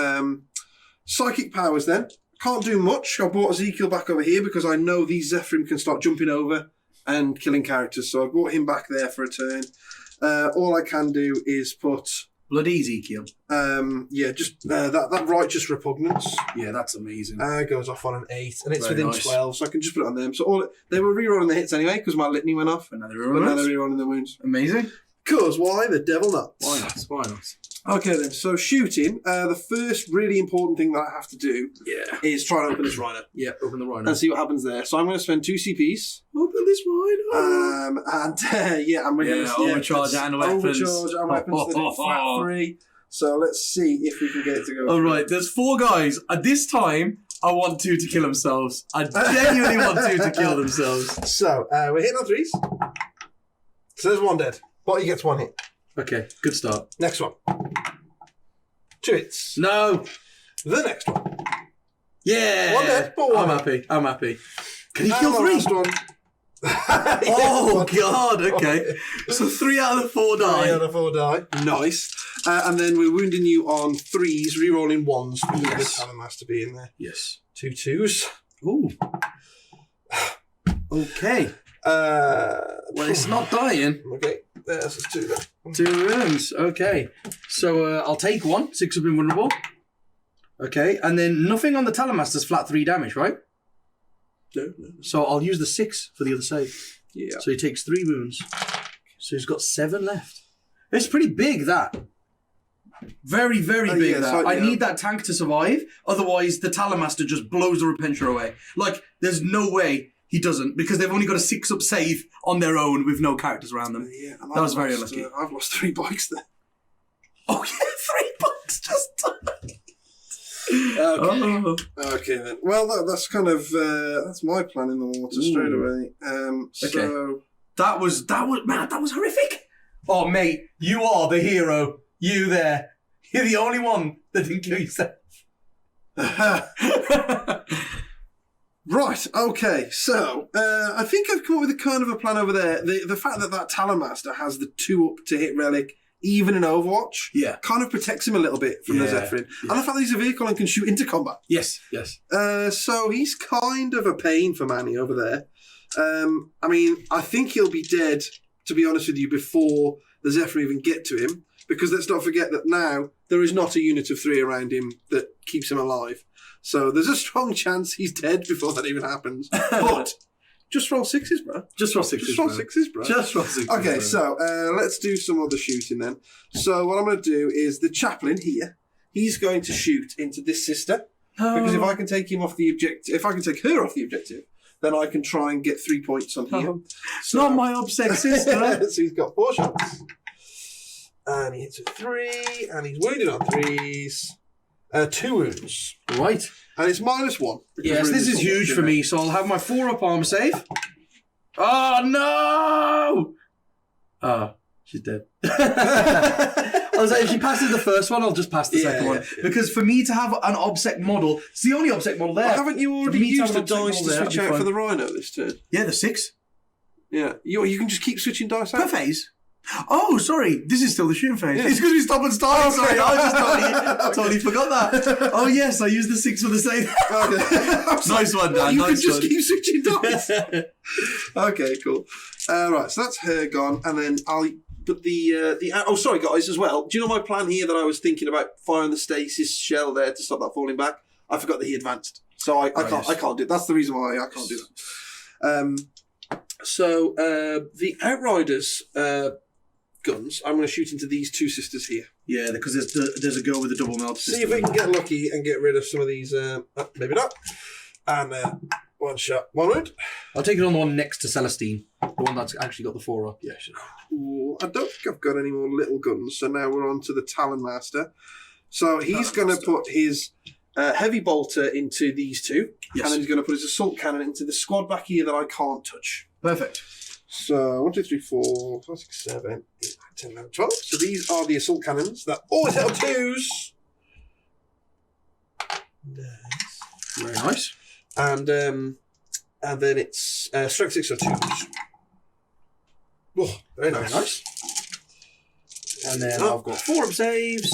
Psychic powers then. Can't do much. I brought Ezekiel back over here because I know these Zephyrim can start jumping over and killing characters. So I brought him back there for a turn. All I can do is put Bloody Ezekiel. Just that righteous repugnance. Yeah, that's amazing. Goes off on an 8, and it's Very within nice. 12, so I can just put it on them. So they were rerolling the hits anyway because my litany went off. But now they're rerolling the wounds. Amazing. Because why the devil not? Why not? Why not? Okay then, so shooting, the first really important thing that I have to do is try and open this rhino. Yeah, open the rhino. And see what happens there. So I'm going to spend 2 CPs. Open this rhino. I'm going to overcharge and weapons. Overcharge and weapons. Flat 3. So let's see if we can get it to go. All right, there's 4 guys. At this time, I want 2 to kill themselves. I genuinely want 2 to kill themselves. So we're hitting on 3s. So there's 1 dead. Botty gets 1 hit. Okay, good start. Next one. 2 hits. No. The next one. Yeah. 1 dead, but 1 I'm happy. Can he kill 3? Last one. Oh, God. Okay. So 3 out of the 4 die. 3 out of 4 die. Nice. And then we're wounding you on 3s, re-rolling 1s. Yes. The talent has to be in there. Yes. 2 2s. Ooh. Okay. Well, it's not dying. Okay. There's 2 then. 2 wounds. Okay. So I'll take 1. 6 have been vulnerable. Okay. And then nothing on the Talonmaster's flat 3 damage, right? No. So I'll use the 6 for the other save. Yeah. So he takes 3 wounds. So he's got 7 left. It's pretty big, that. Very, very big. Yeah, that. so, I need that tank to survive. Otherwise, the Talamaster just blows the Repentia away. Like, there's no way he doesn't, because they've only got a 6-up save on their own with no characters around them. Yeah, that was very unlucky. I've lost 3 bikes there. Oh yeah, 3 bikes just. Okay. Okay then. Well, that's kind of that's my plan in the water straight away. So that was man, that was horrific. Oh mate, you are the hero. You there. You're the only one that didn't kill yourself. Right, okay, so I think I've come up with a kind of a plan over there. The fact that Talamaster has the 2-up to hit relic, even in Overwatch, kind of protects him a little bit from the Zephyrin. Yeah. And the fact that he's a vehicle and can shoot into combat. Yes. So he's kind of a pain for Manny over there. I mean, I think he'll be dead, to be honest with you, before the Zephyr even get to him. Because let's not forget that now there is not a unit of 3 around him that keeps him alive. So there's a strong chance he's dead before that even happens. But just roll 6s, bro. Just roll 6s, bro. Just roll 6s. Okay, bro. So let's do some other shooting then. So what I'm going to do is the chaplain here, he's going to shoot into this sister. Because if I can take him off the objective, if I can take her off the objective, then I can try and get 3 points on here. So, not my obsessed sister. So he's got 4 shots. And he hits with 3, and he's wounded on 3s. 2 wounds. Right. And it's -1. Yes, this is huge for me, so I'll have my 4-up armor save. Oh, no! Oh, she's dead. I was like, if she passes the first one, I'll just pass the second one. Yeah. Because for me to have an OBSEC model, it's the only OBSEC model there. Well, haven't you already used a dice to switch out for the Rhino this turn? Yeah, the 6. Yeah, you can just keep switching dice out. Per phase. Oh, sorry. This is still the shooting phase. Yeah. It's because we stop and start. Sorry, I just totally forgot that. Oh, yes, I used the 6 for the save. Okay. Nice one, Dan. You can just keep switching dice. Okay, cool. Right, so that's her gone, and then But oh, sorry, guys, as well. Do you know my plan here that I was thinking about firing the stasis shell there to stop that falling back? I forgot that he advanced. So I can't do it. That's the reason why I can't do that. So the Outriders guns, I'm going to shoot into these 2 sisters here. Yeah, because there's a girl with a double melt system. See if we can get lucky and get rid of some of these. Maybe not. And 1 shot, 1 wound. I'll take it on the one next to Celestine, the one that's actually got the 4-up. Yeah, sure. Cool. I don't think I've got any more little guns, so now we're on to the Talon Master. So he's going to put his heavy bolter into these 2, and then he's going to put his assault cannon into the squad back here that I can't touch. Perfect. So 1, 2, 3, 4, 5, 6, 7, 8, 9, 10, 11, 12. So these are the assault cannons that always hit on 2s. Nice. Very nice. And then it's strength 6 or 2s. Oh, very nice. Very nice. And then I've got 4-up saves.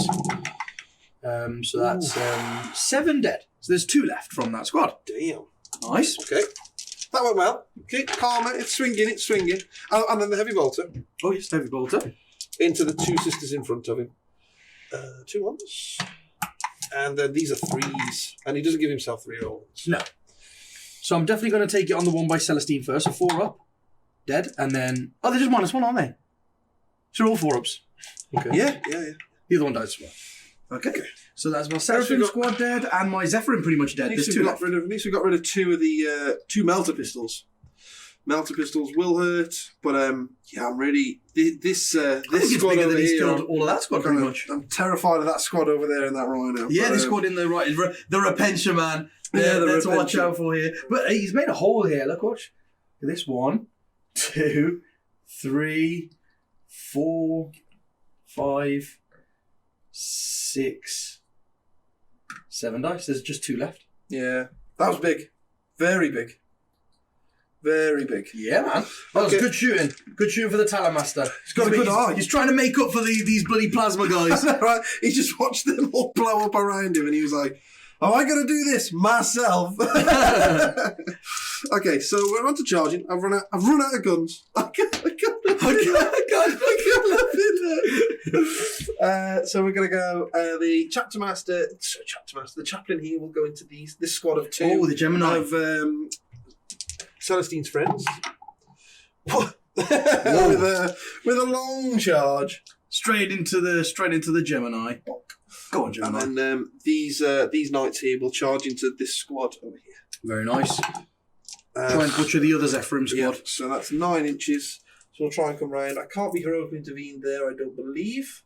So that's 7 dead. So there's 2 left from that squad. Damn. Nice. Okay. That went well. Okay, calmer. It's swinging. And then the heavy bolter. Oh, yes, heavy bolter. Into the 2 sisters in front of him. 2 ones. And then these are 3s. And he doesn't give himself 3 rolls. No. So I'm definitely going to take it on the one by Celestine first. So 4-up. Dead. And then... Oh, they're just -1, aren't they? So all 4-ups. Okay. Yeah. The other one dies as well. Okay. So that's my Seraphim squad dead, and my Zephyrin pretty much dead. There's 2 left. At least we got rid of 2 of the 2 melter pistols. Melter pistols will hurt, but yeah, I'm really this squad over here. Killed all of that squad pretty much. I'm terrified of that squad over there in that Rhino. Yeah, this squad in the right, the Repentia man. Yeah, to watch out for here. But he's made a hole here. Look, watch. This 1, 2, 3, 4, 5, 6. 7 dice. There's just 2 left. Yeah, that was big, very big, very big. Yeah, man. That was good shooting. Good shooting for the Talamaster. He's got a good eye. He's trying to make up for these bloody plasma guys. Right? He just watched them all blow up around him, and he was like, "Oh, I got to do this myself." Okay, so we're on to charging. I've run out of guns. I can't so we're going to go. The the chaplain here will go into this squad of 2. Oh, the Gemini. Of Celestine's friends. with a long charge. Straight into the Gemini. Go on, Gemini. And then these knights here will charge into this squad over here. Very nice. Try and butcher the other Zephyrim squad. Yeah, so that's 9 inches. So we'll try and come round. I can't be heroically intervened there, I don't believe.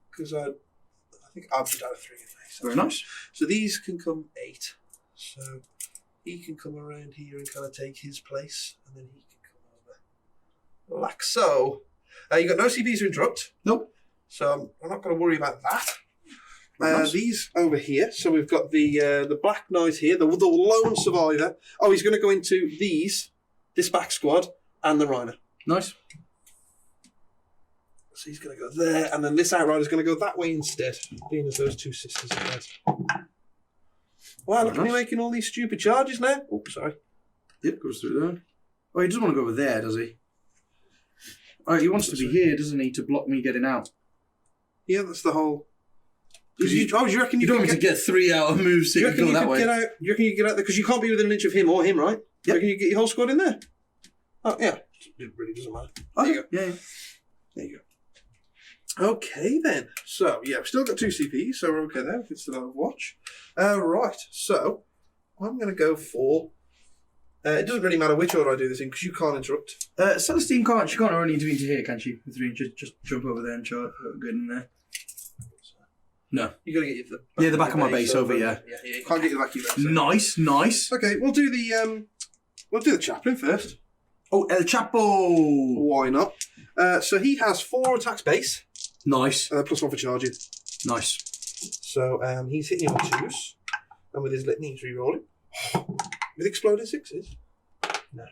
Because I think I've been down a 3 anyway. So Very nice. So these can come 8. So he can come around here and kind of take his place. And then he can come over. Like so. You got no CPs to interrupt. Nope. So I'm not going to worry about that. Nice. These over here. So we've got the Black Knight here, the lone survivor. Oh, he's going to go into this back squad, and the Rhino. Nice. So he's going to go there, and then this Outrider is going to go that way instead, being as those 2 sisters are dead. Wow, look at me making all these stupid charges now. Oh, sorry. Yep, goes through there. Oh, he doesn't want to go over there, does he? Oh, he wants to be here, doesn't he, to block me getting out? Yeah, that's the whole... Do you reckon you don't want me to get 3 out of moves so you can go that way? Get out, you reckon you can get out there? Because you can't be within an inch of him or him, right? Yep. You reckon you get your whole squad in there? Oh, yeah. It really doesn't matter. There you go. Yeah. There you go. Okay, then. So, yeah, we've still got 2 CPs, so we're okay there. We can still have a watch. Right, so I'm going to go for... it doesn't really matter which order I do this in, because you can't interrupt. Celestine can't. She can't only intervene to here, can she? With 3 inches, just jump over there and charge. Good in there. No. You got to get the back of my base over. Yeah, you can't get the back of your base. Nice, nice. Okay, we'll do the chaplain first. Oh, El Chapo. Why not? So he has 4 attacks base. Nice. +1 for charging. Nice. So he's hitting you on 2s, and with his litany he's re-rolling. With exploding 6s. No.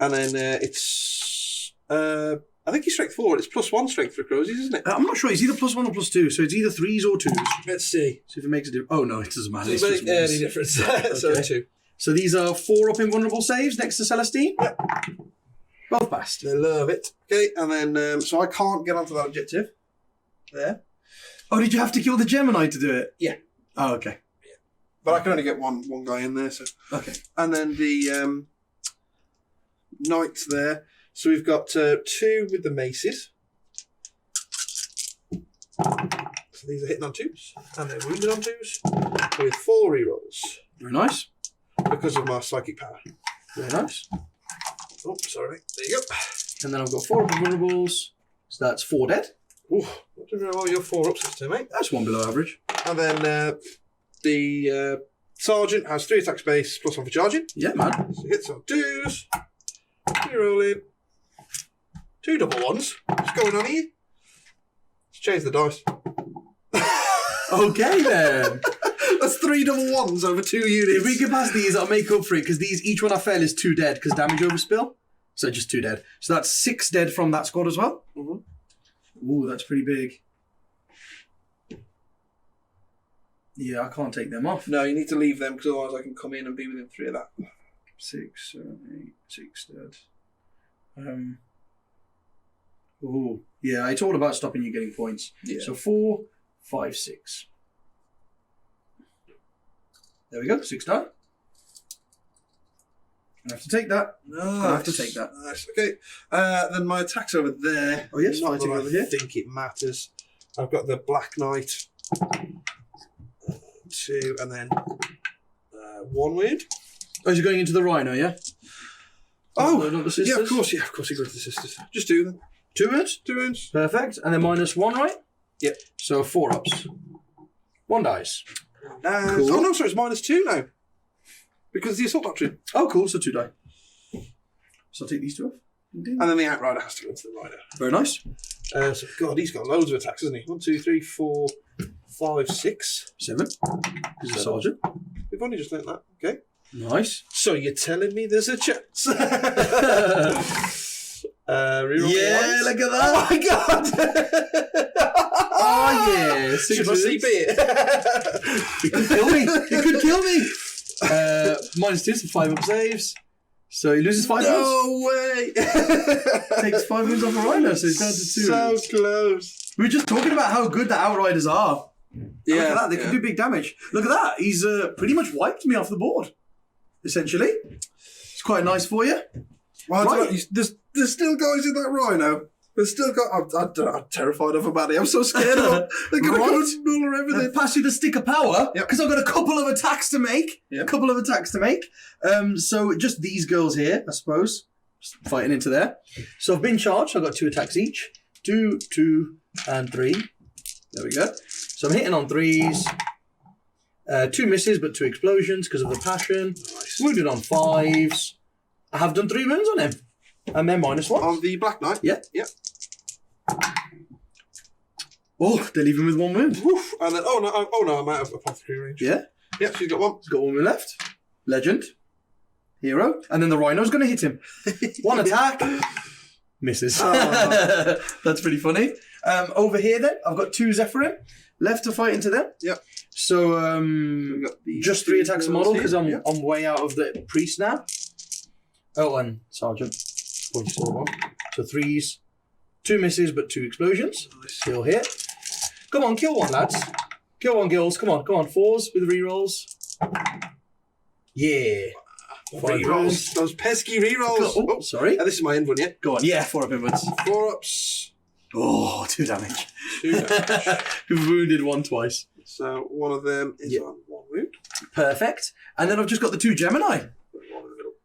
And then it's I think he's strength 4. It's +1 strength for Crozies, isn't it? I'm not sure. It's either +1 or +2, so it's either 3s or 2s. Let's see. See if it makes a difference. Oh no, it doesn't matter. Doesn't make any difference. Okay. So 2. So these are 4 up invulnerable saves next to Celestine. Yep. Both passed. They love it. Okay, and then so I can't get onto that objective. There. Oh, did you have to kill the Gemini to do it? Yeah. Oh, okay. Yeah. But I can only get one guy in there, so. Okay. And then the knights there. So we've got 2 with the maces. So these are hitting on 2s, and they're wounded on 2s with 4 rerolls. Very nice. Because of my psychic power. Very nice. Oh, sorry. There you go. And then I've got 4 invulnerables. So that's 4 dead. Ooh, what do you know your 4 ups to, mate? That's 1 below average. And then the sergeant has 3 attacks base +1 for charging. Yeah, man. So hits on 2s. Rerolling. 2 double 1s. What's going on here? Let's change the dice. Okay then. That's 3 double 1s over 2 units. If we get past these, I'll make up for it because each one I fail is 2 dead because damage overspill. So just 2 dead. So that's 6 dead from that squad as well. Mm-hmm. Ooh, that's pretty big. Yeah, I can't take them off. No, you need to leave them because otherwise I can come in and be within 3 of that. 6, 7, 8, 6 dead. Ooh, yeah, it's all about stopping you getting points. Yeah. So 4, 5, 6. There we go, 6 done. I have to take that. I have to take that. Nice. Okay. Then my attack's over there. Oh yes, Not fighting that over I here. think it matters. I've got the Black Knight. 2 and then 1 wound. Oh, is he going into the Rhino, yeah? Oh, not the sisters? yeah, of course he goes to the sisters. Just do them. 2 wounds? 2 wounds. Perfect. And then -1, right? Yep. So 4 ups. 1 dice. Cool. Oh no, sorry, it's -2 now. Because the assault doctrine. Oh, cool. So 2 die. So I'll take these 2 off. And then the Outrider has to go into the Rider. Very nice. So God, he's got loads of attacks, hasn't he? 1, 2, 3, 4, 5, 6. 7. He's a sergeant. We've only just learnt that. Okay. Nice. So you're telling me there's a chance? Yeah, look at that. Oh my God. Oh yeah. Should I CP it? It could kill me. It could kill me. -2, so 5 up saves. So he loses 5 wounds. No way. Takes 5 wounds off a Rhino, so he's down to 2. So close. We were just talking about how good the Outriders are. Yeah, look at that. They can do big damage. Look at that. He's pretty much wiped me off the board, essentially. It's quite nice for you. Well, Right. there's still guys in that Rhino. They've still got. I'm terrified of them, Maddie. I'm so scared of them. They're going to go and null everything. They'll pass you the stick of power Yep. because I've got a couple of attacks to make. Yep. A couple of attacks to make. So just these girls here, I suppose, just fighting into there. So I've been charged. I've got 2 attacks each. 2, 2, and 3. There we go. So I'm hitting on 3s. 2 misses, but 2 explosions because of the passion. Nice. Wounded on 5s. I have done 3 wounds on him. And then -1. On the Black Knight? Yeah. Yep. Oh, they leave him with 1 wound. Woof. And then, oh no, I'm out of apothecary range. Yeah. Yep, she's got 1. He's got 1 wound left. Legend. Hero. And then the Rhino's going to hit him. 1 attack. Misses. Oh. That's pretty funny. Over here then, I've got 2 Zephyrin left to fight into them. Yep. So, We've got these just 3 attacks a model because I'm Yep. way out of the priest now. Oh, and Sergeant. Point still 1. So 3s. 2 misses, but 2 explosions. Still hit. Come on, kill 1, lads. Kill 1, girls. Come on. 4s with rerolls. Yeah. 5 Rerolls. wounds. Those pesky rerolls. Oh, sorry. This is my end one, yeah? Go on. Yeah, 4 up inwards. 4 ups. Oh, 2 damage. 2 damage. We've wounded 1 twice. So one of them is Yep. on 1 wound. Perfect. And then I've just got the 2 Gemini. 1 in the middle.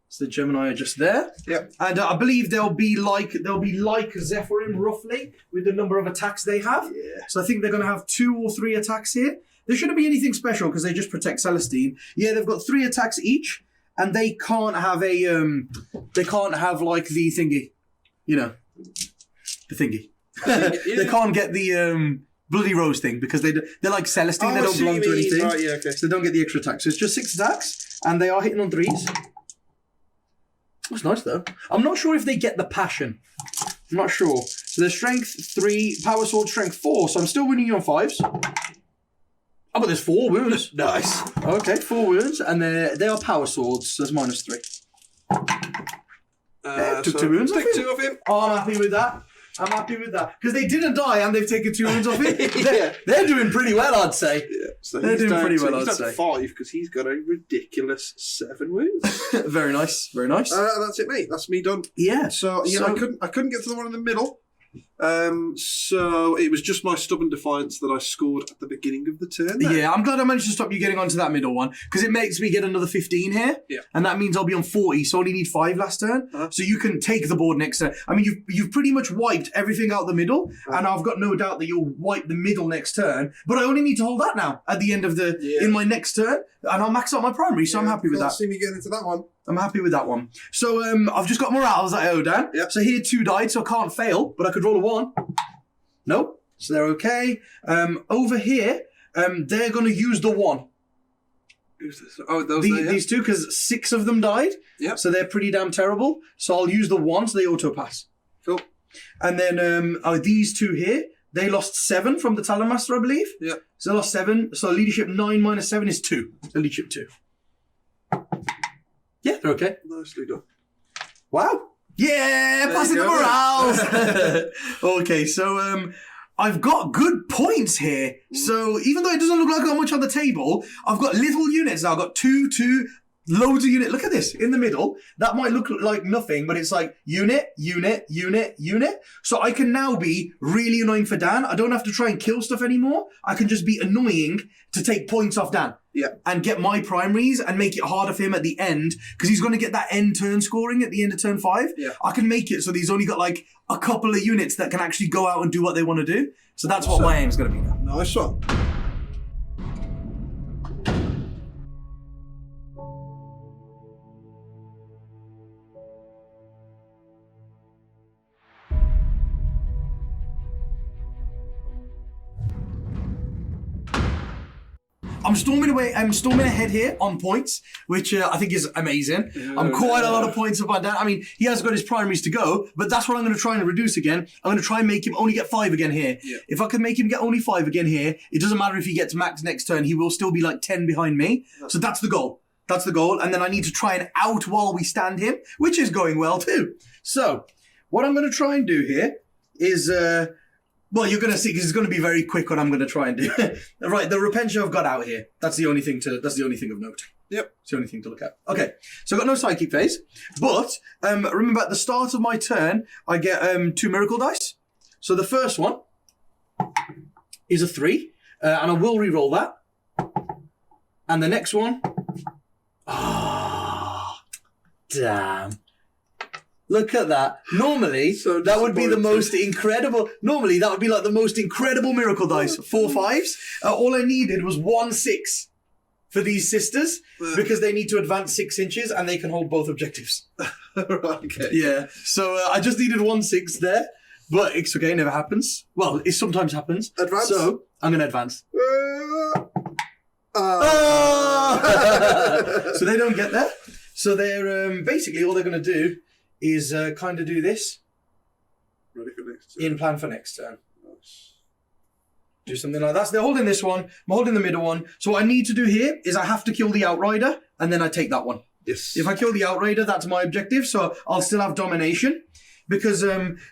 So the Gemini are just there. Yep. And I believe they'll be like Zephyrin roughly with the number of attacks they have. Yeah. So I think they're going to have 2 or 3 attacks here. There shouldn't be anything special because they just protect Celestine. Yeah, they've got 3 attacks each, and they can't have a they can't have like the thingy, you know, the thingy. They can't get the Bloody Rose thing because they're like Celestine. They don't belong to anything. Right, yeah, okay. So they don't get the extra attacks. So it's just 6 attacks, and they are hitting on 3s. That's nice though. I'm not sure if they get the passion. I'm not sure. So their strength 3, power sword strength 4. So I'm still winning you on 5s. Oh, but there's 4 wounds. Nice. Okay, 4 wounds, and they are power swords. So there's -3. Took 2 wounds off Take him. 2 of him. Oh, I'm happy with that. I'm happy with that because they didn't die and they've taken 2 wounds off it. Yeah. They're doing pretty well, I'd say. Yeah. So They're he's doing down pretty to- well, he's I'd down to say. 5 because he's got a ridiculous 7 wounds. Very nice, very nice. That's it, mate. That's me done. Yeah. So yeah, I couldn't get to the one in the middle. So it was just my stubborn defiance that I scored at the beginning of the turn. There. Yeah, I'm glad I managed to stop you getting onto that middle one because it makes me get another 15 here. Yeah. And that means I'll be on 40, so I only need 5 last turn. Uh-huh. So you can take the board next turn. I mean, you've pretty much wiped everything out the middle, and I've got no doubt that you'll wipe the middle next turn. But I only need to hold that now at the end of in my next turn, and I'll max out my primary, so I'm happy with that. See me getting into that one. I'm happy with that one. So I've just got morals that I owe down. Yep. So here 2 died, so I can't fail, but I could roll a 1. Nope. So they're okay. Over here, they're going to use the 1. Who's this? Oh, those there, yeah. These 2, because 6 of them died. Yep. So they're pretty damn terrible. So I'll use the 1, so they auto pass. Cool. And then these 2 here, they lost 7 from the Talon Master, I believe. Yeah. So they lost 7. So leadership 9 minus 7 is 2. So leadership 2. Yeah, they're okay. Nicely done. Wow. Yeah, There passing you the go. morals. Okay, so I've got good points here. So even though it doesn't look like I've got much on the table, I've got little units now. I've got 2, loads of units. Look at this in the middle. That might look like nothing, but it's like unit, unit, unit, unit. So I can now be really annoying for Dan. I don't have to try and kill stuff anymore. I can just be annoying to take points off Dan. Yeah. And get my primaries and make it harder for him at the end because he's going to get that end turn scoring at the end of turn 5. Yeah. I can make it so that he's only got like a couple of units that can actually go out and do what they want to do. So that's what my aim's going to be now. Nice one. I'm storming away. I'm storming ahead here on points, which I think is amazing. I'm quite a lot of points up on Dan. I mean, he has got his primaries to go, but that's what I'm going to try and reduce again. I'm going to try and make him only get 5 again here. Yeah. If I can make him get only 5 again here, it doesn't matter if he gets max next turn. He will still be like 10 behind me. So that's the goal. That's the goal. And then I need to try and out while we stand him, which is going well too. So what I'm going to try and do here is... well, you're going to see because it's going to be very quick what I'm going to try and do. Right, the Repentia I've got out here. That's the only thing of note. Yep. It's the only thing to look at. Okay, so I've got no psychic phase, but remember at the start of my turn, I get 2 miracle dice. So the first one is a 3, and I will re-roll that. And the next one, damn. Look at that. Normally, So that would be the disappointing. most incredible... Normally, that would be like the most incredible miracle dice. 4 5s. All I needed was 1 6 for these sisters, because they need to advance 6 inches and they can hold both objectives. Right, okay. Yeah. So I just needed 1 6 there, but it's okay, never happens. Well, it sometimes happens. Advance? So I'm going to advance. So they don't get there. So they're basically all they're going to do is kind of do this. Ready for next turn. In plan for next turn. Nice. Do something like that. So they're holding this one. I'm holding the middle one. So what I need to do here is I have to kill the Outrider, and then I take that one. Yes. If I kill the Outrider, that's my objective. So I'll still have domination. Because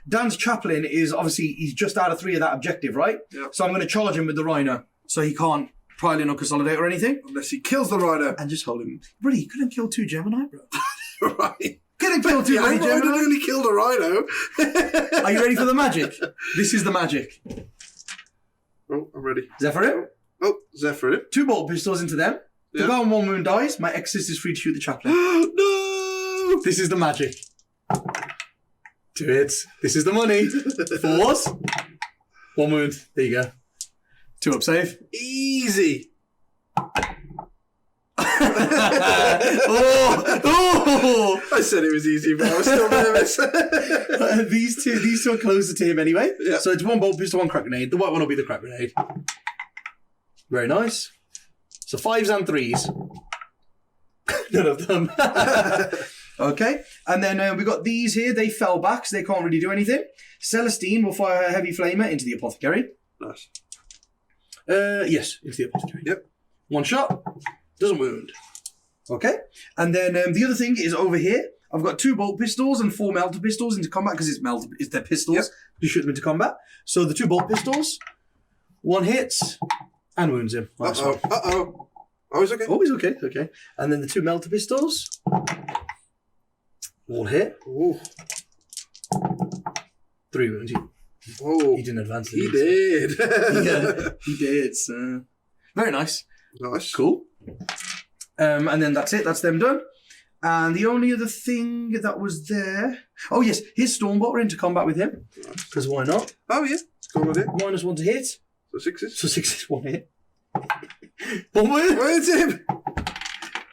Dan's Chaplain is obviously, he's just out of 3 of that objective, right? Yep. So I'm going to charge him with the Rhino. So he can't pile in or consolidate or anything. Unless he kills the rider. And just hold him. Bro, you couldn't kill 2 Gemini, bro. Right. Couldn't kill 2 I Gemini. nearly killed a rhino. Are you ready for the magic? This is the magic. Oh, I'm ready. Zephyr. Oh, Zephyr. 2 bolt pistols into them. The Yeah. guy on 1 wound dies. My Exorcist is free to shoot the Chaplain. No! This is the magic. Do it. This is the money. 4s. 1 wound. There you go. 2 up save. Easy. Oh! I said it was easy, but I was still nervous. These two are closer to him anyway. Yeah. So it's 1 bolt pistol, 1 crack grenade. The white one will be the crack grenade. Very nice. So 5s and 3s. None of them. Okay. And then we got these here. They fell back, so they can't really do anything. Celestine will fire her heavy flamer into the apothecary. Nice. Yes, into the apothecary. Yep. 1 shot. Doesn't wound. Okay. And then the other thing is over here. I've got 2 bolt pistols and 4 melter pistols into combat because it's their pistols. Yep. You shoot them into combat. So the 2 bolt pistols, 1 hits and wounds him. Nice one. Uh-oh. Oh, he's okay. Oh, he's okay. Okay. And then the 2 melter pistols, all hit. Ooh. 3 wounds. Oh, He didn't advance. he did. Yeah, he did. So. Very nice. Nice. Cool. And then that's it. That's them done. And the only other thing that was there... Oh, yes. His Stormbot are into combat with him. Because why not? Oh, yeah. Go on with it. -1 to hit. So 6s. So 6 is 1 hit. 1 win. Where's him?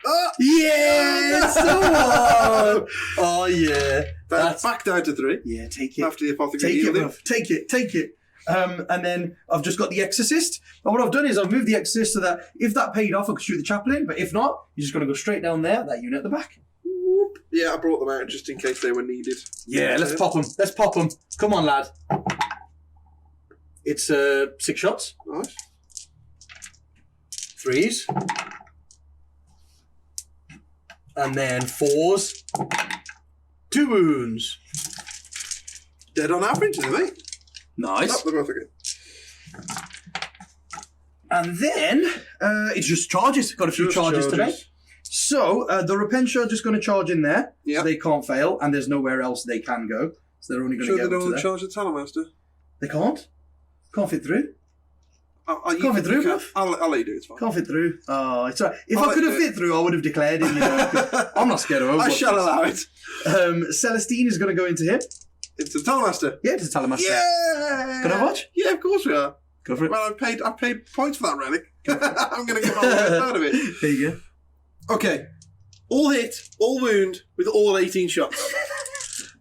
Oh, Yes! The one! Oh, yeah. that's back down to 3. Yeah, take it. After the apothecary Take it, healed him. bruv. Take it. Take it. And then I've just got the Exorcist. And what I've done is I've moved the Exorcist so that if that paid off, I could shoot the Chaplain. But if not, you're just going to go straight down there, that unit at the back. Whoop. Yeah, I brought them out just in case they were needed. Yeah, let's pop them. Let's pop them. Come on, lad. It's 6 shots. Nice. 3s. And then 4s. 2 wounds. Dead on average, isn't they? Nice. Oh, they're both okay. And then it's just charges. Got a few Just charges today. charges. So the Repentia are just going to charge in there. Yeah. So they can't fail, and there's nowhere else they can go. So they're only going Sure to they get up to don't there. charge the Talonmaster? They can't? Can't fit through. Can't fit through, bruv. I'll let you do it, it's fine. Can't fit through. Oh, it's all right. If I'll I could let have you- fit through, I would have declared it. You know, 'cause I'm not scared of Overwatch. I shall allow it. Celestine is going to go into him. It's the Talonmaster. Yeah, to Talamaster. Yeah! Can I watch? Yeah, of course we are. Go for it. Well, I paid points for that relic. I'm going to get my best out of it. There you Okay. All hit, all wound, with all 18 shots.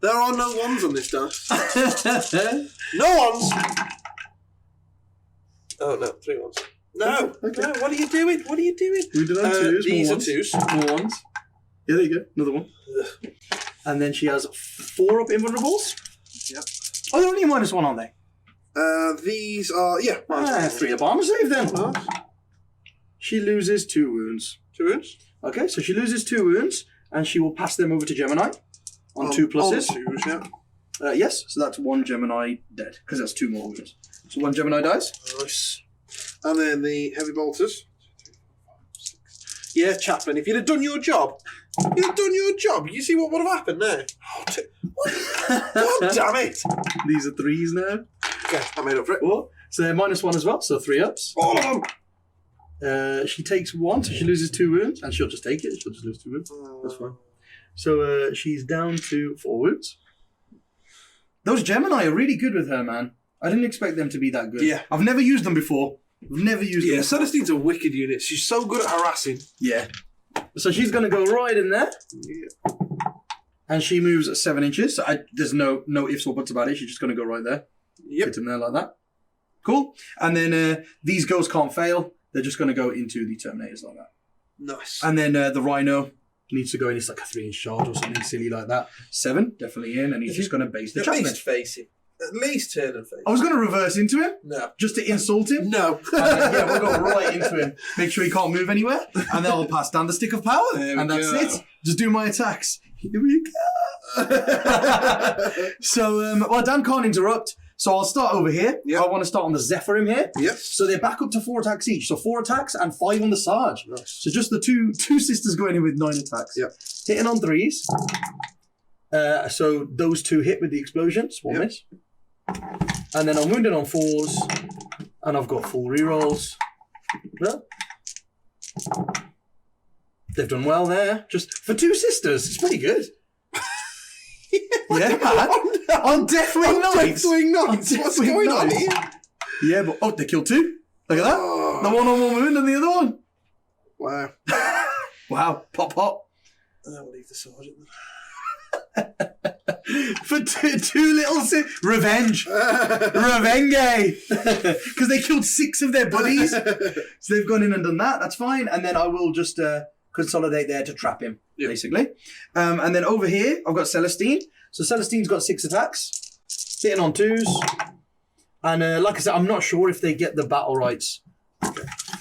There are no ones on this dice. go. No ones! Oh, no, 3 ones. No, Okay. no, what are you doing? What are you doing? We did have 2s. These more are ones. 2s. More ones. Yeah, there you go. Another one. And then she has 4 up invulnerables. Yep. Oh, they're only -1, aren't they? These are, yeah. 3 up armor save then. Nice. She loses 2 wounds. 2 wounds. Okay, so she loses 2 wounds, and she will pass them over to Gemini on 2 pluses. On 2s, yeah. Yes, so that's 1 Gemini dead, because that's 2 more wounds. So 1 Gemini dies. Nice. And then the heavy bolters. Yeah, Chaplain, if you'd have done your job, you see what would have happened there? God damn it! These are 3s now. Okay, I made up for it. Oh, so they're -1 as well, so 3 ups. All of them! She takes 1, so she loses 2 wounds, and she'll just take it. She'll just lose 2 wounds. That's fine. So she's down to 4 wounds. Those Gemini are really good with her, man. I didn't expect them to be that good. Yeah. I've never used them before. Yeah, Celestine's a wicked unit. She's so good at harassing. Yeah. So she's going to go right in there. Yeah. And she moves 7 inches. So there's no ifs or buts about it. She's just going to go right there. Yep. Hit him there like that. Cool. And then these ghosts can't fail. They're just going to go into the Terminators like that. Nice. And then the Rhino needs to go in. It's like a 3-inch charge or something silly like that. 7, definitely in. And he's just going to base the At Chaplain. least face him. At least turn and face. I was going to reverse into him. No. Just to insult him. No. And then, yeah, we'll go right into him. Make sure he can't move anywhere. And then I'll pass down the stick of power. And that's it. Just do my attacks. Here we go. So, well, Dan can't interrupt. So I'll start over here. Yep. I want to start on the Zephyrim here. Yes. So they're back up to 4 attacks each. So 4 attacks and 5 on the Sarge. Nice. So just the two sisters going in with 9 attacks. Yep. Hitting on 3s. So those 2 hit with the explosions. 1 miss. And then I'm wounded on 4s. And I've got full rerolls. Well, they've done well there. Just for 2 sisters. It's pretty good. Yeah, man. On Deathwing Knights. What's going on here? Yeah, but they killed 2. Look at that. Oh. The one on 1 wound and the other one. Wow. Wow. Pop. I'll leave the sergeant then. For two little revenge. Revenge. Because they killed 6 of their buddies. So they've gone in and done that. That's fine. And then I will just consolidate there to trap him, basically. And then over here, I've got Celestine. So Celestine's got 6 attacks. Hitting on 2s. And like I said, I'm not sure if they get the battle rights.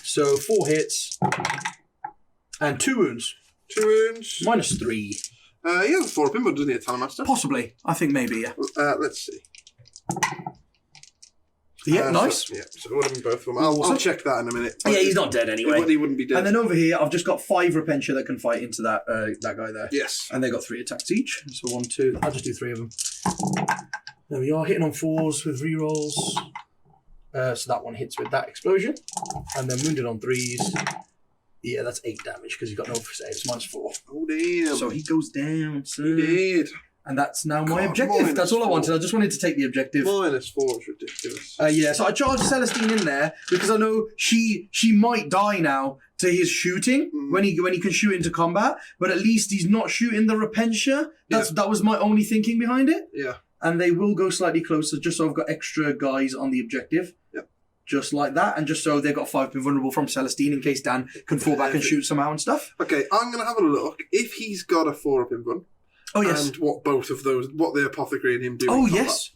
So 4 hits. And 2 wounds. 2 wounds. -3. He has a 4 up in, but doesn't he, a Talonmaster? Possibly. I think maybe, yeah. Let's see. Yeah, nice. So it would have been both of them. I'll check that in a minute. Yeah, he's not dead anyway. He wouldn't be dead. And then over here, I've just got 5 Repentia that can fight into that guy there. Yes. And they got 3 attacks each. So 1, 2. I'll just do 3 of them. There we are, hitting on 4s with rerolls. So that one hits with that explosion. And then wounded on 3s. Yeah, that's 8 damage because he's got no saves. -4. Oh, damn. So he goes down. So. He did. And that's now my objective. That's all I wanted. I just wanted to take the objective. -4 is ridiculous. Yeah, so I charged Celestine in there because I know she might die now to his shooting when he can shoot into combat, but at least he's not shooting the Repentia. That was my only thinking behind it. Yeah. And they will go slightly closer just so I've got extra guys on the objective. Yep. Just like that, and just so they've got 5 invulnerable from Celestine in case Dan can fall back and shoot somehow and stuff. Okay, I'm going to have a look. If he's got a 4 up in run. Oh, yes. And what the Apothecary and him do. Oh, yes.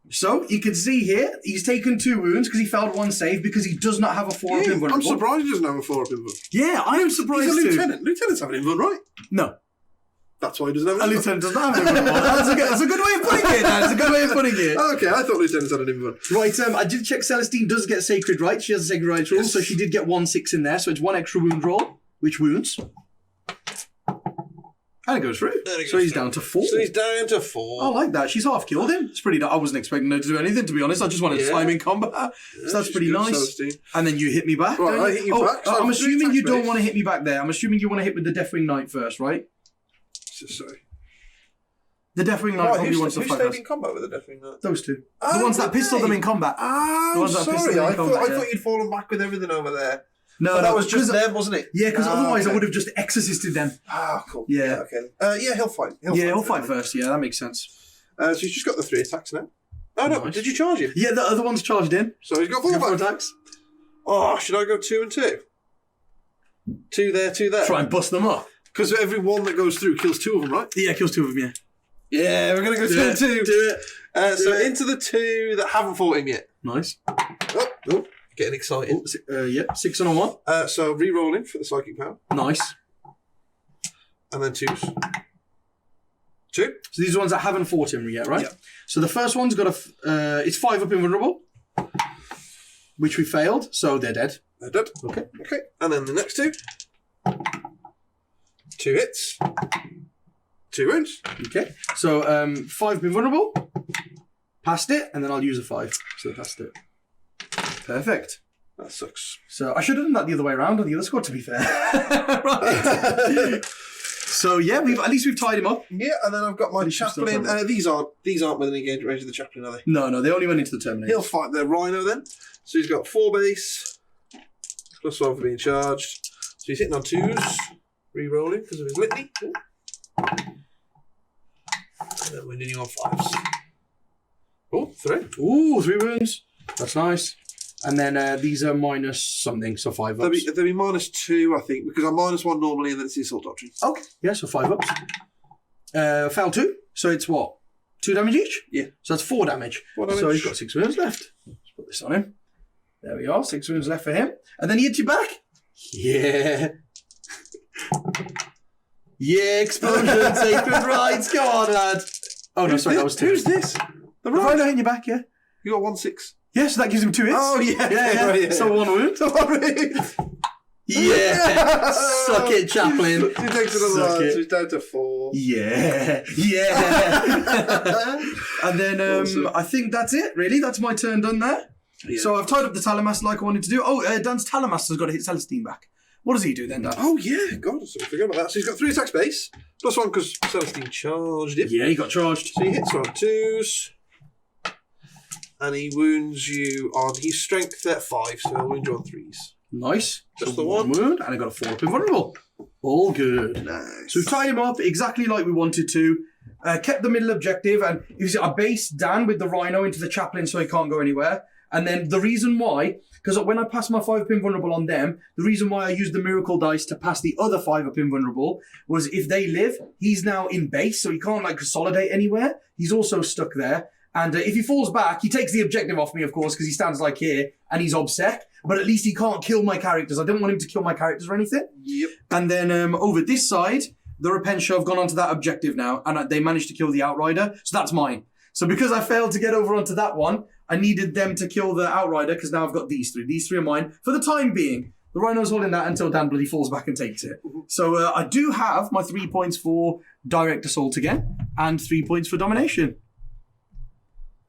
So, you can see here, he's taken 2 wounds because he failed 1 save because he does not have a 4 up invulnerable. I'm surprised he doesn't have a 4 up in run. Yeah, I am surprised He's a too. lieutenant. Lieutenants have an invuln, right? No. That's why he doesn't have an A lieutenant does not have an invulnerable. That's a good way of putting it, Dan. It's a good way of putting it. Okay, I thought lieutenants had an invuln. Right, I did check Celestine does get Sacred Rights. She has a Sacred Rights roll, so she did get 1/6 in there, so it's 1 extra wound roll, which wounds. And it goes through. So he's down to 4. So he's down to 4. I like that. She's half killed him. It's pretty. I wasn't expecting her to do anything, to be honest. I just wanted to time in combat. So that's pretty nice. Celestine. And then you hit me back. Right, I hit you back. So I'm assuming you don't base. want to hit me back there. I'm assuming you want to hit with the Deathwing Knight first, right? Sorry. The Deathwing Knight probably wants to who fight stayed first. in combat with the Deathwing Knight? Those 2. The ones that pistol them in combat. Ah, The ones that pistol sorry. them in I combat, thought you'd fallen back with everything over there. No, But that was just them, wasn't it? Yeah, because otherwise I would have just exorcisted them. Ah, cool. Yeah. Okay. Yeah, he'll fight. He'll fight first. Yeah, that makes sense. So he's just got the 3 attacks now. Oh, no. Nice. Did you charge him? Yeah, the other one's charged in. So he's got 4 4 back. attacks. Oh, should I go 2 and 2? 2 there, 2 there. Try and bust them up. Because every one that goes through kills 2 of them, right? Yeah, kills 2 of them, yeah. Yeah, we're going to go 2 and 2. Do it. So into the 2 that haven't fought him yet. Nice. Oh, getting excited. Yeah, 6 on a 1. So re-rolling for the psychic power. Nice. And then 2s. 2. So these are ones that haven't fought him yet, right? Yeah. So the first one's got it's 5 up invulnerable. which we failed, so they're dead. They're dead. Okay. Okay. And then the next 2. 2 hits. 2 wounds. Okay. So 5 have been vulnerable. Passed it, and then I'll use a 5. So they passed it. Perfect. That sucks. So I should have done that the other way around on the other squad, to be fair. Right. So yeah, at least we've tied him up. Yeah, and then I've got my chaplain. These aren't within engagement range of the chaplain, are they? No, they only went into the Terminator. He'll fight the rhino then. So he's got 4 base, +1 for being charged. So he's hitting on 2s, re-rolling because of his litany. Ooh. And then winning on 5s. Oh, 3. Ooh, 3 wounds. That's nice. And then these are minus something, so 5 ups. They'll be -2, I think, because I'm -1 normally, and then it's the assault doctrine. Okay, yeah, so 5 ups. Fell 2, so it's what? 2 damage each? Yeah. So that's 4 damage. 4 damage. So he's got 6 wounds left. Let's put this on him. There we are, 6 wounds left for him. And then he hits you back. Yeah. Yeah, explosion, sacred rights. Go on, lad. Oh, no, sorry, that was 2. Who's this? The rhino hitting you back, yeah. You got 1/6. Yeah, so that gives him 2 hits. Oh, yeah. Yeah. Right, yeah. So 1 wound. Yeah. Suck it, chaplain. He takes another one, so he's down to 4. Yeah. And then Awesome. I think that's it, really. That's my turn done there. Yeah. So I've tied up the Talamaster like I wanted to do. Oh, Dan's Talamaster's got to hit Celestine back. What does he do then, Dan? Oh, yeah. God, I forgot about that. So he's got 3 attacks base, +1 because Celestine charged him. Yeah, he got charged. So he hits on 2s. And he wounds you on... He's strength at 5, so he'll wound you on 3s. Nice. Just So the one. wound, and I got a 4 up invulnerable. All good. Nice. So we've tied him up exactly like we wanted to. Kept the middle objective, and I based Dan with the rhino into the chaplain so he can't go anywhere. And then the reason why, because when I passed my 5 up invulnerable on them, the reason why I used the miracle dice to pass the other 5 up invulnerable was if they live, he's now in base, so he can't consolidate anywhere. He's also stuck there. And if he falls back, he takes the objective off me, of course, because he stands here and he's obsec. But at least he can't kill my characters. I don't want him to kill my characters or anything. Yep. And then over this side, the Repentia have gone onto that objective now, and they managed to kill the Outrider, so that's mine. So because I failed to get over onto that one, I needed them to kill the Outrider, because now I've got these 3. These 3 are mine for the time being. The Rhino's holding that until Dan bloody falls back and takes it. So I do have my 3 points for Direct Assault again, and 3 points for Domination.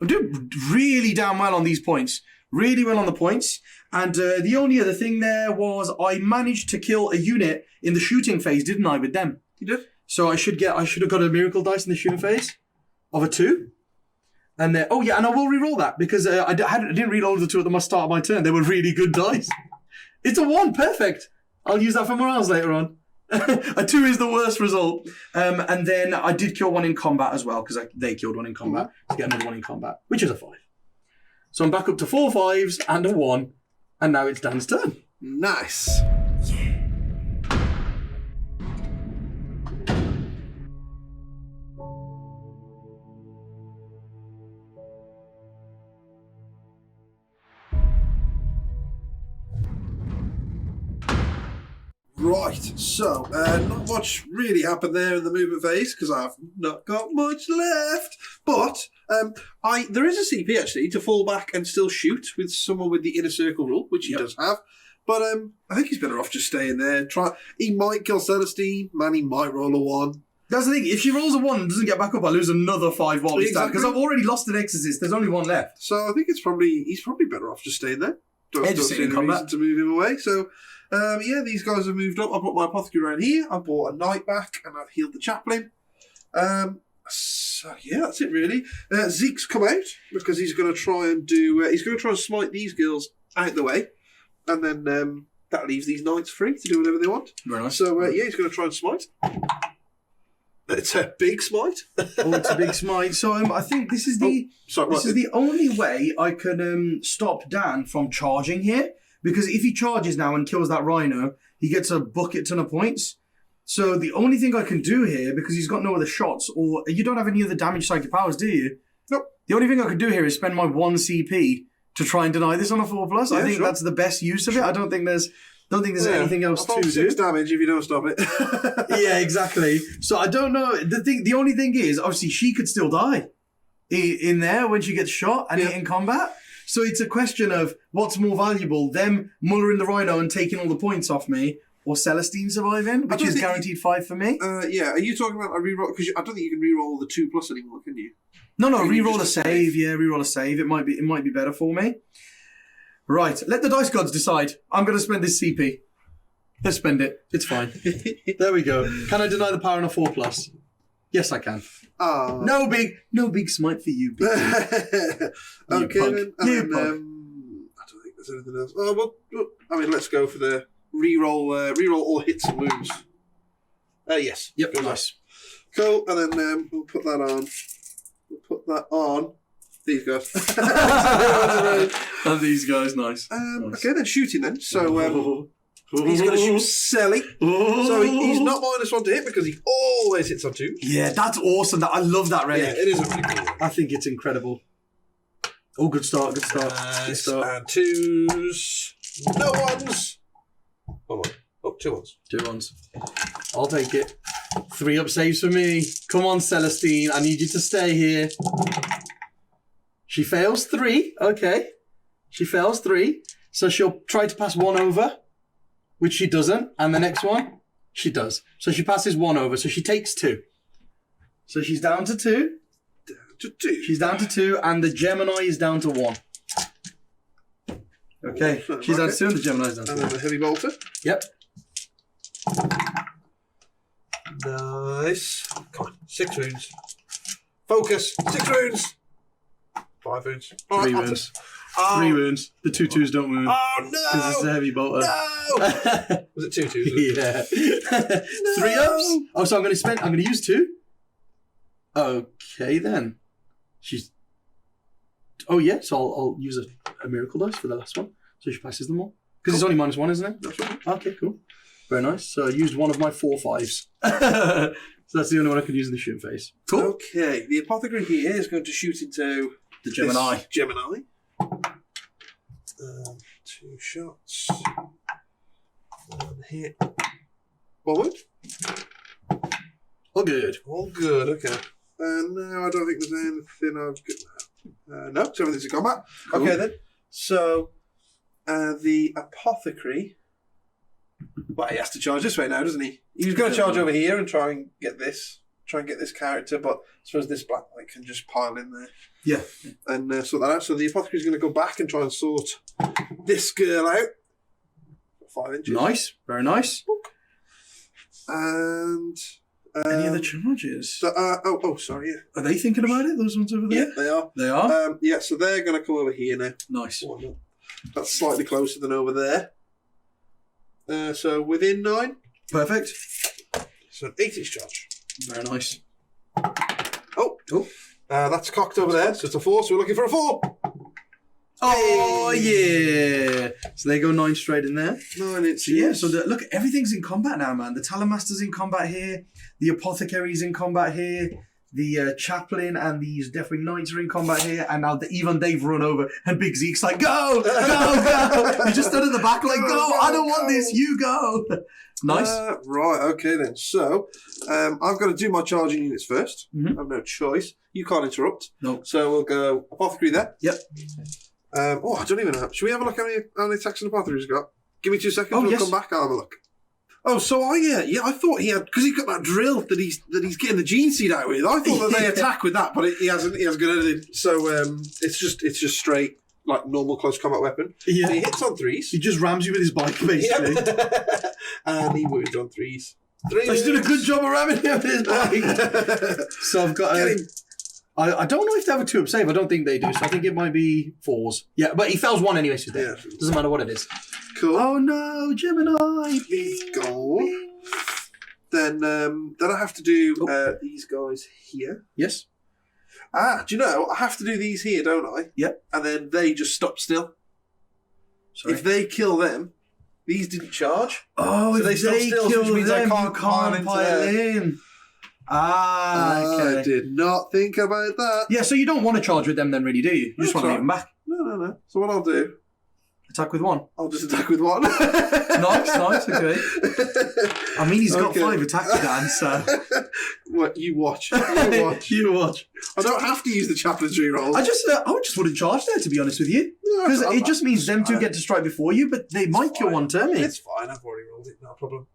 I'm doing really damn well on these points. Really well on the points. And the only other thing there was I managed to kill a unit in the shooting phase, didn't I, with them? You did? So I should have got a miracle dice in the shooting phase of a 2. And then, and I will re-roll that because I didn't reload the 2 at the start of my turn. They were really good dice. It's a 1, perfect. I'll use that for morals later on. A 2 is the worst result. And then I did kill 1 in combat as well, because they killed 1 in combat to get another 1 in combat, which is a 5. So I'm back up to 4 5s and a 1, and now it's Dan's turn. Nice. Right, so not much really happened there in the movement phase because I've not got much left. But there is a CP actually to fall back and still shoot with someone with the inner circle rule, which he does have. But I think he's better off just staying there. He might kill Celestine. Manny might roll a 1. That's the thing. If she rolls a 1 and doesn't get back up, I lose another 5 while we stand. Exactly. Because I've already lost an Exorcist. There's only 1 left. So I think he's probably better off just staying there. Don't Just see sitting any in reason combat. to move him away. So these guys have moved up. I brought my apothecary around here. I brought a knight back, and I've healed the chaplain. So yeah, that's it really. Zeke's come out because he's going to try and smite these girls out the way, and then that leaves these knights free to do whatever they want. Very nice. So he's going to try and smite. It's a big smite. Oh, it's a big smite. So I think this is the the only way I can stop Dan from charging here. Because if he charges now and kills that rhino, he gets a bucket ton of points. So the only thing I can do here, because he's got no other shots, or you don't have any other damage psychic powers, do you? Nope. The only thing I can do here is spend my 1 CP to try and deny this on a 4+. I think that's the best use of it. I don't think there's anything else to do. 6 damage if you don't stop it. Yeah, exactly. So I don't know. The only thing is, obviously, she could still die in there when she gets shot and hit in combat. So it's a question of what's more valuable, them mullering the Rhino and taking all the points off me, or Celestine surviving, which is guaranteed 5 for me. Yeah, are you talking about a reroll? Because I don't think you can reroll the 2+ anymore, can you? No, reroll a save. Yeah, reroll a save. It might be better for me. Right, let the dice gods decide. I'm going to spend this CP. Let's spend it. It's fine. There we go. Can I deny the power on a 4+? Yes, I can. No big smite for you. Okay, then. I don't think there's anything else. Oh, well, I mean, let's go for the reroll. Reroll all hits and wounds. Yes. Yep. Nice. Cool. And then we'll put that on. We'll put that on. These guys. And these guys, nice. Nice. Okay, then shooting then. So he's going to shoot Selly. So he's not -1 to hit because he always hits on 2. Yeah, that's awesome. I love that relic. Yeah, it is a pretty cool one. I think it's incredible. Oh, good start. Good start. Good start. And 2s. No 1s. Oh, 2 1s. 2 1s. I'll take it. 3 up saves for me. Come on, Celestine. I need you to stay here. She fails 3. Okay. She fails 3. So she'll try to pass 1 over, which she doesn't. And the next one, she does. So she passes 1 over. So she takes 2. So she's down to 2. Down to 2. She's down to 2. And the Gemini is down to 1. Okay. She's down to 2 and the Gemini's down to 1. And then the heavy bolter. Yep. Nice. Come on. 6 wounds. Focus. 6 wounds. 5 wounds. 3 wounds. 3 wounds. The 2 2s don't wound. Oh, no! Because it's a heavy bolter. No! Was it 2 2s? Yeah. 3 ups. Oh, so I'm going to use 2. Okay, then. Oh, yeah. So I'll use a miracle dice for the last one. So she passes them all. Because it's only -1, isn't it? That's right. Okay, cool. Very nice. So I used one of my 4 5s. So that's the only one I could use in the shoot phase. Cool. Okay. The apothecary here is going to shoot into the Gemini. Gemini. 2 shots. 1 hit. 1 wound. All good. All good. Okay. No, I don't think there's anything I've got. No, so everything's in combat. Cool. Okay then. So the apothecary. Well, he has to charge this way now, doesn't he? He was going to charge over here and try and get this character, but I suppose this black light can just pile in there. Yeah. And sort that out. So the apothecary is going to go back and try and sort this girl out. 5 inches. Nice. Very nice. And any other charges? So, sorry. Yeah. Are they thinking about it? Those ones over there? Yeah, they are. They are. Yeah. So they're going to come over here now. Nice. That's slightly closer than over there. So within 9. Perfect. So an 8-inch charge. Very nice. Oh. That's cocked over there. So it's a 4. So we're looking for a 4. Oh, yeah. So they go 9 straight in there. 9 inches. So, yeah. So look, everything's in combat now, man. The Talonmaster's in combat here. The Apothecary's in combat here. The Chaplain and these Deathwing Knights are in combat here. And now even they've run over. And Big Zeke's like, go, go, go. He just stood at the back like, go, I don't want this. You go. Nice. Right. Okay, then. So I've got to do my charging units first. Mm-hmm. I have no choice. You can't interrupt. No. So we'll go Apothecary there. Yep. I don't even know. Should we have a look how many attacks an Apothecary's got? Give me 2 seconds. We'll come back. I'll have a look. Oh, so I thought he had, because he's got that drill that he's getting the gene seed out with. I thought that they attack with that, but he hasn't got anything. So it's just straight like normal close combat weapon. Yeah. So he hits on 3s. He just rams you with his bike, basically. Yep. And he wounds on 3s. He's doing a good job of ramming him with his bike. So I've got I don't know if they have a 2-up save. I don't think they do. So I think it might be 4s. Yeah, but he fails 1 anyway. So yeah. Doesn't matter what it is. Cool. Oh no, Gemini! He's gone. Then I have to do these guys here. Yes. Do you know, I have to do these here, don't I? Yep. And then they just stop still. Sorry. If they kill them, these didn't charge. Oh, so if they stop still, kill which means them, I can't pile in. Okay. I did not think about that. Yeah, so you don't want to charge with them then, really, do you? You just want to leave them back. No. So what I'll do... Attack with 1. I'll just attack with 1. Nice, okay. I mean, he's got 5 attacks, Dan, so... What, you watch. You watch. I don't have to use the chaplain's reroll. I just wouldn't charge there, to be honest with you. Because it just means them two get to strike before you, but they might kill one turn, mate. It's fine, I've already rolled it, no problem.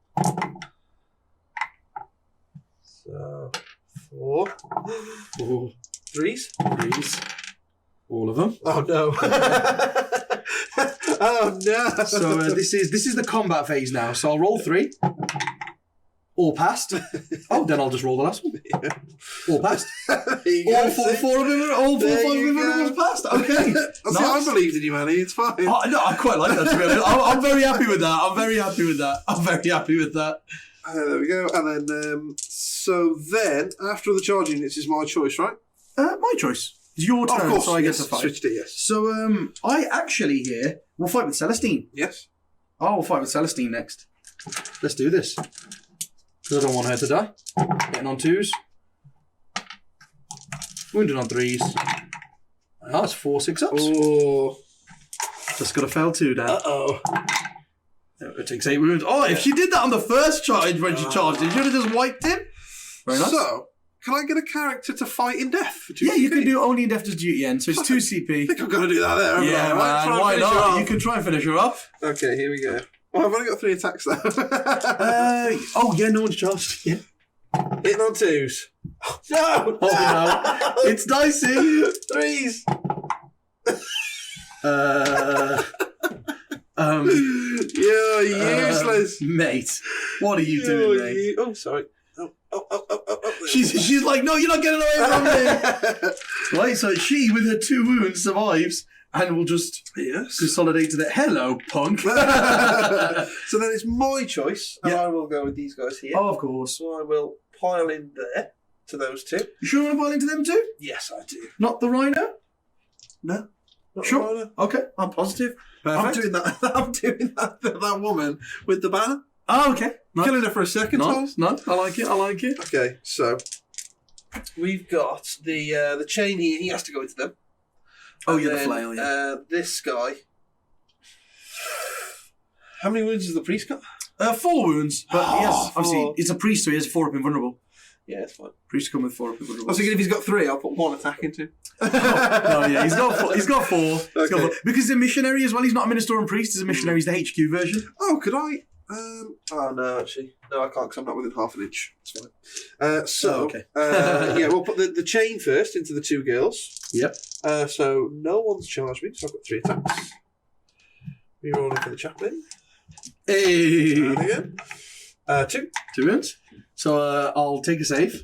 So, 4. Ooh. 3s. All of them. Oh no. Oh no. So this is the combat phase now. So I'll roll 3. All passed. Oh, then I'll just roll the last one. Yeah. All passed. All 4 of them. All 4 of them passed. Okay. Nice. I believed in you, Manny. It's fine. Oh, no, I quite like that. To be honest, I'm very happy with that. There we go. And then, so then after the charge units is my choice, right? My choice. It's your turn, of course, so I get yes, to fight. Switched it, yes. So I actually here will fight with Celestine. Yes. Oh, we'll fight with Celestine next. Let's do this. Because I don't want her to die. Getting on 2s. Wounded on 3s. Oh, it's 4 6-ups. Oh. Just got to fail 2 down. Uh-oh. It takes 8 wounds. Oh, if she did that on the first charge when she charged it, you would have just wiped him. Very nice. So, can I get a character to fight in death? For 2 yeah, CP? you can do only in Death as duty end, so it's 2 CP. I think I'm going to do that there. Yeah, man, why not? You can try and finish her off. Okay, here we go. Well, I've only got 3 attacks though. Oh, yeah, no one's charged. Yeah. Hitting on 2s. No! Oh, no. It's dicey. 3s. You're useless. Mate, what are you doing, mate? Oh, sorry. Oh. She's like, no, you're not getting away from me. Right, so she, with her 2 wounds, survives and will just consolidate to the hello, punk. So then it's my choice, and I will go with these guys here. Oh, of course. So I will pile in there to those 2. You sure you want to pile into them too? Yes, I do. Not the rhino? No. Not Sure. Rhino. Okay, I'm positive. I'm doing that. I'm doing that woman with the banner. Oh, okay. Nice. Killing her for a second time. No, I like it. Okay, so we've got the chain here. He has to go into them. Oh, and yeah, the then, flail, yeah. This guy. How many wounds has the priest got? 4 wounds, but yes, 4. obviously it's a priest, so he has 4 up invulnerable. Yeah, it's fine. Priest come with 4 up invulnerable. I was thinking if he's got 3, I'll put 1 attack into. No, yeah, he's got 4. He's got 4. Okay. Because he's a missionary as well. He's not a minister and priest. He's a missionary. He's the HQ version. Oh, could I? Oh no, actually, no, I can't because I'm not within half an inch. It's fine. Yeah, we'll put the chain first into the 2 girls. Yep. So no one's charged me, so I've got 3 attacks. Rerolling for the chaplain. Hey. And again. 2. 2 wounds. So I'll take a save.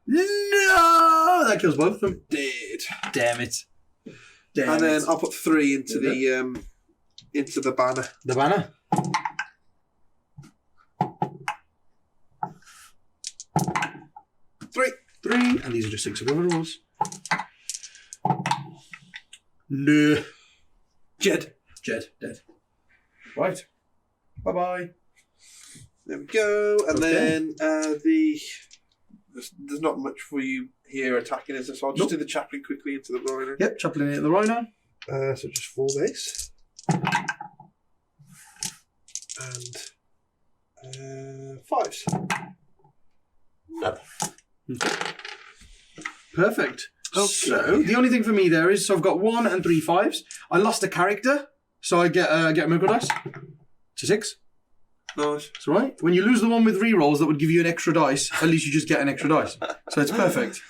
No, that kills both of them. Dead. Damn it. And then I'll put 3 into the banner. The banner. 3, and these are just 6 of the rules. No. Jed, dead. Right. Bye-bye. There we go. And then there's not much for you here attacking, is there? So I'll just do the chaplain quickly into the rhino. Yep, chaplain into the rhino. So just 4 base. And 5s. No. Perfect. Okay. So the only thing for me there is, so I've got 1 and 3 5s. I lost a character, so I get a miracle dice. It's a 6. Nice. That's right. When you lose the one with rerolls that would give you an extra dice, at least you just get an extra dice. So it's perfect.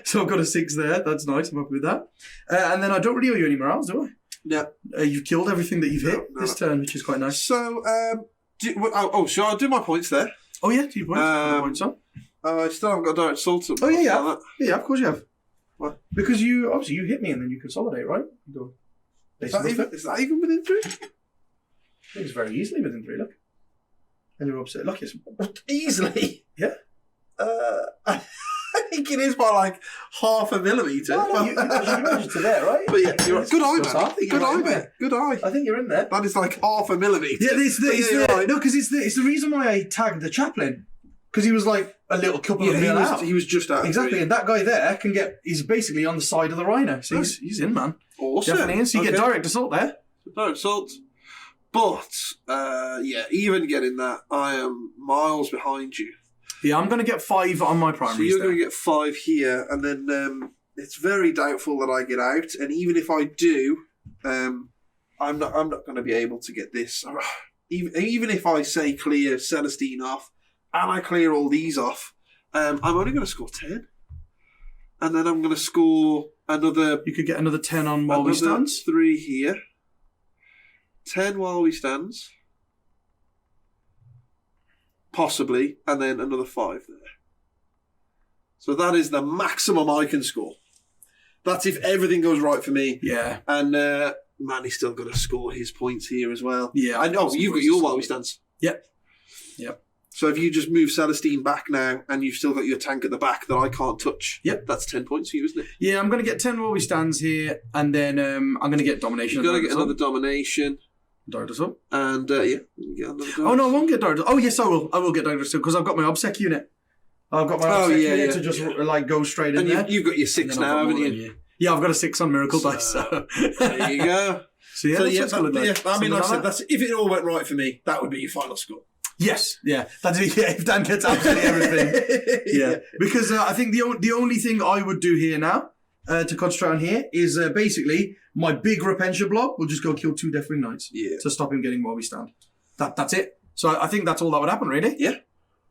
So I've got a 6 there. That's nice. I'm happy with that. And then I don't really owe you any morals, do I? Yeah. You've killed everything that you've hit this turn, which is quite nice. So, sure, I'll do my points there. Oh, yeah, 2 points. 2 points on. I still haven't got direct assault. Oh, yeah. Like Yeah, of course you have. What? Because you hit me and then you consolidate, right? You go. Is that even within 3? I think it's very easily within 3, look. And you're upset. Look, yes. Easily? Yeah. I think it is by like 0.5 millimetre. Oh, you managed to there, right? But yeah, you're right. Good eye, man. Good eye, mate. Good eye. I think you're in there. That is like 0.5 millimetre. Yeah, it's the reason why I tagged the chaplain. Because he was like a little couple of mil out. He was just out. Exactly, and that guy there he's basically on the side of the rhino. So he's in, man. Awesome. Definitely in. So you get direct assault there. No insult. But, even getting that, I am miles behind you. Yeah, I'm going to get 5 on my primaries. So you're going to get 5 here, and then it's very doubtful that I get out. And even if I do, I'm not going to be able to get this. Even if I say clear Celestine off, and I clear all these off, I'm only going to score 10. And then I'm going to score another... You could get another 10 on while we stands. 3 here. 10 while we stands. Possibly. And then another 5 there. So that is the maximum I can score. That's if everything goes right for me. Yeah. And Manny's still got to score his points here as well. Yeah. I know, you've got your while we stands. Yep. So if you just move Celestine back now and you've still got your tank at the back that I can't touch, that's 10 points for you, isn't it? Yeah, I'm going to get 10 while we stands here, and then I'm going to get domination. You've got to get another domination. Dardus up. And, you get another Dardus. Oh, no, I won't get Dardus. Oh, yes, I will. I will get Dardus because I've got my Obsec unit. I've got my Obsec unit to just go straight in there. You've got your 6 now, haven't you? Yeah, I've got a 6 on Miracle Dice. So. There you go. So, I mean, like I said, if it all went right for me, that would be your final score. Yes, yeah. If Dan gets absolutely everything. Yeah. Because I think the only thing I would do here now, to concentrate on here, is basically my big Repentia block will just go kill 2 Deathwing Knights to stop him getting while we stand. That's it. So I think that's all that would happen, really. Yeah.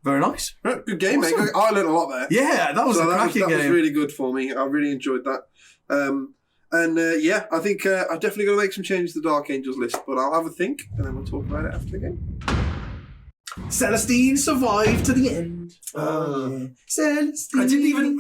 Very nice. Right, good game, awesome. Mate. I learned a lot there. Yeah, that was a cracking game. That was really good for me. I really enjoyed that. I think I'm definitely going to make some changes to the Dark Angels list, but I'll have a think, and then we'll talk about it after the game. Celestine survived to the end. Yeah. Celestine. I didn't even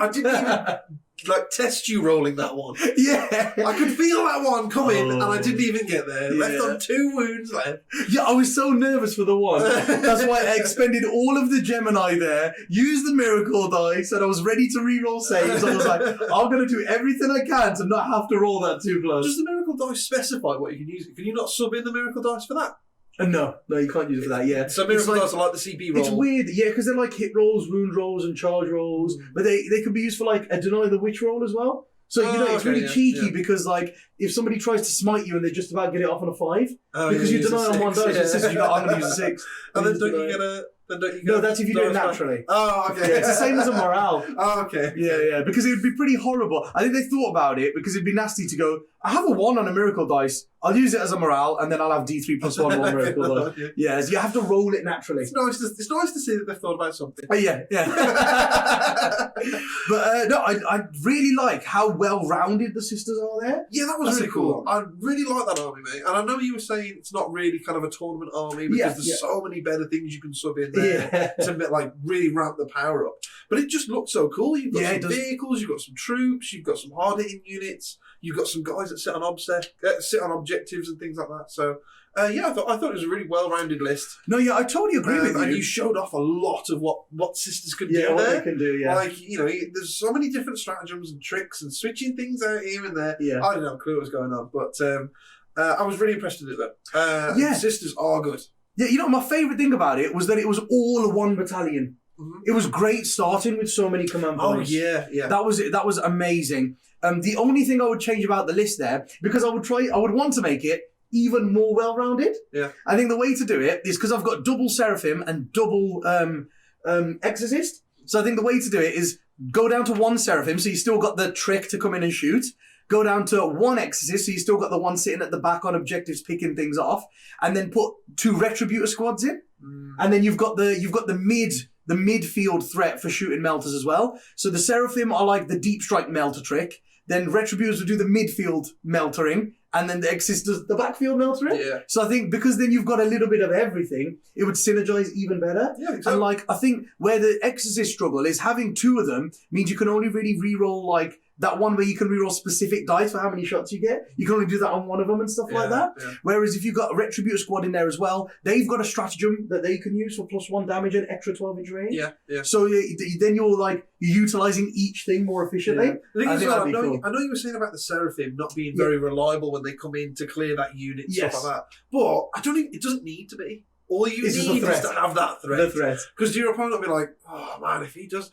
like test you rolling that one. Yeah. I could feel that one coming and I didn't even get there. Left on 2 wounds left. Yeah, I was so nervous for the one. That's why I expended all of the Gemini there, used the Miracle Dice, and I was ready to re-roll saves. I was like, I'm going to do everything I can to not have to roll that 2+. Does the Miracle Dice specify what you can use? Can you not sub in the Miracle Dice for that? No, you can't use it for that, yeah. So Miracle Dice are like the CP roll. It's weird, yeah, because they're like hit rolls, wound rolls, and charge rolls, but they can be used for like a Deny the Witch roll as well. So, it's really cheeky because, like, if somebody tries to smite you and they just about get it off on a 5, because you deny on 1 dice, it says I'm going to use a 6. And then don't you get a... No, that's if you do it naturally. Oh, okay. Yeah, it's the same as a morale. Oh, okay. Yeah, because it would be pretty horrible. I think they thought about it because it'd be nasty to go, I have a 1 on a Miracle Dice, I'll use it as a morale, and then I'll have D3 plus 1 on Miracle Dice. Yeah, so you have to roll it naturally. It's nice to see that they've thought about something. Yeah. But I really like how well-rounded the sisters are there. Yeah, that was really cool. I really like that army, mate. And I know you were saying it's not really kind of a tournament army because there's so many better things you can sub in there to like really ramp the power up. But it just looks so cool. You've got some vehicles, you've got some troops, you've got some hard-hitting units, you've got some guys that sit on objectives and things like that. So I thought it was a really well-rounded list. No, yeah, I totally agree with you. And you showed off a lot of what sisters can do there. What they can do, yeah. Like, there's so many different stratagems and tricks and switching things out here and there. Yeah. I didn't have a clue what was going on, but I was really impressed with it though. Sisters are good. Yeah, my favourite thing about it was that it was all 1 battalion. Mm-hmm. It was great starting with so many command points. Oh, yeah. That was amazing. The only thing I would change about the list there, because I would want to make it even more well-rounded. Yeah. I think the way to do it is because I've got double Seraphim and double Exorcist. So I think the way to do it is go down to 1 Seraphim, so you still got the trick to come in and shoot. Go down to 1 Exorcist, so you still got the one sitting at the back on objectives picking things off, and then put 2 Retributor squads in. And then you've got the midfield threat for shooting melters as well. So the Seraphim are like the deep strike melter trick. Then Retributors will do the midfield meltering, and then the Exorcist does the backfield meltering. Yeah. So I think because then you've got a little bit of everything, it would synergize even better. Yeah, exactly. And I think where the Exorcist struggle is having 2 of them means you can only really reroll that one where you can reroll specific dice for how many shots you get. You can only do that on 1 of them and stuff like that. Yeah. Whereas if you've got a Retributor squad in there as well, they've got a stratagem that they can use for +1 damage and extra 12-inch range. Yeah. So then you're utilising each thing more efficiently. Yeah. The thing is, I know you were saying about the Seraphim not being very reliable when they come in to clear that unit, stuff like that. But it doesn't need to be. All you It's just a need threat. is to have that threat. The threat. Because your opponent will be like, oh man, if he does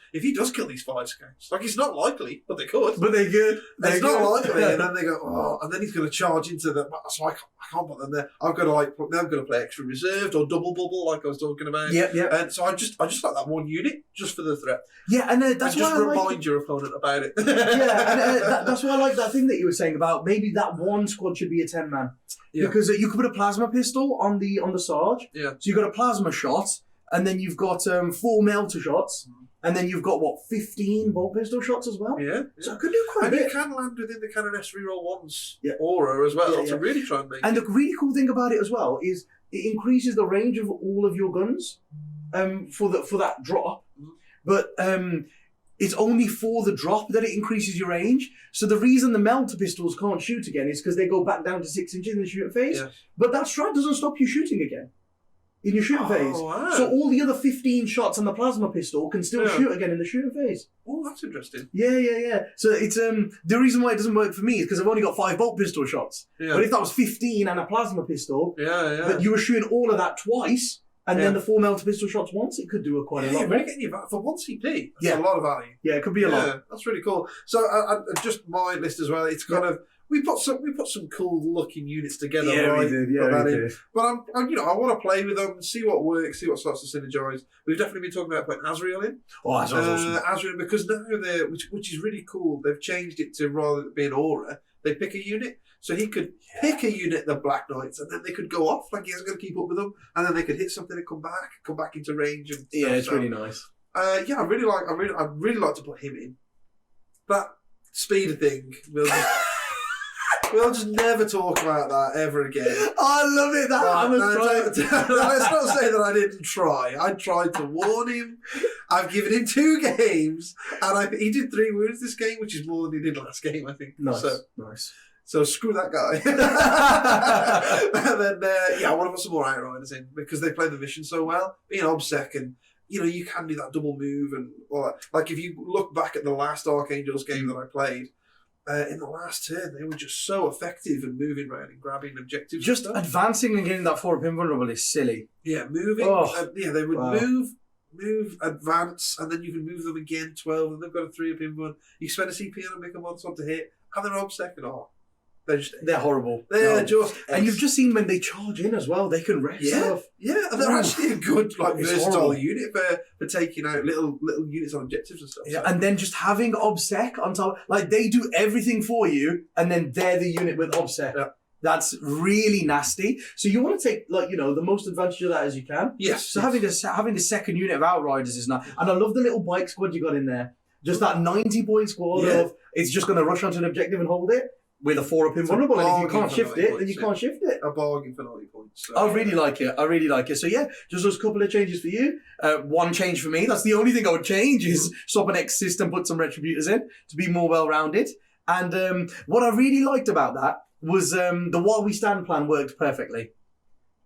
kill these 5 scouts, like it's not likely, but they could. But they're good. It's not likely, and then they go, oh, and then he's going to charge into the. So I can't put them there. I've got to play extra reserved or double bubble, like I was talking about. Yep. And so I just like that one unit just for the threat. Yeah, and that's and why just I like remind your opponent about it. yeah, and that's why I like that thing that you were saying about maybe that one squad should be a 10-man. Yeah. Because you could put a plasma pistol on the Sarge. Yeah. So you've got a plasma shot, and then you've got 4 melter shots, and then you've got 15 bolt pistol shots as well. Yeah. So I could do quite a And bit. you can land within the Cannon S reroll 1's Yeah. aura as well Yeah. to really try and make And it. the really cool thing about it as well is it increases the range of all of your guns for that drop. But it's only for the drop that it increases your range. So the reason the melter pistols can't shoot again is because they go back down to 6 inches in the shooting phase. Yeah. But that strike doesn't stop you shooting again in your shooting phase. Wow. So all the other 15 shots on the plasma pistol can still shoot again in the shooting phase. Oh, that's interesting. Yeah. So it's the reason why it doesn't work for me is because I've only got 5 bolt pistol shots. Yeah. But if that was 15 and a plasma pistol, Yeah. but you were shooting all of that twice, and then the 4 melter pistol shots once, it could do quite a lot. You're really getting your for 1 CP. That's Yeah. a lot of value. Yeah, it could be a lot. Yeah, that's really cool. So just my list as well. It's kind of we put some cool looking units together. Yeah, right? we did. Yeah, Put that we in. did. But I want to play with them, see what works, see what starts to synergize. We've definitely been talking about putting Azrael in. Oh, that's awesome. Azrael, because now they're which is really cool. They've changed it to rather than being aura, they pick a unit. So he could pick a unit, the Black Knights, and then they could go off like he wasn't going to keep up with them, and then they could hit something and come back into range. And Yeah, stuff. it's So, really nice. I really like to put him in. That speeder thing, we'll just never talk about that ever again. I love it. Let's not say that I didn't try. I tried to warn him. I've given him 2 games, and he did 3 wounds this game, which is more than he did last game, I think. Nice. Nice. So screw that guy. And then, I want to put some more Outriders in because they play the mission so well. Being OBSEC and, you can do that double move. And like if you look back at the last Archangels game that I played, in the last turn, they were just so effective and moving around and grabbing objectives. Just advancing and getting that 4-up invulnerable is silly. Yeah, moving. They would move, advance, and then you can move them again, 12, and they've got a 3-up invuln. You spend a CP on them, make them on to hit, and they're OBSEC and they're horrible. They're just... And you've just seen when they charge in as well, they can wreck stuff. Yeah, and they're actually a good, It's versatile horrible. unit for taking out little units on objectives and stuff. Yeah, and then just having OBSEC on top, they do everything for you, and then they're the unit with OBSEC. Yeah. That's really nasty. So you want to take the most advantage of that as you can. Yes. So having the second unit of Outriders is nice. And I love the little bike squad you got in there. Just that 90-point squad of it's just going to rush onto an objective and hold it with a 4-up invulnerable. And if you can't shift it, then you can't shift it. A bargain for 90 points. So. I really like it. So yeah, just those couple of changes for you. One change for me. That's the only thing I would change is swap an X system, put some Retributors in to be more well-rounded. And what I really liked about that was the While We Stand plan worked perfectly.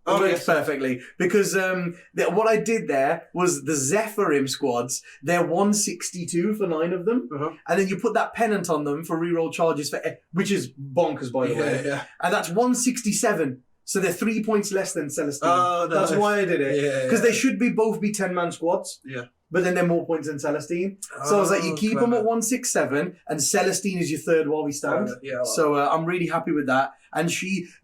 It worked perfectly because what I did there was the Zephyrim squads. They're 162 for 9 of them, and then you put that pennant on them for reroll charges which is bonkers by the way. Yeah. And that's 167. So they're 3 points less than Celestine. Oh, no. That's why I did it. Because they should both be 10-man squads. Yeah. But then they're more points than Celestine. So I was like, you keep them at 167, and Celestine is your 3rd While We Stand. So I'm really happy with that. And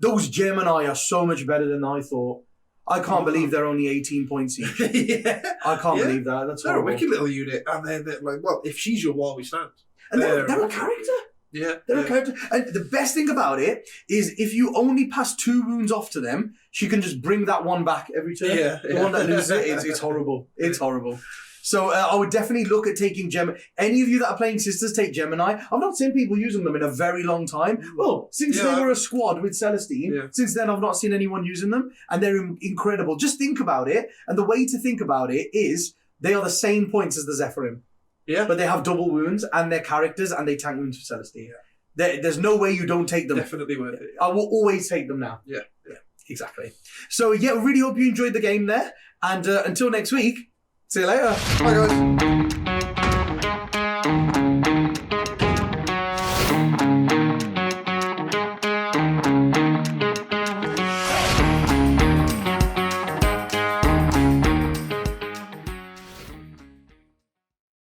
those Gemini are so much better than I thought. I can't believe they're only 18 points each. I can't believe that. That's they're horrible. a wicked little unit. And they're if she's your While We Stand. And they're a character. Yeah. They're a character. And the best thing about it is if you only pass 2 wounds off to them, she can just bring that one back every turn. The one that loses it's horrible. It's horrible. So I would definitely look at taking Gemini. Any of you that are playing Sisters, take Gemini. I've not seen people using them in a very long time. Well, since they were a squad with Celestine, since then I've not seen anyone using them. And they're incredible. Just think about it. And the way to think about it is they are the same points as the Zephyrim. Yeah. But they have double wounds and they're characters and they tank wounds for Celestine. There's no way you don't take them. Definitely worth it. I will always take them now. Yeah. Exactly. So yeah, really hope you enjoyed the game there. And until next week, see you later. Bye guys.